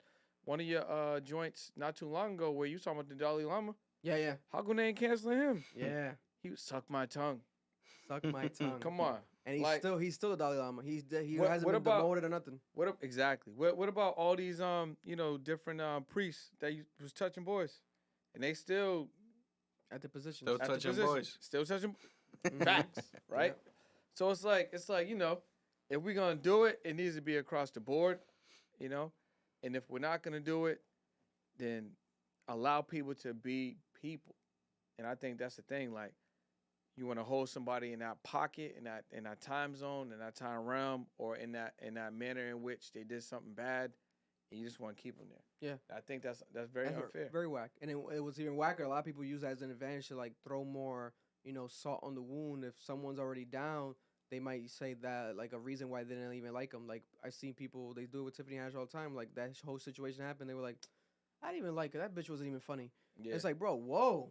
One of your joints not too long ago where you talking about the Dalai Lama. Yeah. How come they ain't canceling him? Yeah. He would suck my tongue. Suck my tongue. Come on. And he's still a Dalai Lama. He hasn't been demoted or nothing. Exactly. What about all these you know, different priests that was touching boys, and they still at the position. Still touching boys. Still touching facts, right? Yeah. So it's like you know, if we're gonna do it, it needs to be across the board, you know, and if we're not gonna do it, then allow people to be people. And I think that's the thing. Like, you want to hold somebody in that pocket, in that time zone, in that time realm, or in that manner in which they did something bad, and you just want to keep them there. Yeah, I think that's very unfair. Very whack. And it was even whacker. A lot of people use that as an advantage to like throw more, you know, salt on the wound. If someone's already down, they might say that like a reason why they didn't even like them. Like I've seen people, they do it with Tiffany Haddish all the time. Like that whole situation happened, they were like, I didn't even like her. That bitch wasn't even funny. Yeah. It's like, bro, whoa.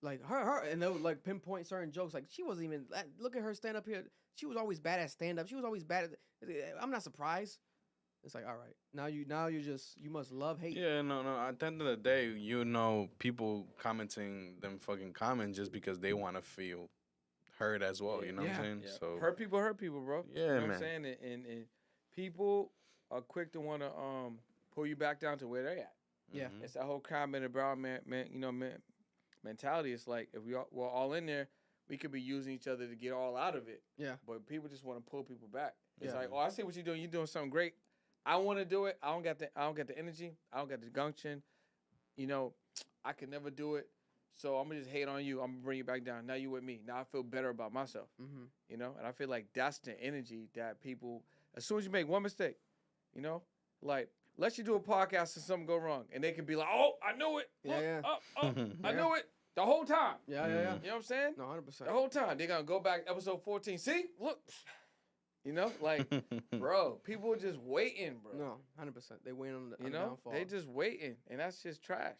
Like, her. And they would, like, pinpoint certain jokes. Like, she wasn't even, look at her stand up here. She was always bad at stand up. She was always bad at, I'm not surprised. It's like, all right. Now you must love hate. Yeah, no. At the end of the day, you know, people commenting them fucking comments just because they want to feel heard as well. You know what I'm saying? Yeah. So hurt people, bro. Yeah, you know man. What I'm saying? And people are quick to want to pull you back down to where they're at. Yeah. It's that whole comment about man, you know, mentality. It's like if we're all in there, we could be using each other to get all out of it. Yeah. But people just want to pull people back. It's Yeah. like, oh, I see what you're doing. You're doing something great. I want to do it. I don't got the energy. I don't got the gumption. You know, I could never do it. So I'm gonna just hate on you. I'm gonna bring you back down. Now you with me. Now I feel better about myself. Mm-hmm. You know, and I feel like that's the energy that people. As soon as you make one mistake, you know, like let you do a podcast and something go wrong, and they can be like, "Oh, I knew it. Yeah, Look, I knew it the whole time." Yeah. You know what I'm saying? No, 100%. The whole time they're gonna go back episode 14. See, look, you know, like, bro, people are just waiting, bro. No, 100%. They waiting on the You know, downfall. they just waiting, and that's just trash.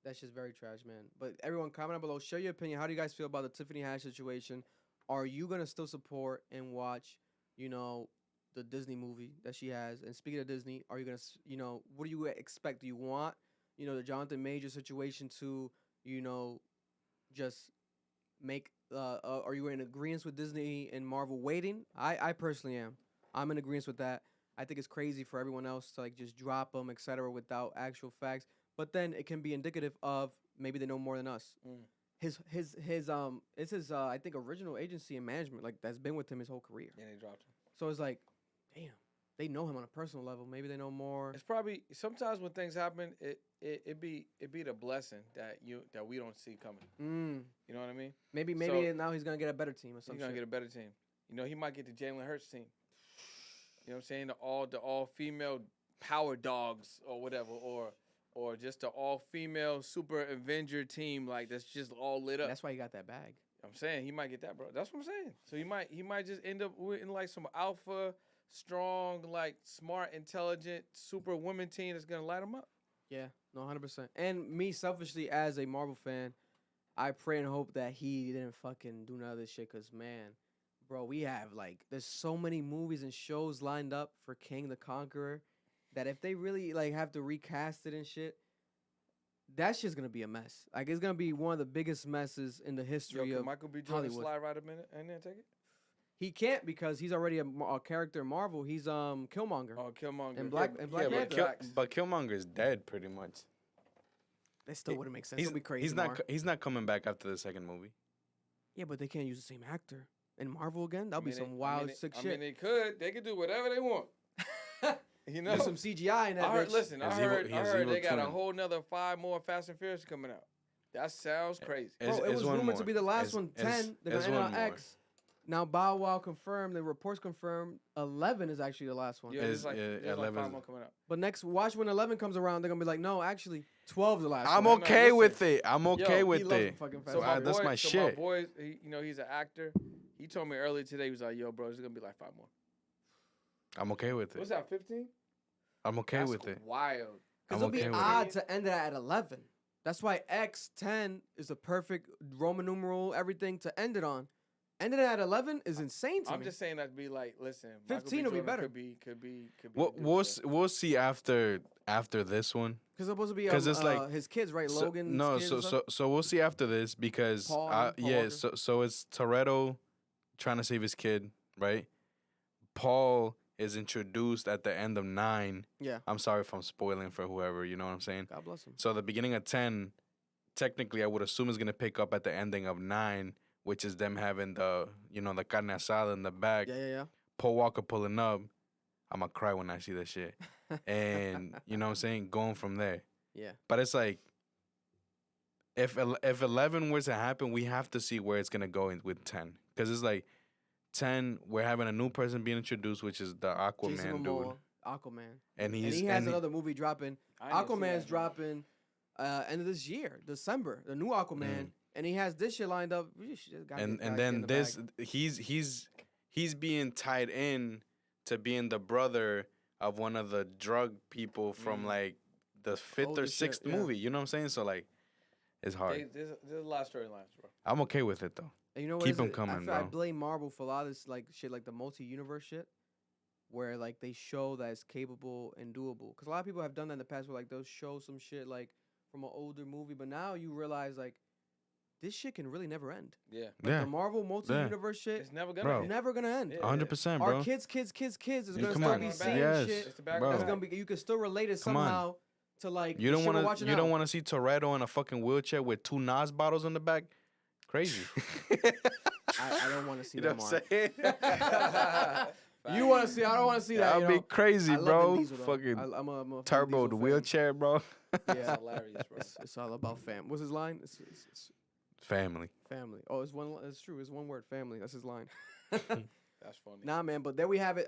That's just very trash, man. But everyone, comment down below. Share your opinion. How do you guys feel about the Tiffany Haddish situation? Are you gonna still support and watch, you know, the Disney movie that she has? And speaking of Disney, are you gonna, you know, what do you expect? Do you want, you know, the Jonathan Major situation to, you know, just make? Are you in agreement with Disney and Marvel waiting? I personally am. I'm in agreement with that. I think it's crazy for everyone else to like just drop them, etc., without actual facts. But then it can be indicative of maybe they know more than us. It's his I think original agency and management like that's been with him his whole career. Yeah, they dropped him. So it's like, damn, they know him on a personal level. Maybe they know more. It's probably sometimes when things happen, it be the blessing that we don't see coming. You know what I mean? Maybe So- now he's gonna get a better team or something. He's gonna get a better team. You know, he might get the Jalen Hurts team. You know what I'm saying? The all female power dogs or whatever, or just the all female super Avenger team like that's just all lit up. That's why he got that bag. I'm saying he might get that, bro. That's what I'm saying. So he might just end up in like some alpha, strong, like smart, intelligent, super woman team that's gonna light him up. Yeah, no, 100%. And me selfishly as a Marvel fan, I pray and hope that he didn't fucking do none of this shit. Cause man, bro, we have like there's so many movies and shows lined up for Kang the Conqueror that if they really like have to recast it and shit, that shit's gonna be a mess. Like it's gonna be one of the biggest messes in the history Yo, of can Michael B. Jordan Hollywood. slide right a minute and then take it? He can't because he's already a character in Marvel. He's Killmonger. Oh, Killmonger. And Black Panther. but Killmonger is dead pretty much. That still wouldn't make sense. He's It'll be crazy. He's not coming back after the second movie. Yeah, but they can't use the same actor in Marvel again. That'll be some wild sick I shit. mean, they could do whatever they want. You know, There's some CGI in that. I heard. bitch. Listen, I Has heard Evil they got a Twin. whole nother 5 more Fast and Furious coming out. That sounds crazy. Bro, it was one rumored to more. be the last It's- one. it's- 10. They're it's gonna end one on more. X. Now Bow Wow confirmed. The reports confirmed 11 is actually the last one. Yeah, Is- there's like 11 5 more coming out. But watch when 11 comes around, they're gonna be like, no, actually 12 is the last I'm one. okay listen. with it. I'm okay Yo, with he loves it. fucking Fast So and That's my my shit. boy, he's an actor. He told me earlier today, he was like, yo, bro, there's gonna be like 5 more. I'm okay with What's it. that, 15? I'm okay That's with it. wild. Because I'm it'll be okay with odd it. to end it at 11. That's why X10 is the perfect Roman numeral, everything to end it on. Ending it at 11 is insane to I'm me. just saying that to be like, listen, 15 will be better. Could be. We'll see after this one. Because it's supposed to be 'Cause it's like- his kids, right? So- Logan's no, kids and so stuff? so we'll see after this because Paul yeah, Walker. so it's Toretto trying to save his kid, right? Paul is introduced at the end of 9. Yeah. I'm sorry if I'm spoiling for whoever, you know what I'm saying? God bless him. So the beginning of 10, technically I would assume is gonna pick up at the ending of 9, which is them having the the carne asada in the back. Yeah. Paul Walker pulling up. I'm gonna cry when I see that shit. And you know what I'm saying? Going from there. Yeah. But it's like, if 11 were to happen, we have to see where it's gonna go with 10, because it's like 10, we're having a new person being introduced, which is the Jason Aquaman dude, Momoa, Aquaman. and And he has another movie dropping. Aquaman's dropping end of this year, December. The new Aquaman, and he has this shit lined up. We just gotta and get then in the this bag. he's being tied in to being the brother of one of the drug people from like the 5th or Older shit, 6th yeah. movie. You know what I'm saying? So like, it's hard. There's a lot of storylines, bro. I'm okay with it though. And you know what? Keep is 'em it? coming, I feel I bro. blame Marvel for a lot of this like shit, like the multi-universe shit, where like they show that it's capable and doable. Because a lot of people have done that in the past, where like they'll show some shit like from an older movie, but now you realize like this shit can really never end. Yeah. Like, Yeah, the Marvel multi-universe shit, It's never Bro. gonna end. never gonna end. Yeah. 100%, Our bro. kids is Yeah, gonna come still on. be Yes. seeing Yes. shit. It's the back Bro. That's gonna be. You can still relate it Come on. somehow to like. You the don't shit we're want to. watching You now. don't want to see Toretto in a fucking wheelchair with 2 Nas bottles in the back. Crazy. I don't want to see You know that, what Mark. I'm saying? You want to see? I don't want to see that. That'd You be know? crazy, I love bro. Vin Diesel, though. Fucking I'm a Vin Turbo, Diesel the fan. wheelchair, bro. Yeah, hilarious, bro. it's all about fam. What's his line? It's Family. family. Oh, it's one. It's true. It's one word. Family. That's his line. That's funny. Nah, man. But there we have it.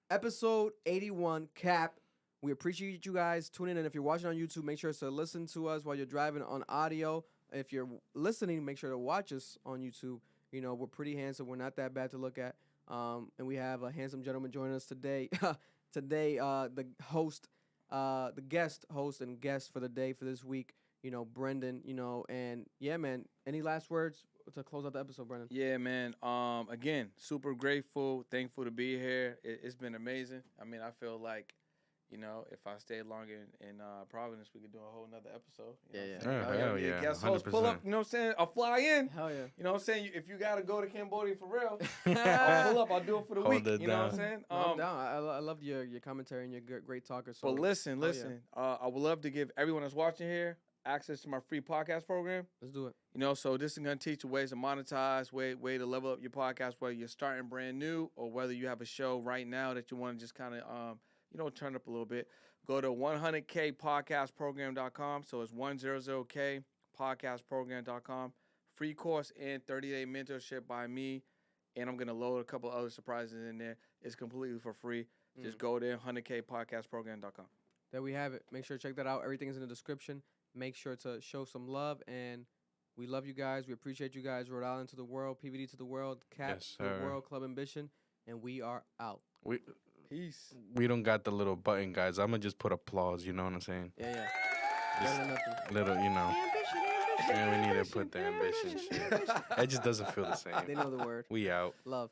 Episode 81. Cap. We appreciate you guys tuning in. If you're watching on YouTube, make sure to listen to us while you're driving on audio. If you're listening, make sure to watch us on YouTube. You know, we're pretty handsome. We're not that bad to look at. And we have a handsome gentleman joining us today. Today, the host, the guest host and guest for the day for this week, you know, Brendan, you know, and yeah, man, any last words to close out the episode, Brendan? Yeah, man. Again, super grateful, thankful to be here. It's been amazing. I mean, I feel like, you know, if I stayed longer in Providence, we could do a whole nother episode. You know what I'm saying? Hell yeah. Guest host, pull 100%. up, you know what I'm saying? I'll fly in. Hell yeah. You know what I'm saying? If you got to go to Cambodia for real, I'll pull up. I'll do it for the Hold week. it You know what I'm down. saying? No, I'm down. I loved your commentary and your great talker. So. But listen. yeah. I would love to give everyone that's watching here access to my free podcast program. Let's do it. You know, so this is going to teach you ways to monetize, way to level up your podcast, whether you're starting brand new or whether you have a show right now that you want to just kind of, you know, turn up a little bit. Go to 100kpodcastprogram.com. So it's 100kpodcastprogram.com. Free course and 30-day mentorship by me. And I'm going to load a couple other surprises in there. It's completely for free. Just go there, 100kpodcastprogram.com. There we have it. Make sure to check that out. Everything is in the description. Make sure to show some love. And we love you guys. We appreciate you guys. Rhode Island to the world. PVD to the world. Cap Yes, to the sir. world. Club Ambition. And we are out. Peace. We don't got the little button, guys. I'm going to just put applause. You know what I'm saying? Yeah. Just Better than nothing. little, you know. Ambition. Yeah, we need to put the ambition shit. It just doesn't feel the same. They know the word. We out. Love.